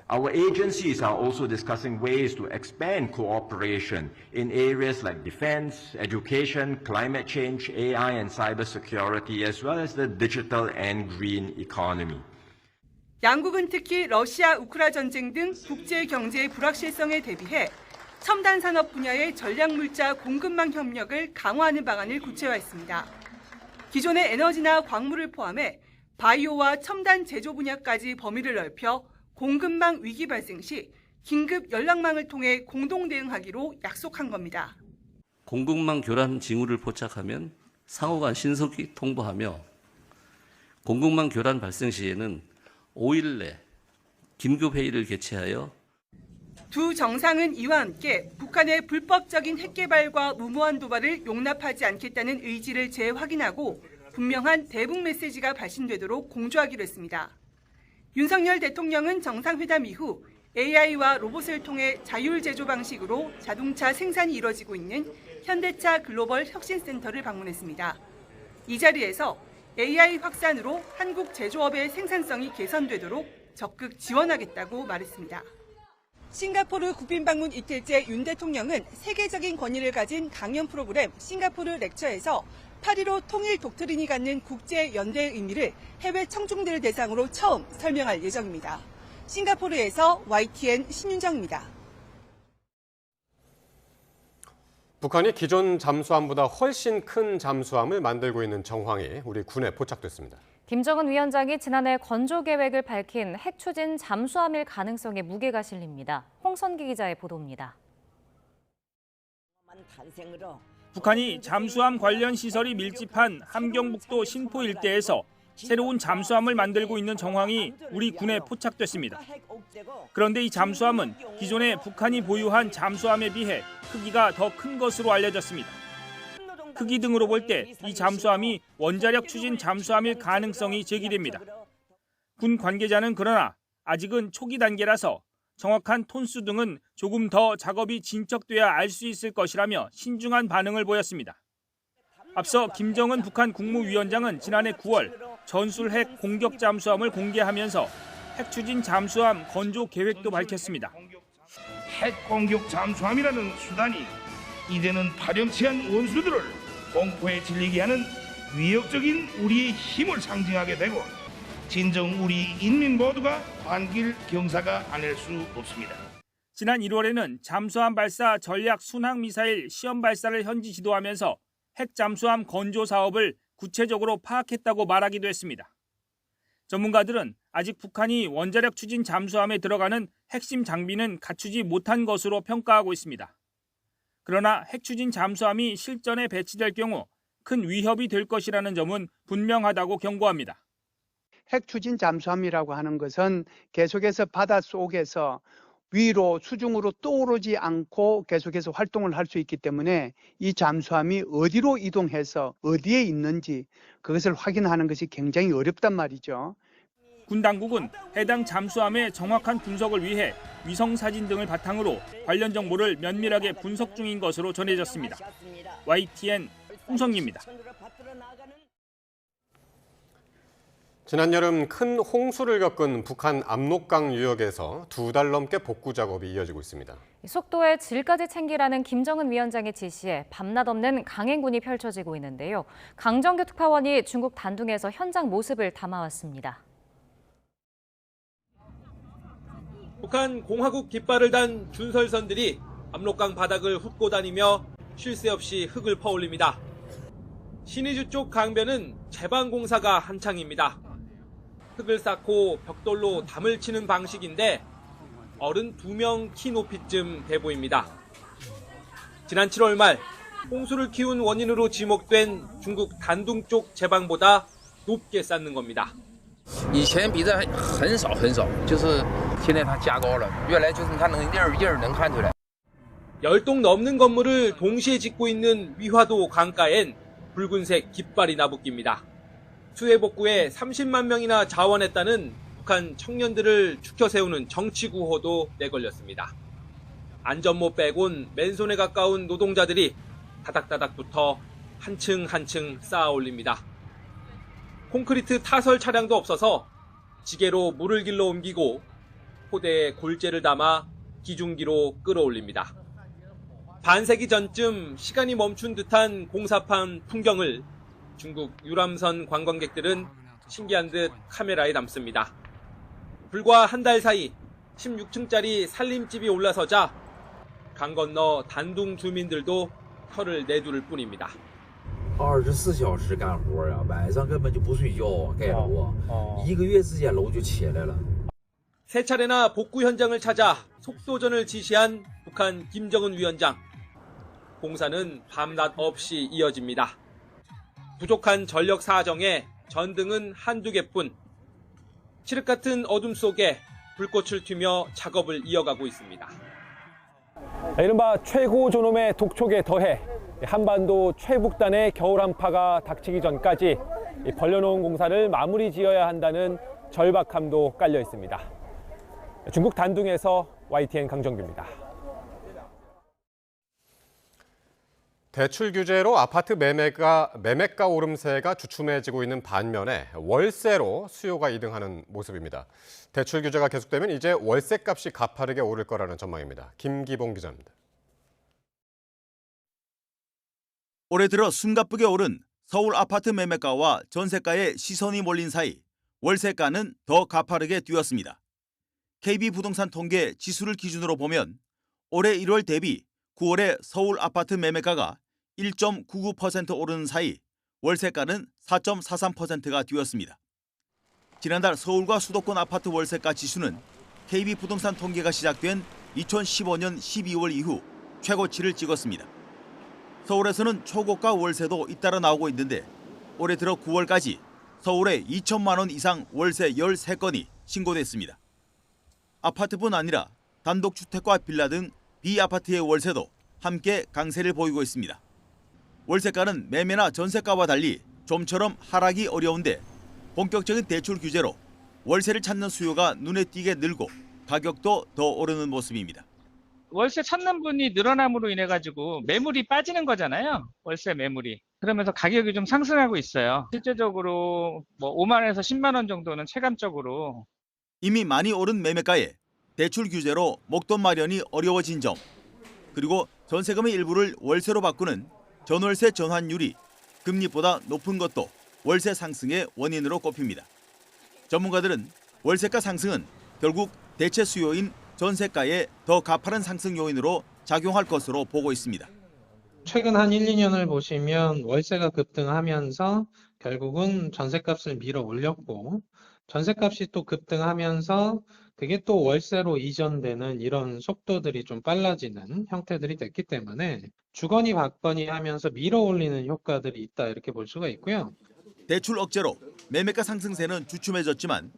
Our agencies are also discussing ways to expand cooperation in areas like defense, education, climate change, AI and cybersecurity, as well as the digital and green economy. 양국은 특히 러시아 우크라 전쟁 등 국제 경제의 불확실성에 대비해 첨단 산업 분야의 전략 물자 공급망 협력을 강화하는 방안을 구체화했습니다. 기존의 에너지나 광물을 포함해 바이오와 첨단 제조 분야까지 범위를 넓혀 공급망 위기 발생 시 긴급 연락망을 통해 공동 대응하기로 약속한 겁니다. 공급망 교란 징후를 포착하면 상호간 신속히 통보하며 공급망 교란 발생 시에는 5일 내 긴급 회의를 개최하여 두 정상은 이와 함께 북한의 불법적인 핵 개발과 무모한 도발을 용납하지 않겠다는 의지를 재확인하고 분명한 대북 메시지가 발신되도록 공조하기로 했습니다. 윤석열 대통령은 정상회담 이후 AI와 로봇을 통해 자율 제조 방식으로 자동차 생산이 이뤄지고 있는 현대차 글로벌 혁신센터를 방문했습니다. 이 자리에서 AI 확산으로 한국 제조업의 생산성이 개선되도록 적극 지원하겠다고 말했습니다. 싱가포르 국빈 방문 이틀째 윤 대통령은 세계적인 권위를 가진 강연 프로그램 싱가포르 렉처에서 8.15 통일 독트린이 갖는 국제 연대의 의미를 해외 청중들을 대상으로 처음 설명할 예정입니다. 싱가포르에서 YTN 신윤정입니다. 북한이 기존 잠수함보다 훨씬 큰 잠수함을 만들고 있는 정황이 우리 군에 포착됐습니다. 김정은 위원장이 지난해 건조 계획을 밝힌 핵 추진 잠수함일 가능성에 무게가 실립니다. 홍선기 기자의 보도입니다. 북한이 잠수함 관련 시설이 밀집한 함경북도 신포 일대에서 새로운 잠수함을 만들고 있는 정황이 우리 군에 포착됐습니다. 그런데 이 잠수함은 기존에 북한이 보유한 잠수함에 비해 크기가 더 큰 것으로 알려졌습니다. 크기 등으로 볼 때 이 잠수함이 원자력 추진 잠수함일 가능성이 제기됩니다. 군 관계자는 그러나 아직은 초기 단계라서 정확한 톤수 등은 조금 더 작업이 진척돼야 알 수 있을 것이라며 신중한 반응을 보였습니다. 앞서 김정은 북한 국무위원장은 지난해 9월 전술 핵 공격 잠수함을 공개하면서 핵 추진 잠수함 건조 계획도 밝혔습니다. 핵 공격 잠수함이라는 수단이 이제는 파렴치한 원수들을 공포에 질리게 하는 위협적인 우리의 힘을 상징하게 되고 진정 우리 인민 모두가 반길 경사가 아닐 수 없습니다. 지난 1월에는 잠수함 발사 전략 순항 미사일 시험 발사를 현지 지도하면서 핵 잠수함 건조 사업을 구체적으로 파악했다고 말하기도 했습니다. 전문가들은 아직 북한이 원자력 추진 잠수함에 들어가는 핵심 장비는 갖추지 못한 것으로 평가하고 있습니다. 그러나 핵 추진 잠수함이 실전에 배치될 경우 큰 위협이 될 것이라는 점은 분명하다고 경고합니다. 핵 추진 잠수함이라고 하는 것은 계속해서 바닷속에서 위로 수중으로 떠오르지 않고 계속해서 활동을 할 수 있기 때문에 이 잠수함이 어디로 이동해서 어디에 있는지 그것을 확인하는 것이 굉장히 어렵단 말이죠. 군 당국은 해당 잠수함의 정확한 분석을 위해 위성 사진 등을 바탕으로 관련 정보를 면밀하게 분석 중인 것으로 전해졌습니다. YTN 홍성기입니다. 지난 여름 큰 홍수를 겪은 북한 압록강 유역에서 2달 넘게 복구 작업이 이어지고 있습니다. 속도에 질까지 챙기라는 김정은 위원장의 지시에 밤낮 없는 강행군이 펼쳐지고 있는데요. 강정규 특파원이 중국 단둥에서 현장 모습을 담아왔습니다. 북한 공화국 깃발을 단 준설선들이 압록강 바닥을 훑고 다니며 쉴 새 없이 흙을 퍼올립니다. 신의주 쪽 강변은 제방 공사가 한창입니다. 흙을 쌓고 벽돌로 담을 치는 방식인데 어른 2명 키 높이쯤 돼 보입니다. 지난 7월 말 홍수를 키운 원인으로 지목된 중국 단둥 쪽 제방보다 높게 쌓는 겁니다. 以前比这很少很少，就是现在它加高了，越来就是它能印儿能看出来。 10栋넘는 건물을 동시에 짓고 있는 위화도 강가엔 붉은색 깃발이 나부낍니다. 수해 복구에 30만 명이나 자원했다는 북한 청년들을 추켜 세우는 정치 구호도 내걸렸습니다. 안전모 빼곤 맨손에 가까운 노동자들이 다닥다닥 붙어 한층 한층 쌓아 올립니다. 콘크리트 타설 차량도 없어서 지게로 물을 길러 옮기고 포대에 골재를 담아 기중기로 끌어올립니다. 반세기 전쯤 시간이 멈춘 듯한 공사판 풍경을 중국 유람선 관광객들은 신기한 듯 카메라에 담습니다. 불과 한 달 사이 16층짜리 살림집이 올라서자 강 건너 단둥 주민들도 혀를 내두를 뿐입니다. 24小时干活啊，晚上根本就不睡觉盖楼啊，1个月之间楼就起来了。 세 차례나 복구 현장을 찾아 속도전을 지시한 북한 김정은 위원장. 공사는 밤낮 없이 이어집니다. 부족한 전력 사정에 전등은 한두 개뿐. 칠흑 같은 어둠 속에 불꽃을 튀며 작업을 이어가고 있습니다. 이른바 최고 존엄의 독촉에 더해 한반도 최북단의 겨울 한파가 닥치기 전까지 벌려놓은 공사를 마무리 지어야 한다는 절박함도 깔려 있습니다. 중국 단둥에서 YTN 강정규입니다. 대출 규제로 아파트 매매가 오름세가 주춤해지고 있는 반면에 월세로 수요가 이등하는 모습입니다. 대출 규제가 계속되면 이제 월세값이 가파르게 오를 거라는 전망입니다. 김기봉 기자입니다. 올해 들어 숨가쁘게 오른 서울 아파트 매매가와 전세가에 시선이 몰린 사이 월세가는 더 가파르게 뛰었습니다. KB부동산 통계 지수를 기준으로 보면 올해 1월 대비 9월에 서울 아파트 매매가가 1.99% 오르는 사이 월세가는 4.43%가 뛰었습니다. 지난달 서울과 수도권 아파트 월세가 지수는 KB부동산 통계가 시작된 2015년 12월 이후 최고치를 찍었습니다. 서울에서는 초고가 월세도 잇따라 나오고 있는데 올해 들어 9월까지 서울에 2천만 원 이상 월세 13건이 신고됐습니다. 아파트뿐 아니라 단독주택과 빌라 등 비아파트의 월세도 함께 강세를 보이고 있습니다. 월세가는 매매나 전세가와 달리 좀처럼 하락이 어려운데 본격적인 대출 규제로 월세를 찾는 수요가 눈에 띄게 늘고 가격도 더 오르는 모습입니다. 월세 찾는 분이 늘어남으로 인해 가지고 매물이 빠지는 거잖아요. 월세 매물이. 그러면서 가격이 좀 상승하고 있어요. 실제적으로 뭐 5만 원에서 10만 원 정도는 체감적으로. 이미 많이 오른 매매가에 대출 규제로 목돈 마련이 어려워진 점, 그리고 전세금의 일부를 월세로 바꾸는 전월세 전환율이 금리보다 높은 것도 월세 상승의 원인으로 꼽힙니다. 전문가들은 월세가 상승은 결국 대체 수요인 전세가의 더 가파른 상승 요인으로 작용할 것으로 보고 있습니다. 최근 한 1, 2년을 보시면 월세가 급등하면서 결국은 전세값을 밀어 올렸고 전세값이 또 급등하면서 그게 또 월세로 이전되는 이런 속도들이 좀 빨라지는 형태들이 됐기 때문에 주거니 받거니 하면서 밀어 올리는 효과들이 있다 이렇게 볼 수가 있고요. 대출 억제로 매매가 상승세는 주춤해졌지만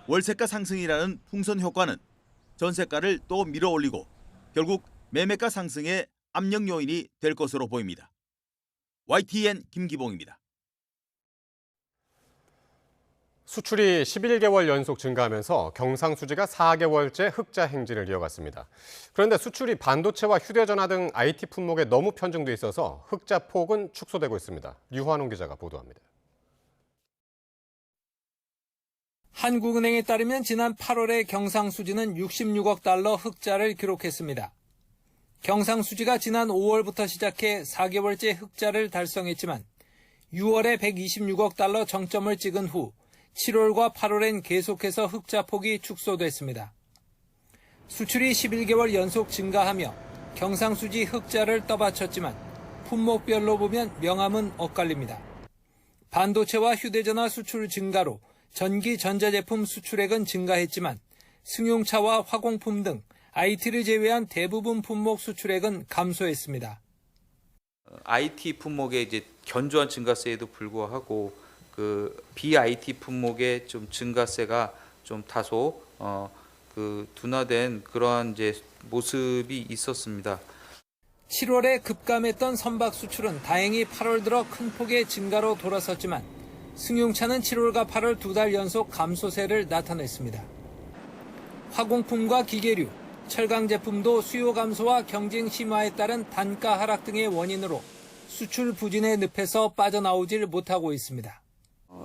월세가 상승이라는 풍선 효과는 전세가를 또 밀어 올리고 결국 매매가 상승의 압력 요인이 될 것으로 보입니다. YTN 김기봉입니다. 수출이 11개월 연속 증가하면서 경상수지가 4개월째 흑자 행진을 이어갔습니다. 그런데 수출이 반도체와 휴대전화 등 IT 품목에 너무 편중돼 있어서 흑자 폭은 축소되고 있습니다. 류환웅 기자가 보도합니다. 한국은행에 따르면 지난 8월에 경상수지는 66억 달러 흑자를 기록했습니다. 경상수지가 지난 5월부터 시작해 4개월째 흑자를 달성했지만 6월에 126억 달러 정점을 찍은 후 7월과 8월엔 계속해서 흑자 폭이 축소됐습니다. 수출이 11개월 연속 증가하며 경상수지 흑자를 떠받쳤지만 품목별로 보면 명암은 엇갈립니다. 반도체와 휴대전화 수출 증가로 전기 전자제품 수출액은 증가했지만 승용차와 화공품 등 IT를 제외한 대부분 품목 수출액은 감소했습니다. IT 품목의 이제 견조한 증가세에도 불구하고 그 BIT 품목의 좀 증가세가 좀 다소 둔화된 그러한 이제 모습이 있었습니다. 7월에 급감했던 선박 수출은 다행히 8월 들어 큰 폭의 증가로 돌아섰지만 승용차는 7월과 8월 2달 연속 감소세를 나타냈습니다. 화공품과 기계류, 철강 제품도 수요 감소와 경쟁 심화에 따른 단가 하락 등의 원인으로 수출 부진의 늪에서 빠져나오질 못하고 있습니다.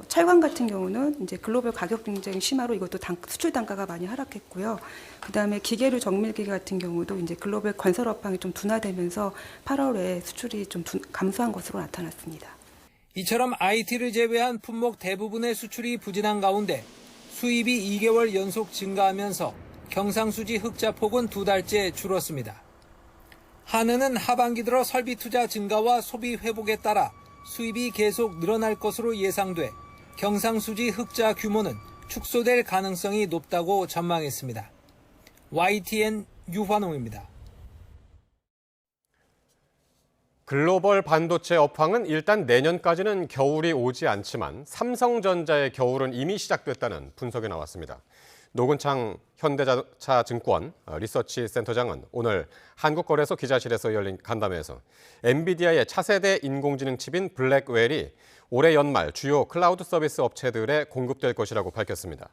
철강 같은 경우는 이제 글로벌 가격 경쟁 심화로 이것도 수출 단가가 많이 하락했고요. 그다음에 기계류 정밀기계 같은 경우도 이제 글로벌 건설 업황이 좀 둔화되면서 8월에 수출이 좀 감소한 것으로 나타났습니다. 이처럼 IT를 제외한 품목 대부분의 수출이 부진한 가운데 수입이 2개월 연속 증가하면서 경상수지 흑자 폭은 2달째 줄었습니다. 한은은 하반기 들어 설비 투자 증가와 소비 회복에 따라 수입이 계속 늘어날 것으로 예상돼 경상수지 흑자 규모는 축소될 가능성이 높다고 전망했습니다. YTN 유환홍입니다. 글로벌 반도체 업황은 일단 내년까지는 겨울이 오지 않지만 삼성전자의 겨울은 이미 시작됐다는 분석이 나왔습니다. 노근창 현대자동차증권 리서치 센터장은 오늘 한국거래소 기자실에서 열린 간담회에서 엔비디아의 차세대 인공지능 칩인 블랙웰이 올해 연말 주요 클라우드 서비스 업체들에 공급될 것이라고 밝혔습니다.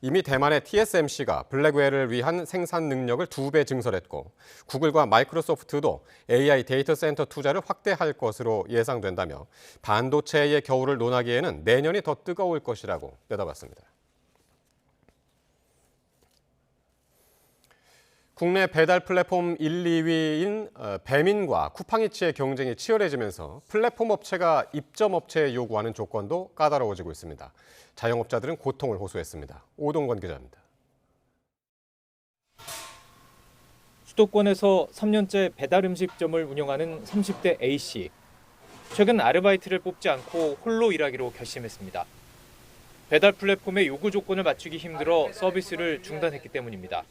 이미 대만의 TSMC가 블랙웰을 위한 생산 능력을 2배 증설했고 구글과 마이크로소프트도 AI 데이터 센터 투자를 확대할 것으로 예상된다며 반도체의 겨울을 논하기에는 내년이 더 뜨거울 것이라고 내다봤습니다. 국내 배달 플랫폼 1, 2위인 배민과 쿠팡이츠의 경쟁이 치열해지면서 플랫폼 업체가 입점 업체에 요구하는 조건도 까다로워지고 있습니다. 자영업자들은 고통을 호소했습니다. 오동건 기자입니다. 수도권에서 3년째 배달 음식점을 운영하는 30대 A씨. 최근 아르바이트를 뽑지 않고 홀로 일하기로 결심했습니다. 배달 플랫폼의 요구 조건을 맞추기 힘들어 서비스를 중단했기 때문입니다.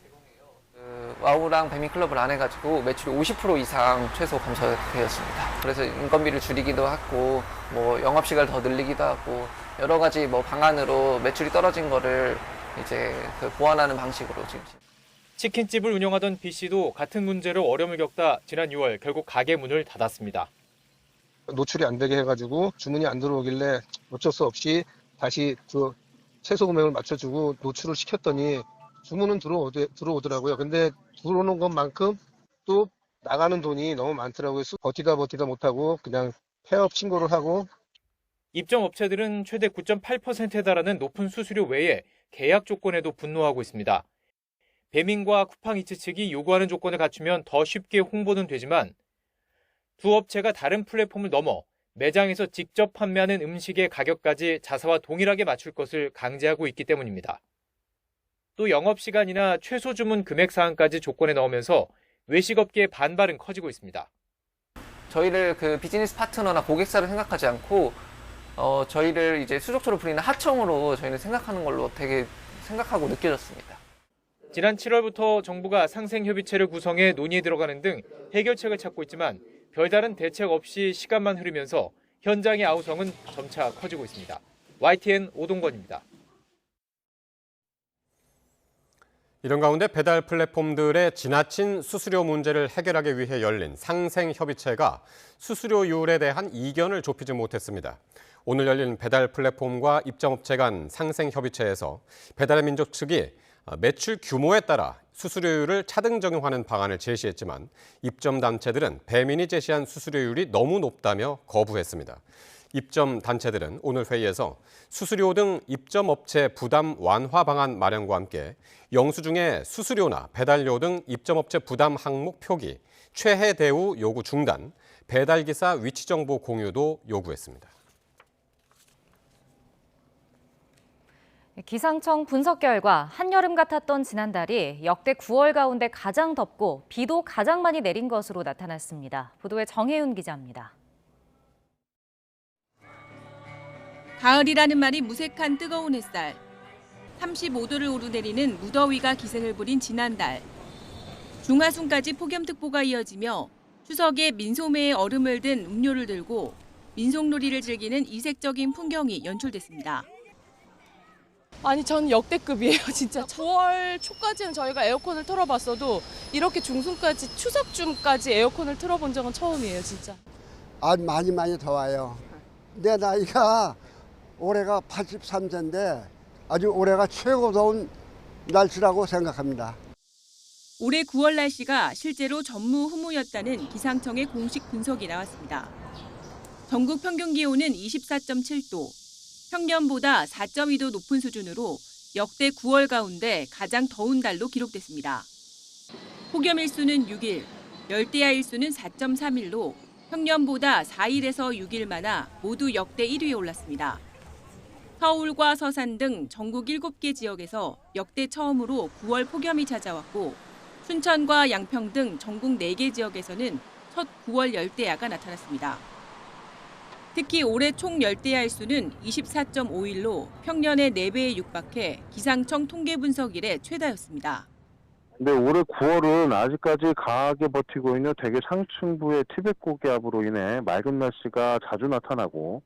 와우랑 배민클럽을 안 해가지고 매출이 50% 이상 최소 감소되었습니다. 그래서 인건비를 줄이기도 하고 뭐 영업시간을 더 늘리기도 하고 여러 가지 뭐 방안으로 매출이 떨어진 거를 이제 보완하는 방식으로 지금. 치킨집을 운영하던 B씨도 같은 문제로 어려움을 겪다 지난 6월 결국 가게 문을 닫았습니다. 노출이 안 되게 해가지고 주문이 안 들어오길래 어쩔 수 없이 다시 그 최소 금액을 맞춰주고 노출을 시켰더니 주문은 들어오더라고요. 근데 들어오는 것만큼 또 나가는 돈이 너무 많더라고요. 버티다 못하고 그냥 폐업 신고를 하고. 입점 업체들은 최대 9.8%에 달하는 높은 수수료 외에 계약 조건에도 분노하고 있습니다. 배민과 쿠팡이츠 측이 요구하는 조건을 갖추면 더 쉽게 홍보는 되지만 두 업체가 다른 플랫폼을 넘어 매장에서 직접 판매하는 음식의 가격까지 자사와 동일하게 맞출 것을 강제하고 있기 때문입니다. 또 영업시간이나 최소 주문 금액 사항까지 조건에 넣으면서 외식업계의 반발은 커지고 있습니다. 저희를 그 비즈니스 파트너나 고객사를 생각하지 않고 저희를 이제 수족처로 불리는 하청으로 저희는 생각하는 걸로 되게 생각하고 느껴졌습니다. 지난 7월부터 정부가 상생협의체를 구성해 논의에 들어가는 등 해결책을 찾고 있지만 별다른 대책 없이 시간만 흐르면서 현장의 아우성은 점차 커지고 있습니다. YTN 오동건입니다. 이런 가운데 배달 플랫폼들의 지나친 수수료 문제를 해결하기 위해 열린 상생협의체가 수수료율에 대한 이견을 좁히지 못했습니다. 오늘 열린 배달 플랫폼과 입점업체 간 상생협의체에서 배달의 민족 측이 매출 규모에 따라 수수료율을 차등 적용하는 방안을 제시했지만 입점단체들은 배민이 제시한 수수료율이 너무 높다며 거부했습니다. 입점단체들은 오늘 회의에서 수수료 등 입점업체 부담 완화 방안 마련과 함께 영수증의 수수료나 배달료 등 입점업체 부담 항목 표기, 최해 대우 요구 중단, 배달기사 위치 정보 공유도 요구했습니다. 기상청 분석 결과 한여름 같았던 지난달이 역대 9월 가운데 가장 덥고 비도 가장 많이 내린 것으로 나타났습니다. 보도에 정혜윤 기자입니다. 가을이라는 말이 무색한 뜨거운 햇살. 35도를 오르내리는 무더위가 기승을 부린 지난달. 중하순까지 폭염특보가 이어지며 추석에 민소매에 얼음을 든 음료를 들고 민속놀이를 즐기는 이색적인 풍경이 연출됐습니다. 아니 전 역대급이에요. 진짜 9월 초까지는 저희가 에어컨을 틀어봤어도 이렇게 중순까지 추석쯤까지 에어컨을 틀어본 적은 처음이에요. 진짜. 아주 많이 더워요. 내 나이가 올해가 83세인데 아주 올해가 최고 더운 날씨라고 생각합니다. 올해 9월 날씨가 실제로 전무후무였다는 기상청의 공식 분석이 나왔습니다. 전국 평균 기온은 24.7도, 평년보다 4.2도 높은 수준으로 역대 9월 가운데 가장 더운 달로 기록됐습니다. 폭염 일수는 6일, 열대야 일수는 4.3일로 평년보다 4일에서 6일 많아 모두 역대 1위에 올랐습니다. 서울과 서산 등 전국 7개 지역에서 역대 처음으로 9월 폭염이 찾아왔고 춘천과 양평 등 전국 4개 지역에서는 첫 9월 열대야가 나타났습니다. 특히 올해 총 열대야 일수는 24.5일로 평년의 4배에 육박해 기상청 통계 분석 이래 최다였습니다. 근데 올해 9월은 아직까지 강하게 버티고 있는 대기 상층부의 티벳 고기압으로 인해 맑은 날씨가 자주 나타나고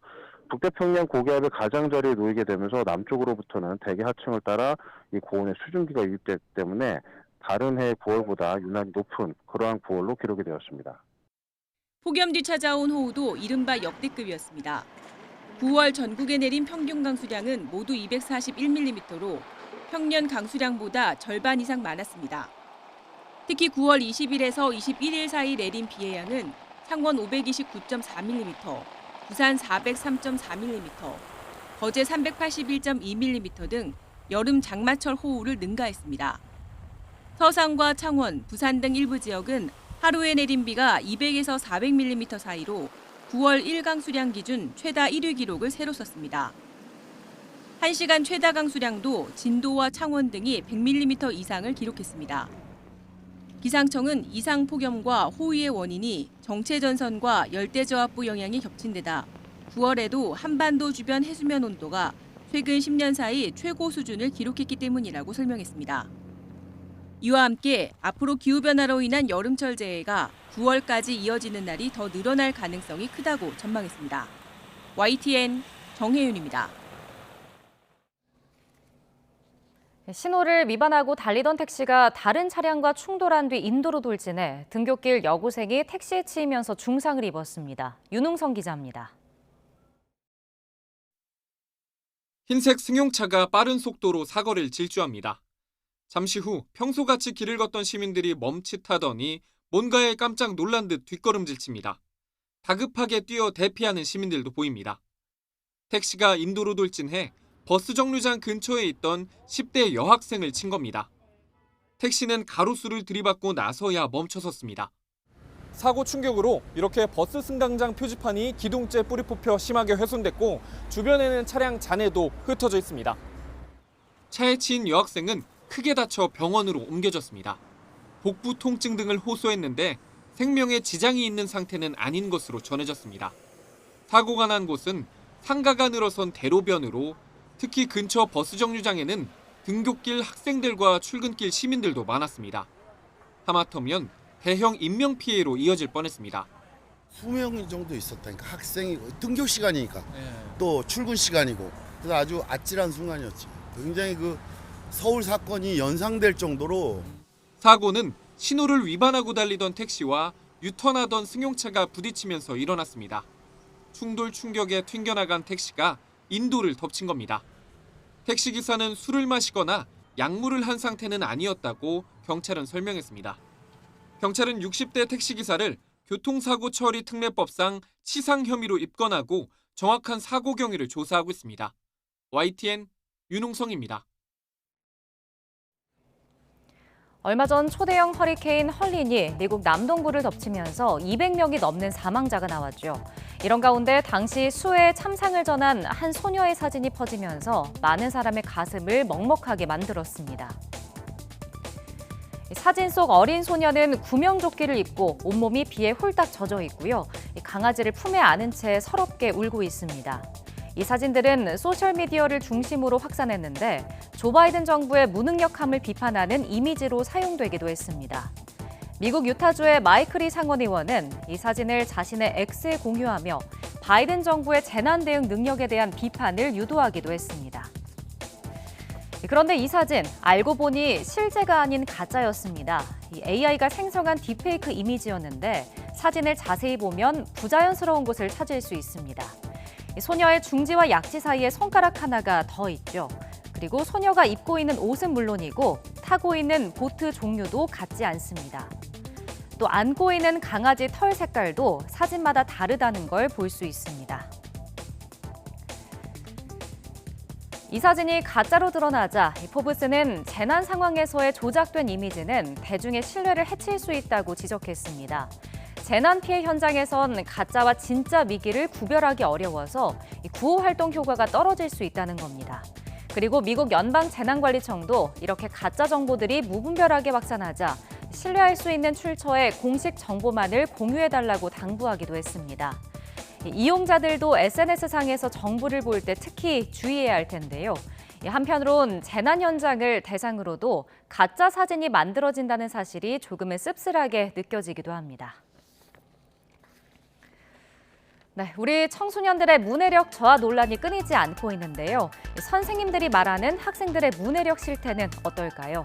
북태평양 고기압이 가장자리에 놓이게 되면서 남쪽으로부터는 대기 하층을 따라 이 고온의 수증기가 유입되기 때문에 다른 해의 9월보다 유난히 높은 그러한 9월로 기록이 되었습니다. 폭염 뒤 찾아온 호우도 이른바 역대급이었습니다. 9월 전국에 내린 평균 강수량은 모두 241mm로 평년 강수량보다 절반 이상 많았습니다. 특히 9월 20일에서 21일 사이 내린 비의 양은 창원 529.4mm, 부산 403.4mm, 거제 381.2mm 등 여름 장마철 호우를 능가했습니다. 서산과 창원, 부산 등 일부 지역은 하루에 내린 비가 200에서 400mm 사이로 9월 1강수량 기준 최다 1위 기록을 새로 썼습니다. 1시간 최다 강수량도 진도와 창원 등이 100mm 이상을 기록했습니다. 기상청은 이상 폭염과 호우의 원인이 정체전선과 열대저압부 영향이 겹친 데다 9월에도 한반도 주변 해수면 온도가 최근 10년 사이 최고 수준을 기록했기 때문이라고 설명했습니다. 이와 함께 앞으로 기후변화로 인한 여름철 재해가 9월까지 이어지는 날이 더 늘어날 가능성이 크다고 전망했습니다. YTN 정혜윤입니다. 신호를 위반하고 달리던 택시가 다른 차량과 충돌한 뒤 인도로 돌진해 등굣길 여고생이 택시에 치이면서 중상을 입었습니다. 윤웅성 기자입니다. 흰색 승용차가 빠른 속도로 사거리를 질주합니다. 잠시 후 평소같이 길을 걷던 시민들이 멈칫하더니 뭔가에 깜짝 놀란 듯 뒷걸음질칩니다. 다급하게 뛰어 대피하는 시민들도 보입니다. 택시가 인도로 돌진해 버스 정류장 근처에 있던 10대 여학생을 친 겁니다. 택시는 가로수를 들이받고 나서야 멈춰섰습니다. 사고 충격으로 이렇게 버스 승강장 표지판이 기둥째 뿌리 뽑혀 심하게 훼손됐고 주변에는 차량 잔해도 흩어져 있습니다. 차에 치인 여학생은 크게 다쳐 병원으로 옮겨졌습니다. 복부 통증 등을 호소했는데 생명에 지장이 있는 상태는 아닌 것으로 전해졌습니다. 사고가 난 곳은 상가가 늘어선 대로변으로 특히 근처 버스 정류장에는 등굣길 학생들과 출근길 시민들도 많았습니다. 하마터면 대형 인명피해로 이어질 뻔했습니다. 수명 정도 있었다니까. 학생이 등교 시간이니까 또 출근 시간이고 그래서 아주 아찔한 순간이었지. 굉장히 서울 사건이 연상될 정도로. 사고는 신호를 위반하고 달리던 택시와 유턴하던 승용차가 부딪히면서 일어났습니다. 충돌 충격에 튕겨나간 택시가 인도를 덮친 겁니다. 택시기사는 술을 마시거나 약물을 한 상태는 아니었다고 경찰은 설명했습니다. 경찰은 60대 택시기사를 교통사고 처리 특례법상 치상 혐의로 입건하고 정확한 사고 경위를 조사하고 있습니다. YTN 윤홍성입니다. 얼마 전 초대형 허리케인 헐린이 미국 남동부를 덮치면서 200명이 넘는 사망자가 나왔죠. 이런 가운데 당시 수해에 참상을 전한 한 소녀의 사진이 퍼지면서 많은 사람의 가슴을 먹먹하게 만들었습니다. 사진 속 어린 소녀는 구명조끼를 입고 온몸이 비에 홀딱 젖어 있고요. 강아지를 품에 안은 채 서럽게 울고 있습니다. 이 사진들은 소셜미디어를 중심으로 확산했는데 조 바이든 정부의 무능력함을 비판하는 이미지로 사용되기도 했습니다. 미국 유타주의 마이클 리 상원 의원은 이 사진을 자신의 X에 공유하며 바이든 정부의 재난 대응 능력에 대한 비판을 유도하기도 했습니다. 그런데 이 사진 알고 보니 실제가 아닌 가짜였습니다. 이 AI가 생성한 딥페이크 이미지였는데 사진을 자세히 보면 부자연스러운 곳을 찾을 수 있습니다. 소녀의 중지와 약지 사이에 손가락 하나가 더 있죠. 그리고 소녀가 입고 있는 옷은 물론이고 타고 있는 보트 종류도 같지 않습니다. 또 안고 있는 강아지 털 색깔도 사진마다 다르다는 걸 볼 수 있습니다. 이 사진이 가짜로 드러나자 포브스는 재난 상황에서의 조작된 이미지는 대중의 신뢰를 해칠 수 있다고 지적했습니다. 재난 피해 현장에선 가짜와 진짜 미기를 구별하기 어려워서 구호 활동 효과가 떨어질 수 있다는 겁니다. 그리고 미국 연방재난관리청도 이렇게 가짜 정보들이 무분별하게 확산하자 신뢰할 수 있는 출처의 공식 정보만을 공유해달라고 당부하기도 했습니다. 이용자들도 SNS상에서 정보를 볼 때 특히 주의해야 할 텐데요. 한편으론 재난 현장을 대상으로도 가짜 사진이 만들어진다는 사실이 조금은 씁쓸하게 느껴지기도 합니다. 네, 우리 청소년들의 문해력 저하 논란이 끊이지 않고 있는데요. 선생님들이 말하는 학생들의 문해력 실태는 어떨까요?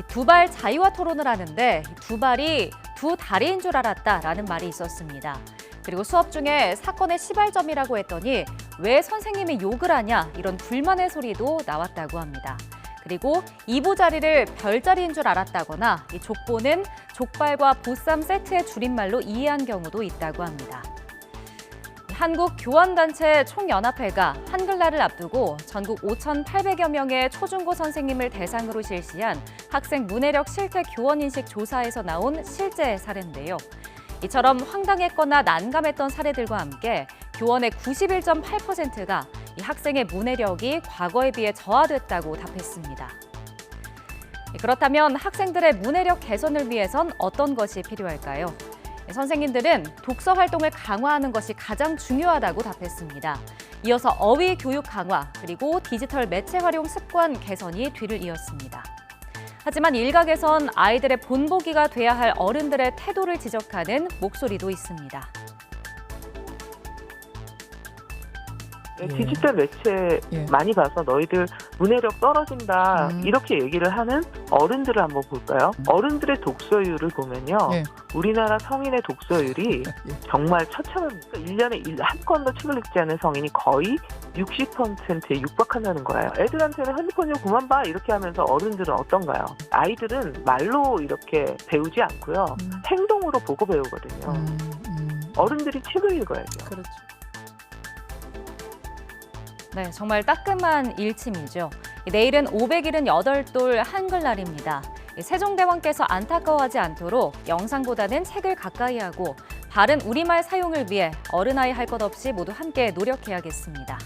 두 발 자유화 토론을 하는데 두 발이 두 다리인 줄 알았다라는 말이 있었습니다. 그리고 수업 중에 사건의 시발점이라고 했더니 왜 선생님이 욕을 하냐 이런 불만의 소리도 나왔다고 합니다. 그리고 이보자리를 별자리인 줄 알았다거나 이 족보는 족발과 보쌈 세트의 줄임말로 이해한 경우도 있다고 합니다. 한국교원단체 총연합회가 한글날을 앞두고 전국 5,800여 명의 초중고 선생님을 대상으로 실시한 학생 문해력 실태 교원인식 조사에서 나온 실제 사례인데요. 이처럼 황당했거나 난감했던 사례들과 함께 교원의 91.8%가 이 학생의 문해력이 과거에 비해 저하됐다고 답했습니다. 그렇다면 학생들의 문해력 개선을 위해선 어떤 것이 필요할까요? 선생님들은 독서 활동을 강화하는 것이 가장 중요하다고 답했습니다. 이어서 어휘 교육 강화, 그리고 디지털 매체 활용 습관 개선이 뒤를 이었습니다. 하지만 일각에선 아이들의 본보기가 돼야 할 어른들의 태도를 지적하는 목소리도 있습니다. 디지털 매체 많이 봐서 너희들 문해력 떨어진다 이렇게 얘기를 하는 어른들을 한번 볼까요? 어른들의 독서율을 보면요. 우리나라 성인의 독서율이 정말 처참합니다. 1년에 한 권도 책을 읽지 않은 성인이 거의 60%에 육박한다는 거예요. 애들한테는 핸드폰 좀 그만 봐 이렇게 하면서 어른들은 어떤가요? 아이들은 말로 이렇게 배우지 않고요. 행동으로 보고 배우거든요. 어른들이 책을 읽어야죠. 그렇죠. 네, 정말 따끔한 일침이죠. 내일은 578돌 한글날입니다. 세종대왕께서 안타까워하지 않도록 영상보다는 책을 가까이 하고 바른 우리말 사용을 위해 어른아이 할 것 없이 모두 함께 노력해야겠습니다.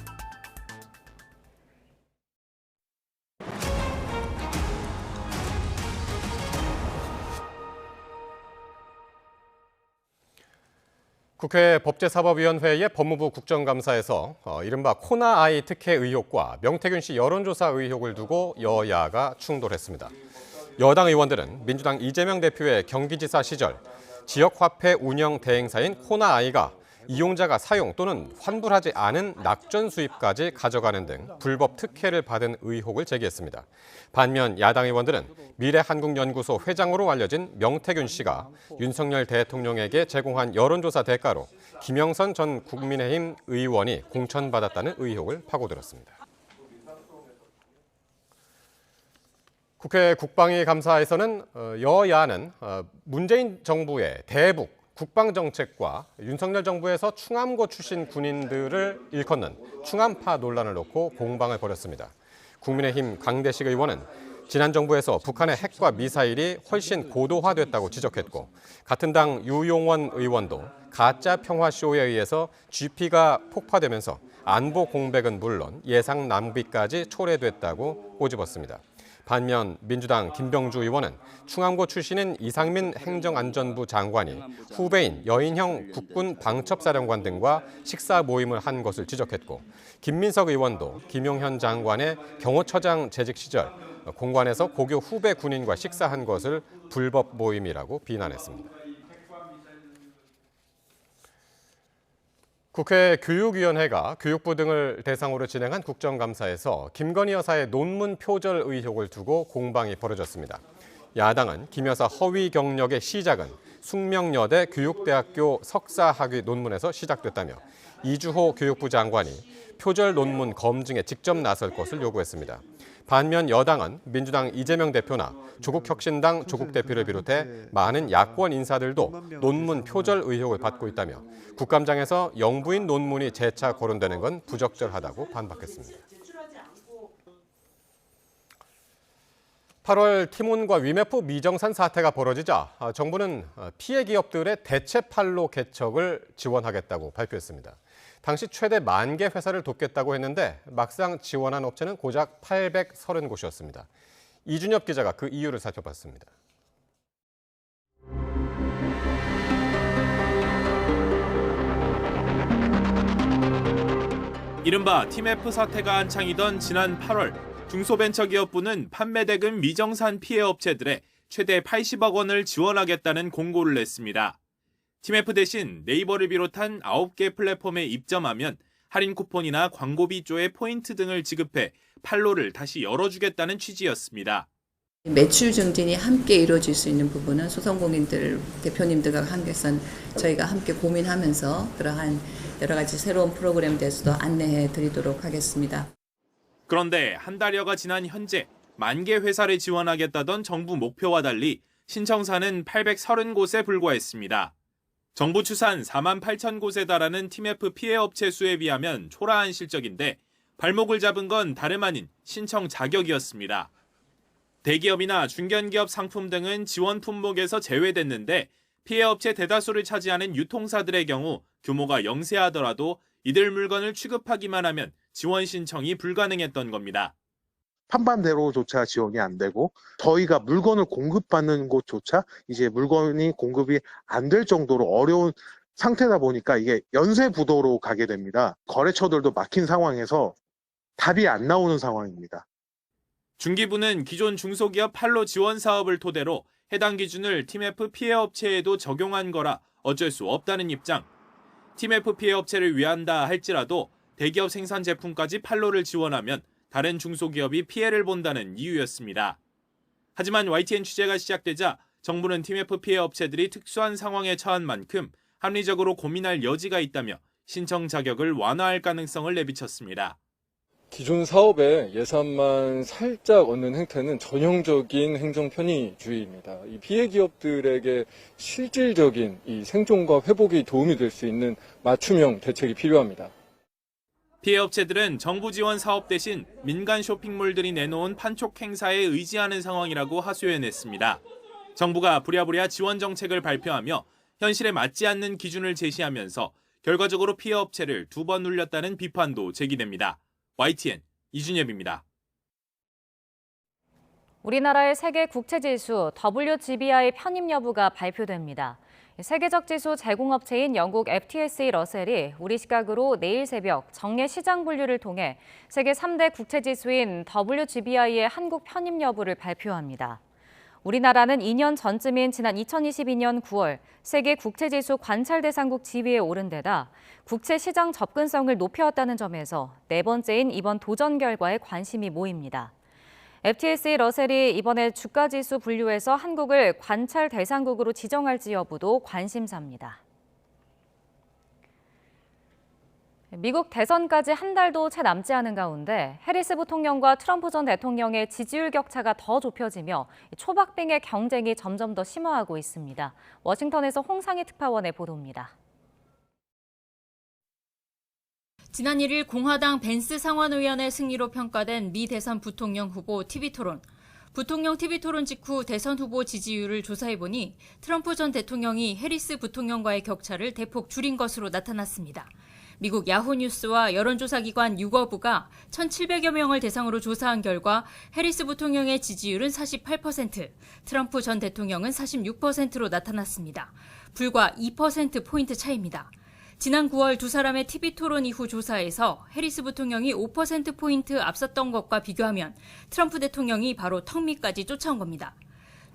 국회 법제사법위원회의 법무부 국정감사에서 이른바 코나아이 특혜 의혹과 명태균 씨 여론조사 의혹을 두고 여야가 충돌했습니다. 여당 의원들은 민주당 이재명 대표의 경기지사 시절 지역화폐 운영 대행사인 코나아이가 이용자가 사용 또는 환불하지 않은 낙전 수입까지 가져가는 등 불법 특혜를 받은 의혹을 제기했습니다. 반면 야당 의원들은 미래한국연구소 회장으로 알려진 명태균 씨가 윤석열 대통령에게 제공한 여론조사 대가로 김영선 전 국민의힘 의원이 공천받았다는 의혹을 파고들었습니다. 국회 국방위 감사에서는 여야는 문재인 정부의 대북 국방정책과 윤석열 정부에서 충암고 출신 군인들을 일컫는 충암파 논란을 놓고 공방을 벌였습니다. 국민의힘 강대식 의원은 지난 정부에서 북한의 핵과 미사일이 훨씬 고도화됐다고 지적했고 같은 당 유용원 의원도 가짜 평화쇼에 의해서 GP가 폭파되면서 안보 공백은 물론 예상 낭비까지 초래됐다고 꼬집었습니다. 반면 민주당 김병주 의원은 충암고 출신인 이상민 행정안전부 장관이 후배인 여인형 국군 방첩사령관 등과 식사 모임을 한 것을 지적했고 김민석 의원도 김용현 장관의 경호처장 재직 시절 공관에서 고교 후배 군인과 식사한 것을 불법 모임이라고 비난했습니다. 국회 교육위원회가 교육부 등을 대상으로 진행한 국정감사에서 김건희 여사의 논문 표절 의혹을 두고 공방이 벌어졌습니다. 야당은 김 여사 허위 경력의 시작은 숙명여대 교육대학교 석사학위 논문에서 시작됐다며 이주호 교육부 장관이 표절 논문 검증에 직접 나설 것을 요구했습니다. 반면 여당은 민주당 이재명 대표나 조국혁신당 조국 대표를 비롯해 많은 야권 인사들도 논문 표절 의혹을 받고 있다며 국감장에서 영부인 논문이 재차 거론되는 건 부적절하다고 반박했습니다. 8월 티몬과 위메프 미정산 사태가 벌어지자 정부는 피해 기업들의 대체판로 개척을 지원하겠다고 발표했습니다. 당시 최대 10,000개 회사를 돕겠다고 했는데 막상 지원한 업체는 고작 830곳이었습니다. 이준엽 기자가 그 이유를 살펴봤습니다. 이른바 티메프 사태가 한창이던 지난 8월 중소벤처기업부는 판매대금 미정산 피해 업체들에 최대 80억 원을 지원하겠다는 공고를 냈습니다. 티메프 대신 네이버를 비롯한 9개 플랫폼에 입점하면 할인 쿠폰이나 광고비 조의 포인트 등을 지급해 판로를 다시 열어주겠다는 취지였습니다. 매출 증진이 함께 이루어질 수 있는 부분은 소상공인들 대표님들과 함께선 저희가 함께 고민하면서 그러한 여러 가지 새로운 프로그램에 대해서도 안내해 드리도록 하겠습니다. 그런데 한 달여가 지난 현재 10,000개 회사를 지원하겠다던 정부 목표와 달리 신청사는 830곳에 불과했습니다. 정부 추산 48,000곳에 달하는 티메프 피해 업체 수에 비하면 초라한 실적인데 발목을 잡은 건 다름 아닌 신청 자격이었습니다. 대기업이나 중견기업 상품 등은 지원 품목에서 제외됐는데 피해 업체 대다수를 차지하는 유통사들의 경우 규모가 영세하더라도 이들 물건을 취급하기만 하면 지원 신청이 불가능했던 겁니다. 판반대로조차 지원이 안 되고 저희가 물건을 공급받는 곳조차 이제 물건이 공급이 안 될 정도로 어려운 상태다 보니까 이게 연쇄부도로 가게 됩니다. 거래처들도 막힌 상황에서 답이 안 나오는 상황입니다. 중기부는 기존 중소기업 판로 지원 사업을 토대로 해당 기준을 TMF 피해 업체에도 적용한 거라 어쩔 수 없다는 입장. TMF 피해 업체를 위한다 할지라도 대기업 생산 제품까지 판로를 지원하면 다른 중소기업이 피해를 본다는 이유였습니다. 하지만 YTN 취재가 시작되자 정부는 TMF 피해 업체들이 특수한 상황에 처한 만큼 합리적으로 고민할 여지가 있다며 신청 자격을 완화할 가능성을 내비쳤습니다. 기존 사업에 예산만 살짝 얻는 행태는 전형적인 행정 편의주의입니다. 이 피해 기업들에게 실질적인 이 생존과 회복이 도움이 될 수 있는 맞춤형 대책이 필요합니다. 피해 업체들은 정부 지원 사업 대신 민간 쇼핑몰들이 내놓은 판촉 행사에 의지하는 상황이라고 하소연했습니다. 정부가 부랴부랴 지원 정책을 발표하며 현실에 맞지 않는 기준을 제시하면서 결과적으로 피해 업체를 2번 눌렸다는 비판도 제기됩니다. YTN 이준엽입니다. 우리나라의 세계 국채지수 WGBI 편입 여부가 발표됩니다. 세계적 지수 제공업체인 영국 FTSE 러셀이 우리 시각으로 내일 새벽 정례 시장 분류를 통해 세계 3대 국채지수인 WGBI의 한국 편입 여부를 발표합니다. 우리나라는 2년 전쯤인 지난 2022년 9월 세계 국채지수 관찰 대상국 지위에 오른 데다 국채 시장 접근성을 높여왔다는 점에서 네 번째인 이번 도전 결과에 관심이 모입니다. FTSE 러셀이 이번에 주가지수 분류에서 한국을 관찰 대상국으로 지정할지 여부도 관심사입니다. 미국 대선까지 한 달도 채 남지 않은 가운데 해리스 부통령과 트럼프 전 대통령의 지지율 격차가 더 좁혀지며 초박빙의 경쟁이 점점 더 심화하고 있습니다. 워싱턴에서 홍상희 특파원의 보도입니다. 지난 1일 공화당 벤스 상원의원의 승리로 평가된 미 대선 부통령 후보 TV토론. 부통령 TV토론 직후 대선 후보 지지율을 조사해보니 트럼프 전 대통령이 해리스 부통령과의 격차를 대폭 줄인 것으로 나타났습니다. 미국 야후뉴스와 여론조사기관 유거부가 1,700여 명을 대상으로 조사한 결과 해리스 부통령의 지지율은 48%, 트럼프 전 대통령은 46%로 나타났습니다. 불과 2%포인트 차이입니다. 지난 9월 두 사람의 TV토론 이후 조사에서 해리스 부통령이 5%포인트 앞섰던 것과 비교하면 트럼프 대통령이 바로 턱 밑까지 쫓아온 겁니다.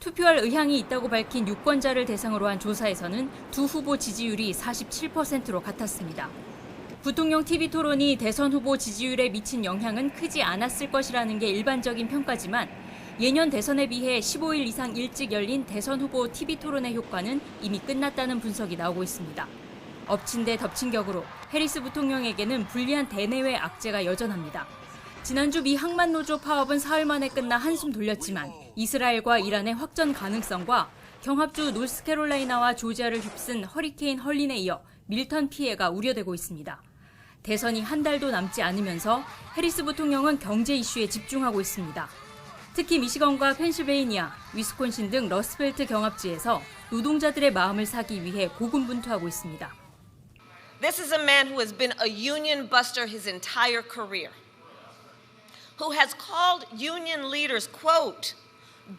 투표할 의향이 있다고 밝힌 유권자를 대상으로 한 조사에서는 두 후보 지지율이 47%로 같았습니다. 부통령 TV토론이 대선 후보 지지율에 미친 영향은 크지 않았을 것이라는 게 일반적인 평가지만 예년 대선에 비해 15일 이상 일찍 열린 대선 후보 TV토론의 효과는 이미 끝났다는 분석이 나오고 있습니다. 엎친 데 덮친 격으로 해리스 부통령에게는 불리한 대내외 악재가 여전합니다. 지난주 미 항만노조 파업은 사흘 만에 끝나 한숨 돌렸지만 이스라엘과 이란의 확전 가능성과 경합주 노스캐롤라이나와 조지아를 휩쓴 허리케인 헐린에 이어 밀턴 피해가 우려되고 있습니다. 대선이 한 달도 남지 않으면서 해리스 부통령은 경제 이슈에 집중하고 있습니다. 특히 미시건과 펜실베이니아, 위스콘신 등 러스트벨트 경합지에서 노동자들의 마음을 사기 위해 고군분투하고 있습니다. This is a man who has been a union buster his entire career, who has called union leaders, quote,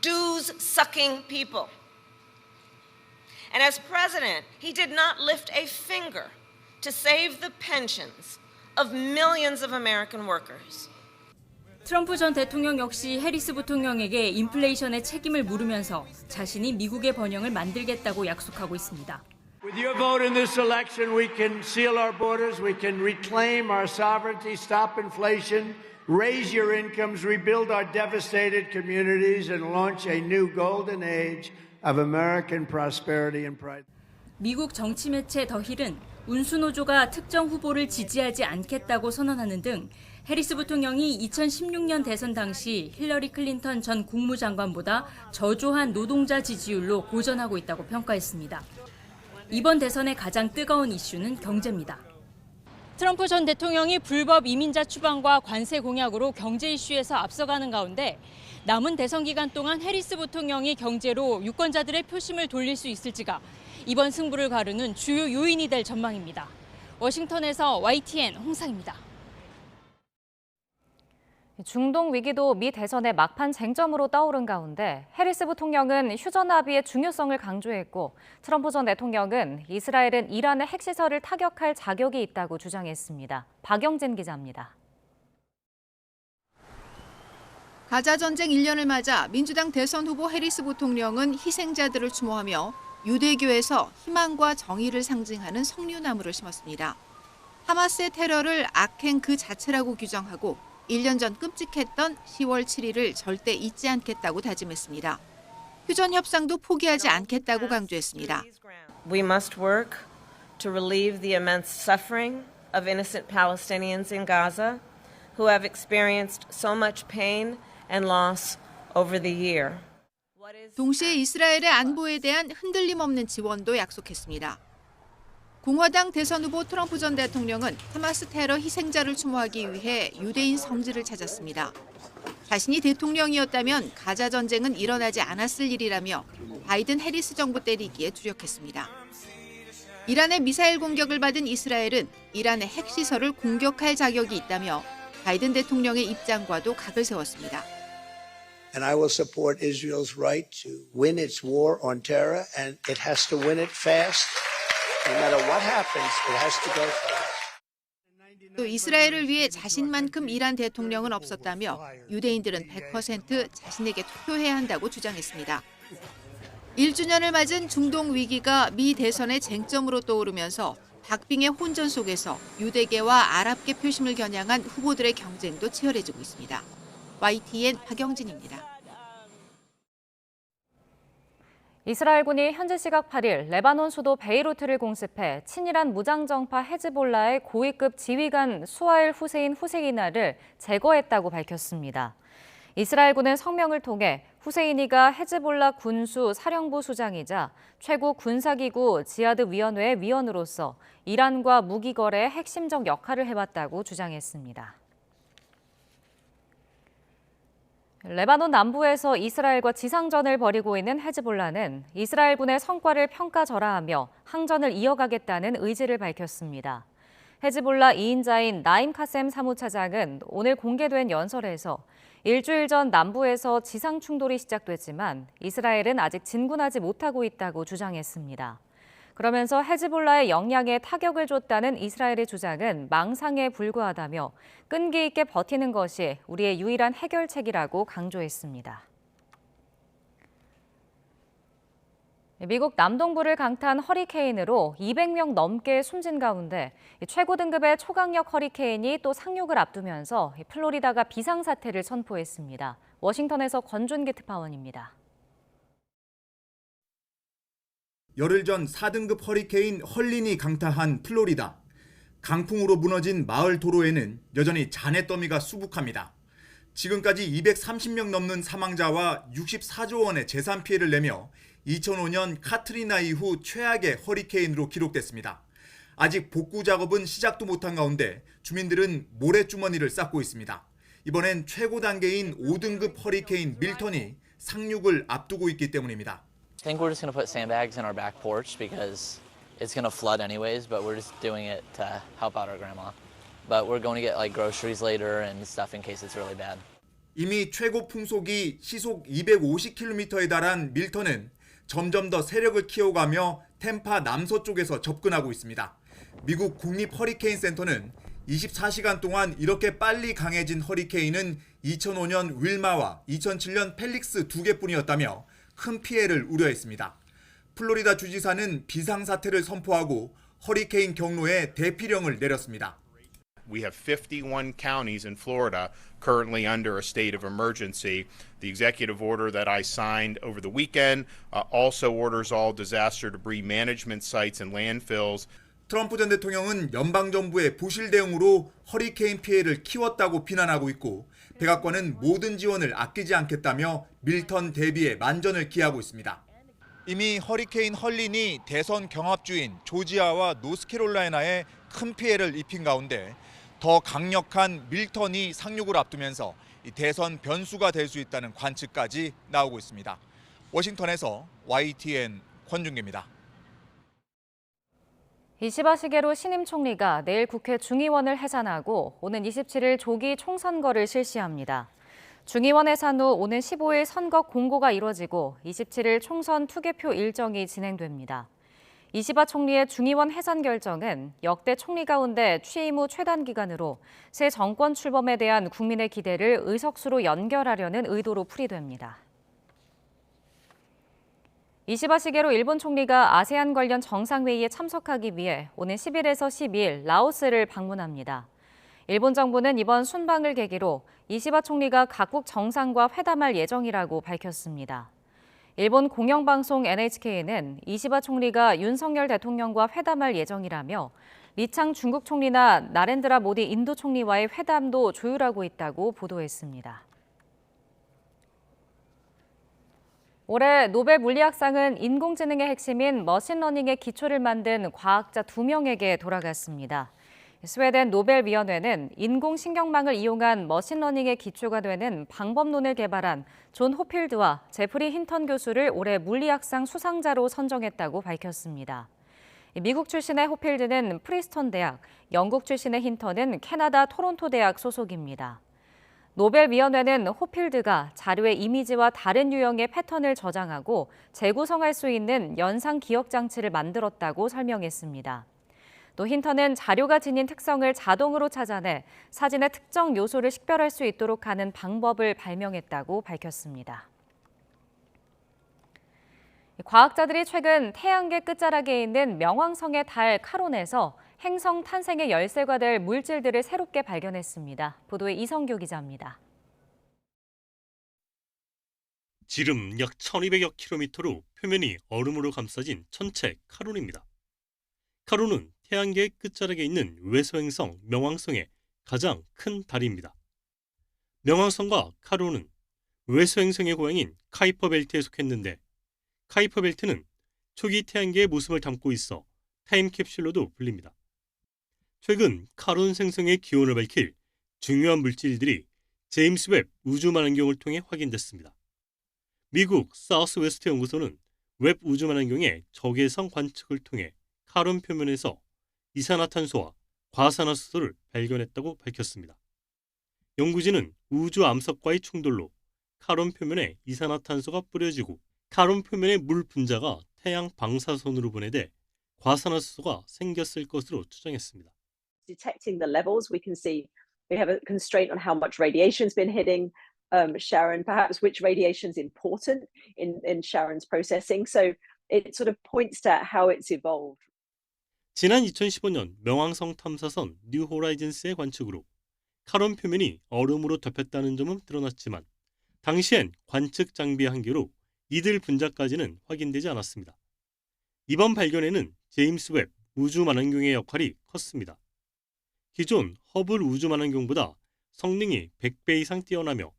dues-sucking people. And as president, he did not lift a finger to save the pensions of millions of American workers. 트럼프 전 대통령 역시 해리스 부통령에게 인플레이션의 책임을 물으면서 자신이 미국의 번영을 만들겠다고 약속하고 있습니다. With your vote in this election, we can seal our borders, we can reclaim our sovereignty, stop inflation, raise your incomes, rebuild our devastated communities, and launch a new golden age of American prosperity and pride. 미국 정치 매체 더 힐은 운수노조가 특정 후보를 지지하지 않겠다고 선언하는 등 해리스 부통령이 2016년 대선 당시 힐러리 클린턴 전 국무장관보다 저조한 노동자 지지율로 고전하고 있다고 평가했습니다. 이번 대선의 가장 뜨거운 이슈는 경제입니다. 트럼프 전 대통령이 불법 이민자 추방과 관세 공약으로 경제 이슈에서 앞서가는 가운데 남은 대선 기간 동안 해리스 부통령이 경제로 유권자들의 표심을 돌릴 수 있을지가 이번 승부를 가르는 주요 요인이 될 전망입니다. 워싱턴에서 YTN 홍상입니다. 중동 위기도 미 대선의 막판 쟁점으로 떠오른 가운데 해리스 부통령은 휴전 합의의 중요성을 강조했고 트럼프 전 대통령은 이스라엘은 이란의 핵시설을 타격할 자격이 있다고 주장했습니다. 박영진 기자입니다. 가자 전쟁 1년을 맞아 민주당 대선 후보 해리스 부통령은 희생자들을 추모하며 유대교에서 희망과 정의를 상징하는 석류나무를 심었습니다. 하마스의 테러를 악행 그 자체라고 규정하고 1년 전 끔찍했던 10월 7일을 절대 잊지 않겠다고 다짐했습니다. 휴전 협상도 포기하지 않겠다고 강조했습니다. We must work to relieve the immense suffering of innocent Palestinians in Gaza who have experienced so much pain and loss over the year. 동시에 이스라엘의 안보에 대한 흔들림 없는 지원도 약속했습니다. 공화당 대선 후보 트럼프 전 대통령은 하마스 테러 희생자를 추모하기 위해 유대인 성지를 찾았습니다. 자신이 대통령이었다면 가자 전쟁은 일어나지 않았을 일이라며 바이든 해리스 정부 때리기에 주력했습니다. 이란의 미사일 공격을 받은 이스라엘은 이란의 핵시설을 공격할 자격이 있다며 바이든 대통령의 입장과도 각을 세웠습니다. And I will support Israel's right to win its war on terror, and it has to win it fast. No matter what happens, it has to go fast. 또 이스라엘을 위해 자신만큼 일한 대통령은 없었다며 유대인들은 100% 자신에게 투표해야 한다고 주장했습니다. 1주년을 맞은 중동 위기가 미 대선의 쟁점으로 떠오르면서 박빙의 혼전 속에서 유대계와 아랍계 표심을 겨냥한 후보들의 경쟁도 치열해지고 있습니다. YTN 박영진입니다. 이스라엘군이 현지 시각 8일 레바논 수도 베이루트를 공습해 친이란 무장정파 헤즈볼라의 고위급 지휘관 수하일 후세인 후세이나를 제거했다고 밝혔습니다. 이스라엘군은 성명을 통해 후세이니가 헤즈볼라 군수 사령부 수장이자 최고 군사기구 지하드 위원회의 위원으로서 이란과 무기 거래의 핵심적 역할을 해왔다고 주장했습니다. 레바논 남부에서 이스라엘과 지상전을 벌이고 있는 헤즈볼라는 이스라엘군의 성과를 평가절하하며 항전을 이어가겠다는 의지를 밝혔습니다. 헤즈볼라 2인자인 나임 카셈 사무차장은 오늘 공개된 연설에서 일주일 전 남부에서 지상 충돌이 시작됐지만 이스라엘은 아직 진군하지 못하고 있다고 주장했습니다. 그러면서 헤즈볼라의 역량에 타격을 줬다는 이스라엘의 주장은 망상에 불과하다며 끈기 있게 버티는 것이 우리의 유일한 해결책이라고 강조했습니다. 미국 남동부를 강타한 허리케인으로 200명 넘게 숨진 가운데 최고 등급의 초강력 허리케인이 또 상륙을 앞두면서 플로리다가 비상사태를 선포했습니다. 워싱턴에서 권준기 특파원입니다. 열흘 전 4등급 허리케인 헐린이 강타한 플로리다. 강풍으로 무너진 마을 도로에는 여전히 잔해더미가 수북합니다. 지금까지 230명 넘는 사망자와 64조 원의 재산 피해를 내며 2005년 카트리나 이후 최악의 허리케인으로 기록됐습니다. 아직 복구 작업은 시작도 못한 가운데 주민들은 모래주머니를 쌓고 있습니다. 이번엔 최고 단계인 5등급 허리케인 밀턴이 상륙을 앞두고 있기 때문입니다. I think we're just going to put sandbags in our back porch because it's going to flood anyways, but we're just doing it to help out our grandma. But we're going to get like groceries later and stuff in case it's really bad. 이미 최고 풍속이 시속 250km에 달한 밀턴은 점점 더 세력을 키워가며 템파 남서쪽에서 접근하고 있습니다. 미국 국립 허리케인 센터는 24시간 동안 이렇게 빨리 강해진 허리케인은 2005년 윌마와 2007년 펠릭스 두 개뿐이었다며 큰 피해를 우려했습니다. 플로리다 주지사는 비상사태를 선포하고 허리케인 경로에 대피령을 내렸습니다. We have 51 counties in Florida currently under a state of emergency. The executive order that I signed over the weekend also orders all disaster debris management sites and landfills. 트럼프 전 대통령은 연방정부의 부실 대응으로 허리케인 피해를 키웠다고 비난하고 있고 백악관은 모든 지원을 아끼지 않겠다며 밀턴 대비에 만전을 기하고 있습니다. 이미 허리케인 헐린이 대선 경합주인 조지아와 노스캐롤라이나에 큰 피해를 입힌 가운데 더 강력한 밀턴이 상륙을 앞두면서 이 대선 변수가 될 수 있다는 관측까지 나오고 있습니다. 워싱턴에서 YTN 권준기입니다. 이시바 시게로 신임 총리가 내일 국회 중의원을 해산하고 오는 27일 조기 총선거를 실시합니다. 중의원 해산 후 오는 15일 선거 공고가 이뤄지고 27일 총선 투개표 일정이 진행됩니다. 이시바 총리의 중의원 해산 결정은 역대 총리 가운데 취임 후 최단 기간으로 새 정권 출범에 대한 국민의 기대를 의석수로 연결하려는 의도로 풀이됩니다. 이시바 시게로 일본 총리가 아세안 관련 정상회의에 참석하기 위해 오는 10일에서 12일 라오스를 방문합니다. 일본 정부는 이번 순방을 계기로 이시바 총리가 각국 정상과 회담할 예정이라고 밝혔습니다. 일본 공영방송 NHK는 이시바 총리가 윤석열 대통령과 회담할 예정이라며 리창 중국 총리나 나렌드라 모디 인도 총리와의 회담도 조율하고 있다고 보도했습니다. 올해 노벨 물리학상은 인공지능의 핵심인 머신러닝의 기초를 만든 과학자 2명에게 돌아갔습니다. 스웨덴 노벨위원회는 인공신경망을 이용한 머신러닝의 기초가 되는 방법론을 개발한 존 호필드와 제프리 힌턴 교수를 올해 물리학상 수상자로 선정했다고 밝혔습니다. 미국 출신의 호필드는 프리스턴 대학, 영국 출신의 힌턴은 캐나다 토론토 대학 소속입니다. 노벨위원회는 호필드가 자료의 이미지와 다른 유형의 패턴을 저장하고 재구성할 수 있는 연상 기억 장치를 만들었다고 설명했습니다. 또 힌턴은 자료가 지닌 특성을 자동으로 찾아내 사진의 특정 요소를 식별할 수 있도록 하는 방법을 발명했다고 밝혔습니다. 과학자들이 최근 태양계 끝자락에 있는 명왕성의 달 카론에서 행성 탄생의 열쇠가 될 물질들을 새롭게 발견했습니다. 보도에 이성규 기자입니다. 지름 약 1200여 킬로미터로 표면이 얼음으로 감싸진 천체 카론입니다. 카론은 태양계의 끝자락에 있는 외소행성 명왕성의 가장 큰 달입니다. 명왕성과 카론은 외소행성의 고향인 카이퍼 벨트에 속했는데 카이퍼 벨트는 초기 태양계의 모습을 담고 있어 타임캡슐로도 불립니다. 최근 카론 생성의 기원을 밝힐 중요한 물질들이 제임스 웹 우주만원경을 통해 확인됐습니다. 미국 사우스웨스트 연구소는 웹 우주만원경의 적외선 관측을 통해 카론 표면에서 이산화탄소와 과산화수소를 발견했다고 밝혔습니다. 연구진은 우주 암석과의 충돌로 카론 표면에 이산화탄소가 뿌려지고 카론 표면의 물 분자가 태양 방사선으로 분해돼 과산화수소가 생겼을 것으로 추정했습니다. Detecting the levels, we can see we have a constraint on how much radiation's been hitting Sharon, perhaps which radiation's important in Sharon's processing. So it sort of points to how it's evolved. 지난 2015년 명왕성 탐사선 뉴 호라이즌스의 관측으로 카론 표면이 얼음으로 덮였다는 점은 드러났지만 당시엔 관측 장비 한계로 이들 분자까지는 확인되지 않았습니다. 이번 발견에는 제임스 웹 우주만원경의 역할이 컸습니다. 기존 허블 우주만원경보다 성능이 100배 이상 뛰어나며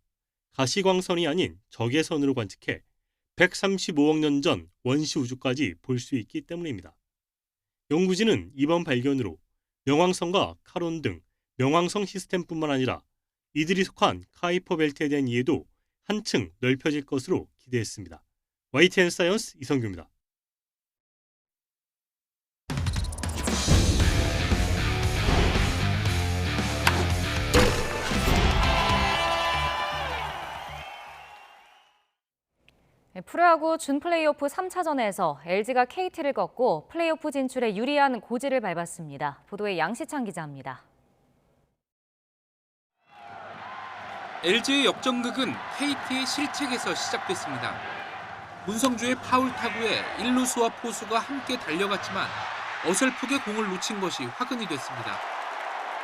가시광선이 아닌 적외선으로 관측해 135억 년 전 원시 우주까지 볼 수 있기 때문입니다. 연구진은 이번 발견으로 명왕성과 카론 등 명왕성 시스템뿐만 아니라 이들이 속한 카이퍼 벨트에 대한 이해도 한층 넓혀질 것으로 기대했습니다. YTN 사이언스 이성규입니다. 프로야구 준플레이오프 3차전에서 LG가 KT를 꺾고 플레이오프 진출에 유리한 고지를 밟았습니다. 보도에 양시창 기자입니다. LG의 역전극은 KT의 실책에서 시작됐습니다. 문성주의 파울 타구에 1루수와 포수가 함께 달려갔지만 어설프게 공을 놓친 것이 화근이 됐습니다.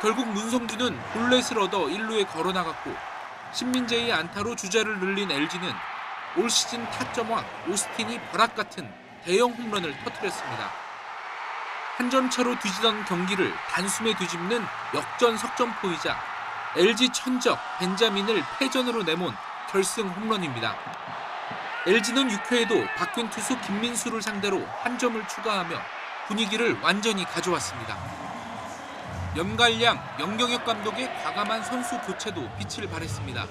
결국 문성주는 볼넷을 얻어 1루에 걸어나갔고 신민재의 안타로 주자를 늘린 LG는 올 시즌 타점왕 오스틴이 벼락 같은 대형 홈런을 터뜨렸습니다. 한 점 차로 뒤지던 경기를 단숨에 뒤집는 역전 석점포이자 LG 천적 벤자민을 패전으로 내몬 결승 홈런입니다. LG는 6회에도 바뀐 투수 김민수를 상대로 한 점을 추가하며 분위기를 완전히 가져왔습니다. 염갈량, 영경혁 감독의 과감한 선수 교체도 빛을 발했습니다.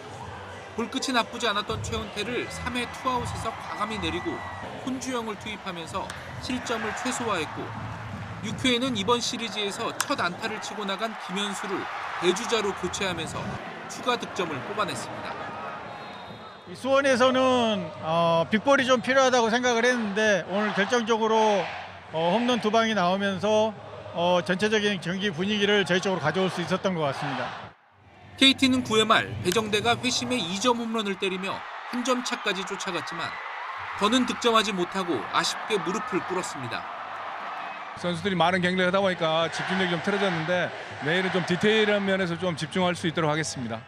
볼끝이 나쁘지 않았던 최은태를 3회 투아웃에서 과감히 내리고 혼주영을 투입하면서 실점을 최소화했고 유쾌에는 이번 시리즈에서 첫 안타를 치고 나간 김현수를 대주자로 교체하면서 추가 득점을 뽑아냈습니다. 수원에서는 빅볼이 좀 필요하다고 생각을 했는데 오늘 결정적으로 홈런 2방이 나오면서 전체적인 경기 분위기를 저희 쪽으로 가져올 수 있었던 것 같습니다. KT는 9회 말 배정대가 회심의 2점 홈런을 때리며 한 점 차까지 쫓아갔지만 더는 득점하지 못하고 아쉽게 무릎을 꿇었습니다. 선수들이 많은 경기를 하다 보니까 집중력이 좀 틀어졌는데 내일은 좀 디테일한 면에서 좀 집중할 수 있도록 하겠습니다.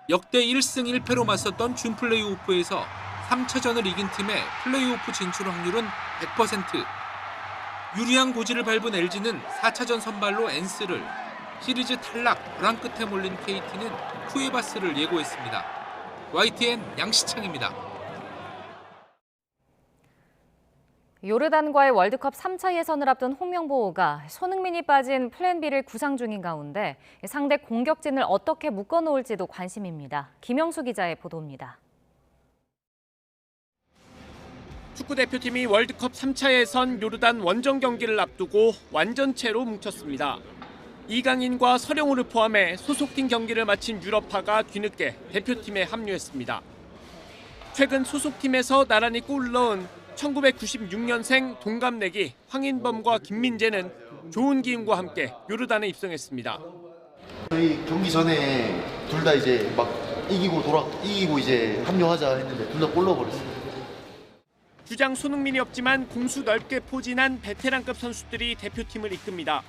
역대 1승 1패로 맞섰던 준 플레이오프에서 3차전을 이긴 팀의 플레이오프 진출 확률은 100%. 유리한 고지를 밟은 LG는 4차전 선발로 엔스를, 시리즈 탈락 벼랑 끝에 몰린 KT는 쿠에바스를 예고했습니다. YTN 양시창입니다. 요르단과의 월드컵 3차 예선을 앞둔 홍명보가 손흥민이 빠진 플랜 B를 구상 중인 가운데 상대 공격진을 어떻게 묶어놓을지도 관심입니다. 김영수 기자의 보도입니다. 축구대표팀이 월드컵 3차 예선 요르단 원정 경기를 앞두고 완전체로 뭉쳤습니다. 이강인과 서령우를 포함해 소속팀 경기를 마친 유럽파가 뒤늦게 대표팀에 합류했습니다. 최근 소속팀에서 나란히 골을 넣은 1996년생 동갑내기 황인범과 김민재는 좋은 기운과 함께 요르단에 입성했습니다. 저희 경기 전에 둘 다 이제 막 이기고 이제 합류하자 했는데 둘 다 골 넣어버렸어요. 주장 손흥민이 없지만 공수 넓게 포진한 베테랑급 선수들이 대표팀을 이끕니다.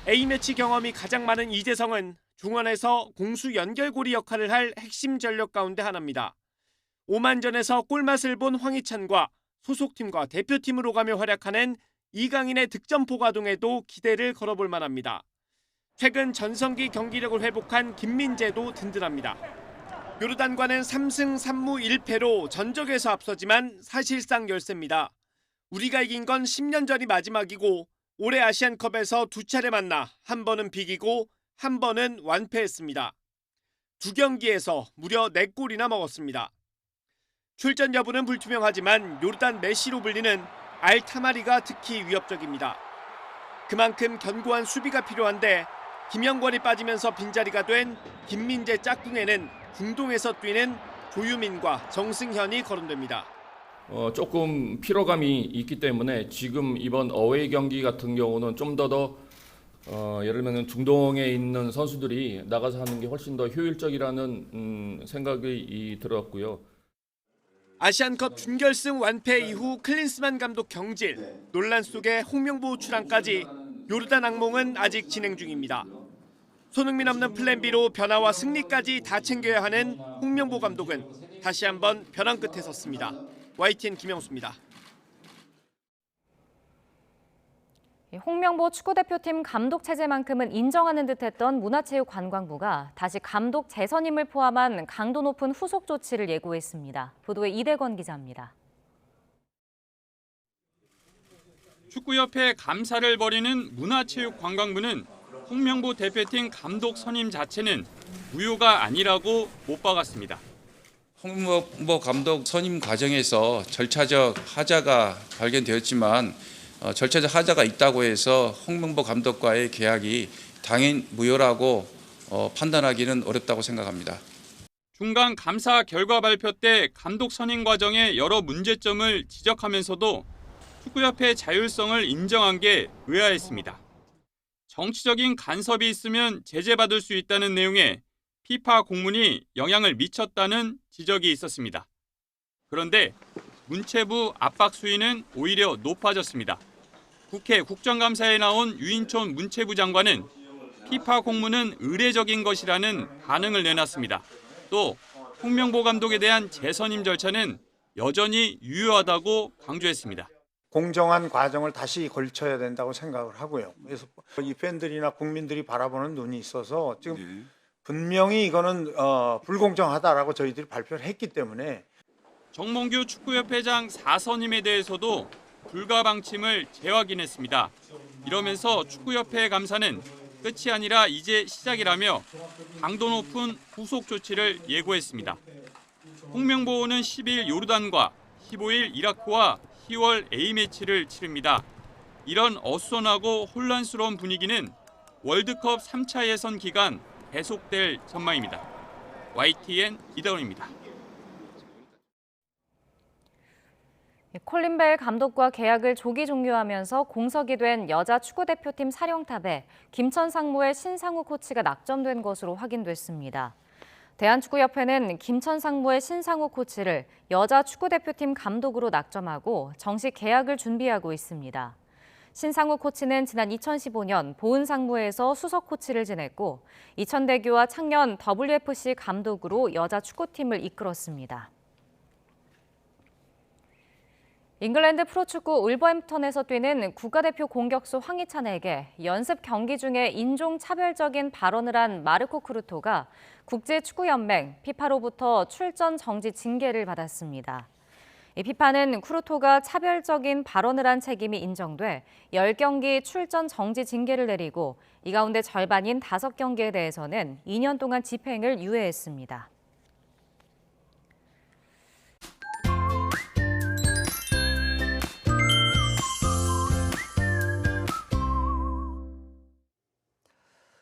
A매치 경험이 가장 많은 이재성은 중원에서 공수 연결고리 역할을 할 핵심 전력 가운데 하나입니다. 오만전에서 꿀맛을 본 황희찬과 소속팀과 대표팀으로 가며 활약하는 이강인의 득점포 가동에도 기대를 걸어볼 만합니다. 최근 전성기 경기력을 회복한 김민재도 든든합니다. 요르단과는 3승 3무 1패로 전적에서 앞서지만 사실상 열세입니다. 우리가 이긴 건 10년 전이 마지막이고 올해 아시안컵에서 2차례 만나 한 번은 비기고 한 번은 완패했습니다. 2경기에서 무려 4골이나 먹었습니다. 출전 여부는 불투명하지만 요르단 메시로 불리는 알타마리가 특히 위협적입니다. 그만큼 견고한 수비가 필요한데 김영권이 빠지면서 빈자리가 된 김민재 짝꿍에는 중동에서 뛰는 조유민과 정승현이 거론됩니다. 조금 피로감이 있기 때문에 지금 이번 어웨이 경기 같은 경우는 좀 더 예를 들면 중동에 있는 선수들이 나가서 하는 게 훨씬 더 효율적이라는 생각이 들었고요. 아시안컵 준결승 완패 이후 클린스만 감독 경질, 논란 속에 홍명보 출항까지 요르단 악몽은 아직 진행 중입니다. 손흥민 없는 플랜 B로 변화와 승리까지 다 챙겨야 하는 홍명보 감독은 다시 한번 벼랑 끝에 섰습니다. YTN 김영수입니다. 홍명보 축구대표팀 감독 체제만큼은 인정하는 듯했던 문화체육관광부가 다시 감독 재선임을 포함한 강도 높은 후속 조치를 예고했습니다. 보도에 이대건 기자입니다. 축구협회 감사를 벌이는 문화체육관광부는 홍명보 대표팀 감독 선임 자체는 무효가 아니라고 못 박았습니다. 홍명보 감독 선임 과정에서 절차적 하자가 발견되었지만 절차적 하자가 있다고 해서 홍명보 감독과의 계약이 당연 무효라고 판단하기는 어렵다고 생각합니다. 중간 감사 결과 발표 때 감독 선임 과정의 여러 문제점을 지적하면서도 축구협회 자율성을 인정한 게 의아했습니다. 정치적인 간섭이 있으면 제재받을 수 있다는 내용의 피파 공문이 영향을 미쳤다는 지적이 있었습니다. 그런데 문체부 압박 수위는 오히려 높아졌습니다. 국회 국정감사에 나온 유인촌 문체부 장관은 피파 공문은 의례적인 것이라는 반응을 내놨습니다. 또 홍명보 감독에 대한 재선임 절차는 여전히 유효하다고 강조했습니다. 공정한 과정을 다시 걸쳐야 된다고 생각을 하고요. 그래서 이 팬들이나 국민들이 바라보는 눈이 있어서 지금 분명히 이거는 불공정하다라고 저희들이 발표를 했기 때문에 정몽규 축구협회장 4선임에 대해서도 불가 방침을 재확인했습니다. 이러면서 축구협회 감사는 끝이 아니라 이제 시작이라며 강도 높은 후속 조치를 예고했습니다. 홍명보는 10일 요르단과 15일 이라크와 10월 A매치를 치릅니다. 이런 어수선하고 혼란스러운 분위기는 월드컵 3차 예선 기간 계속될 전망입니다. YTN 이다운입니다. 콜린 벨 감독과 계약을 조기 종료하면서 공석이 된 여자 축구대표팀 사령탑에 김천 상무의 신상우 코치가 낙점된 것으로 확인됐습니다. 대한축구협회는 김천 상무의 신상우 코치를 여자 축구대표팀 감독으로 낙점하고 정식 계약을 준비하고 있습니다. 신상우 코치는 지난 2015년 보은상무에서 수석 코치를 지냈고 이천대교와 창녕 WFC 감독으로 여자 축구팀을 이끌었습니다. 잉글랜드 프로축구 울버햄프턴에서 뛰는 국가대표 공격수 황희찬에게 연습 경기 중에 인종차별적인 발언을 한 마르코 크루토가 국제축구연맹 피파로부터 출전 정지 징계를 받았습니다. 이 피파는 크루토가 차별적인 발언을 한 책임이 인정돼 10경기 출전 정지 징계를 내리고 이 가운데 절반인 5경기에 대해서는 2년 동안 집행을 유예했습니다.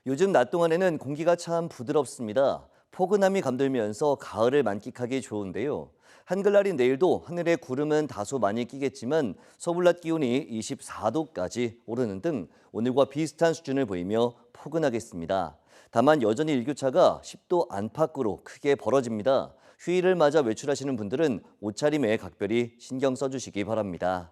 요즘 낮 동안에는 공기가 참 부드럽습니다. 포근함이 감돌면서 가을을 만끽하기 좋은데요. 한글날인 내일도 하늘에 구름은 다소 많이 끼겠지만 서울 낮 기온이 24도까지 오르는 등 오늘과 비슷한 수준을 보이며 포근하겠습니다. 다만 여전히 일교차가 10도 안팎으로 크게 벌어집니다. 휴일을 맞아 외출하시는 분들은 옷차림에 각별히 신경 써주시기 바랍니다.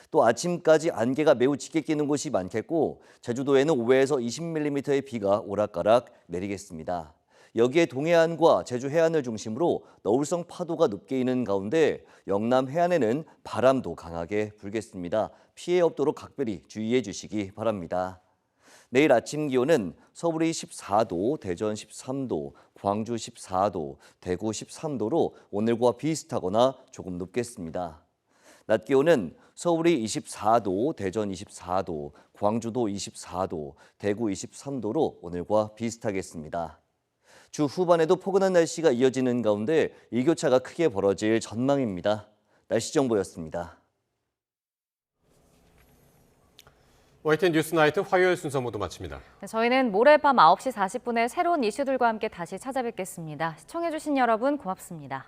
또 아침까지 안개가 매우 짙게 끼는 곳이 많겠고 제주도에는 5에서 20mm의 비가 오락가락 내리겠습니다. 여기에 동해안과 제주 해안을 중심으로 너울성 파도가 높게 이는 가운데 영남 해안에는 바람도 강하게 불겠습니다. 피해 없도록 각별히 주의해 주시기 바랍니다. 내일 아침 기온은 서울이 14도, 대전 13도, 광주 14도, 대구 13도로 오늘과 비슷하거나 조금 높겠습니다. 낮 기온은 서울이 24도, 대전 24도, 광주도 24도, 대구 23도로 오늘과 비슷하겠습니다. 주 후반에도 포근한 날씨가 이어지는 가운데 일교차가 크게 벌어질 전망입니다. 날씨 정보였습니다. YTN 뉴스나이트 화요일 순서 모두 마칩니다. 저희는 모레 밤 9시 40분에 새로운 이슈들과 함께 다시 찾아뵙겠습니다. 시청해주신 여러분 고맙습니다.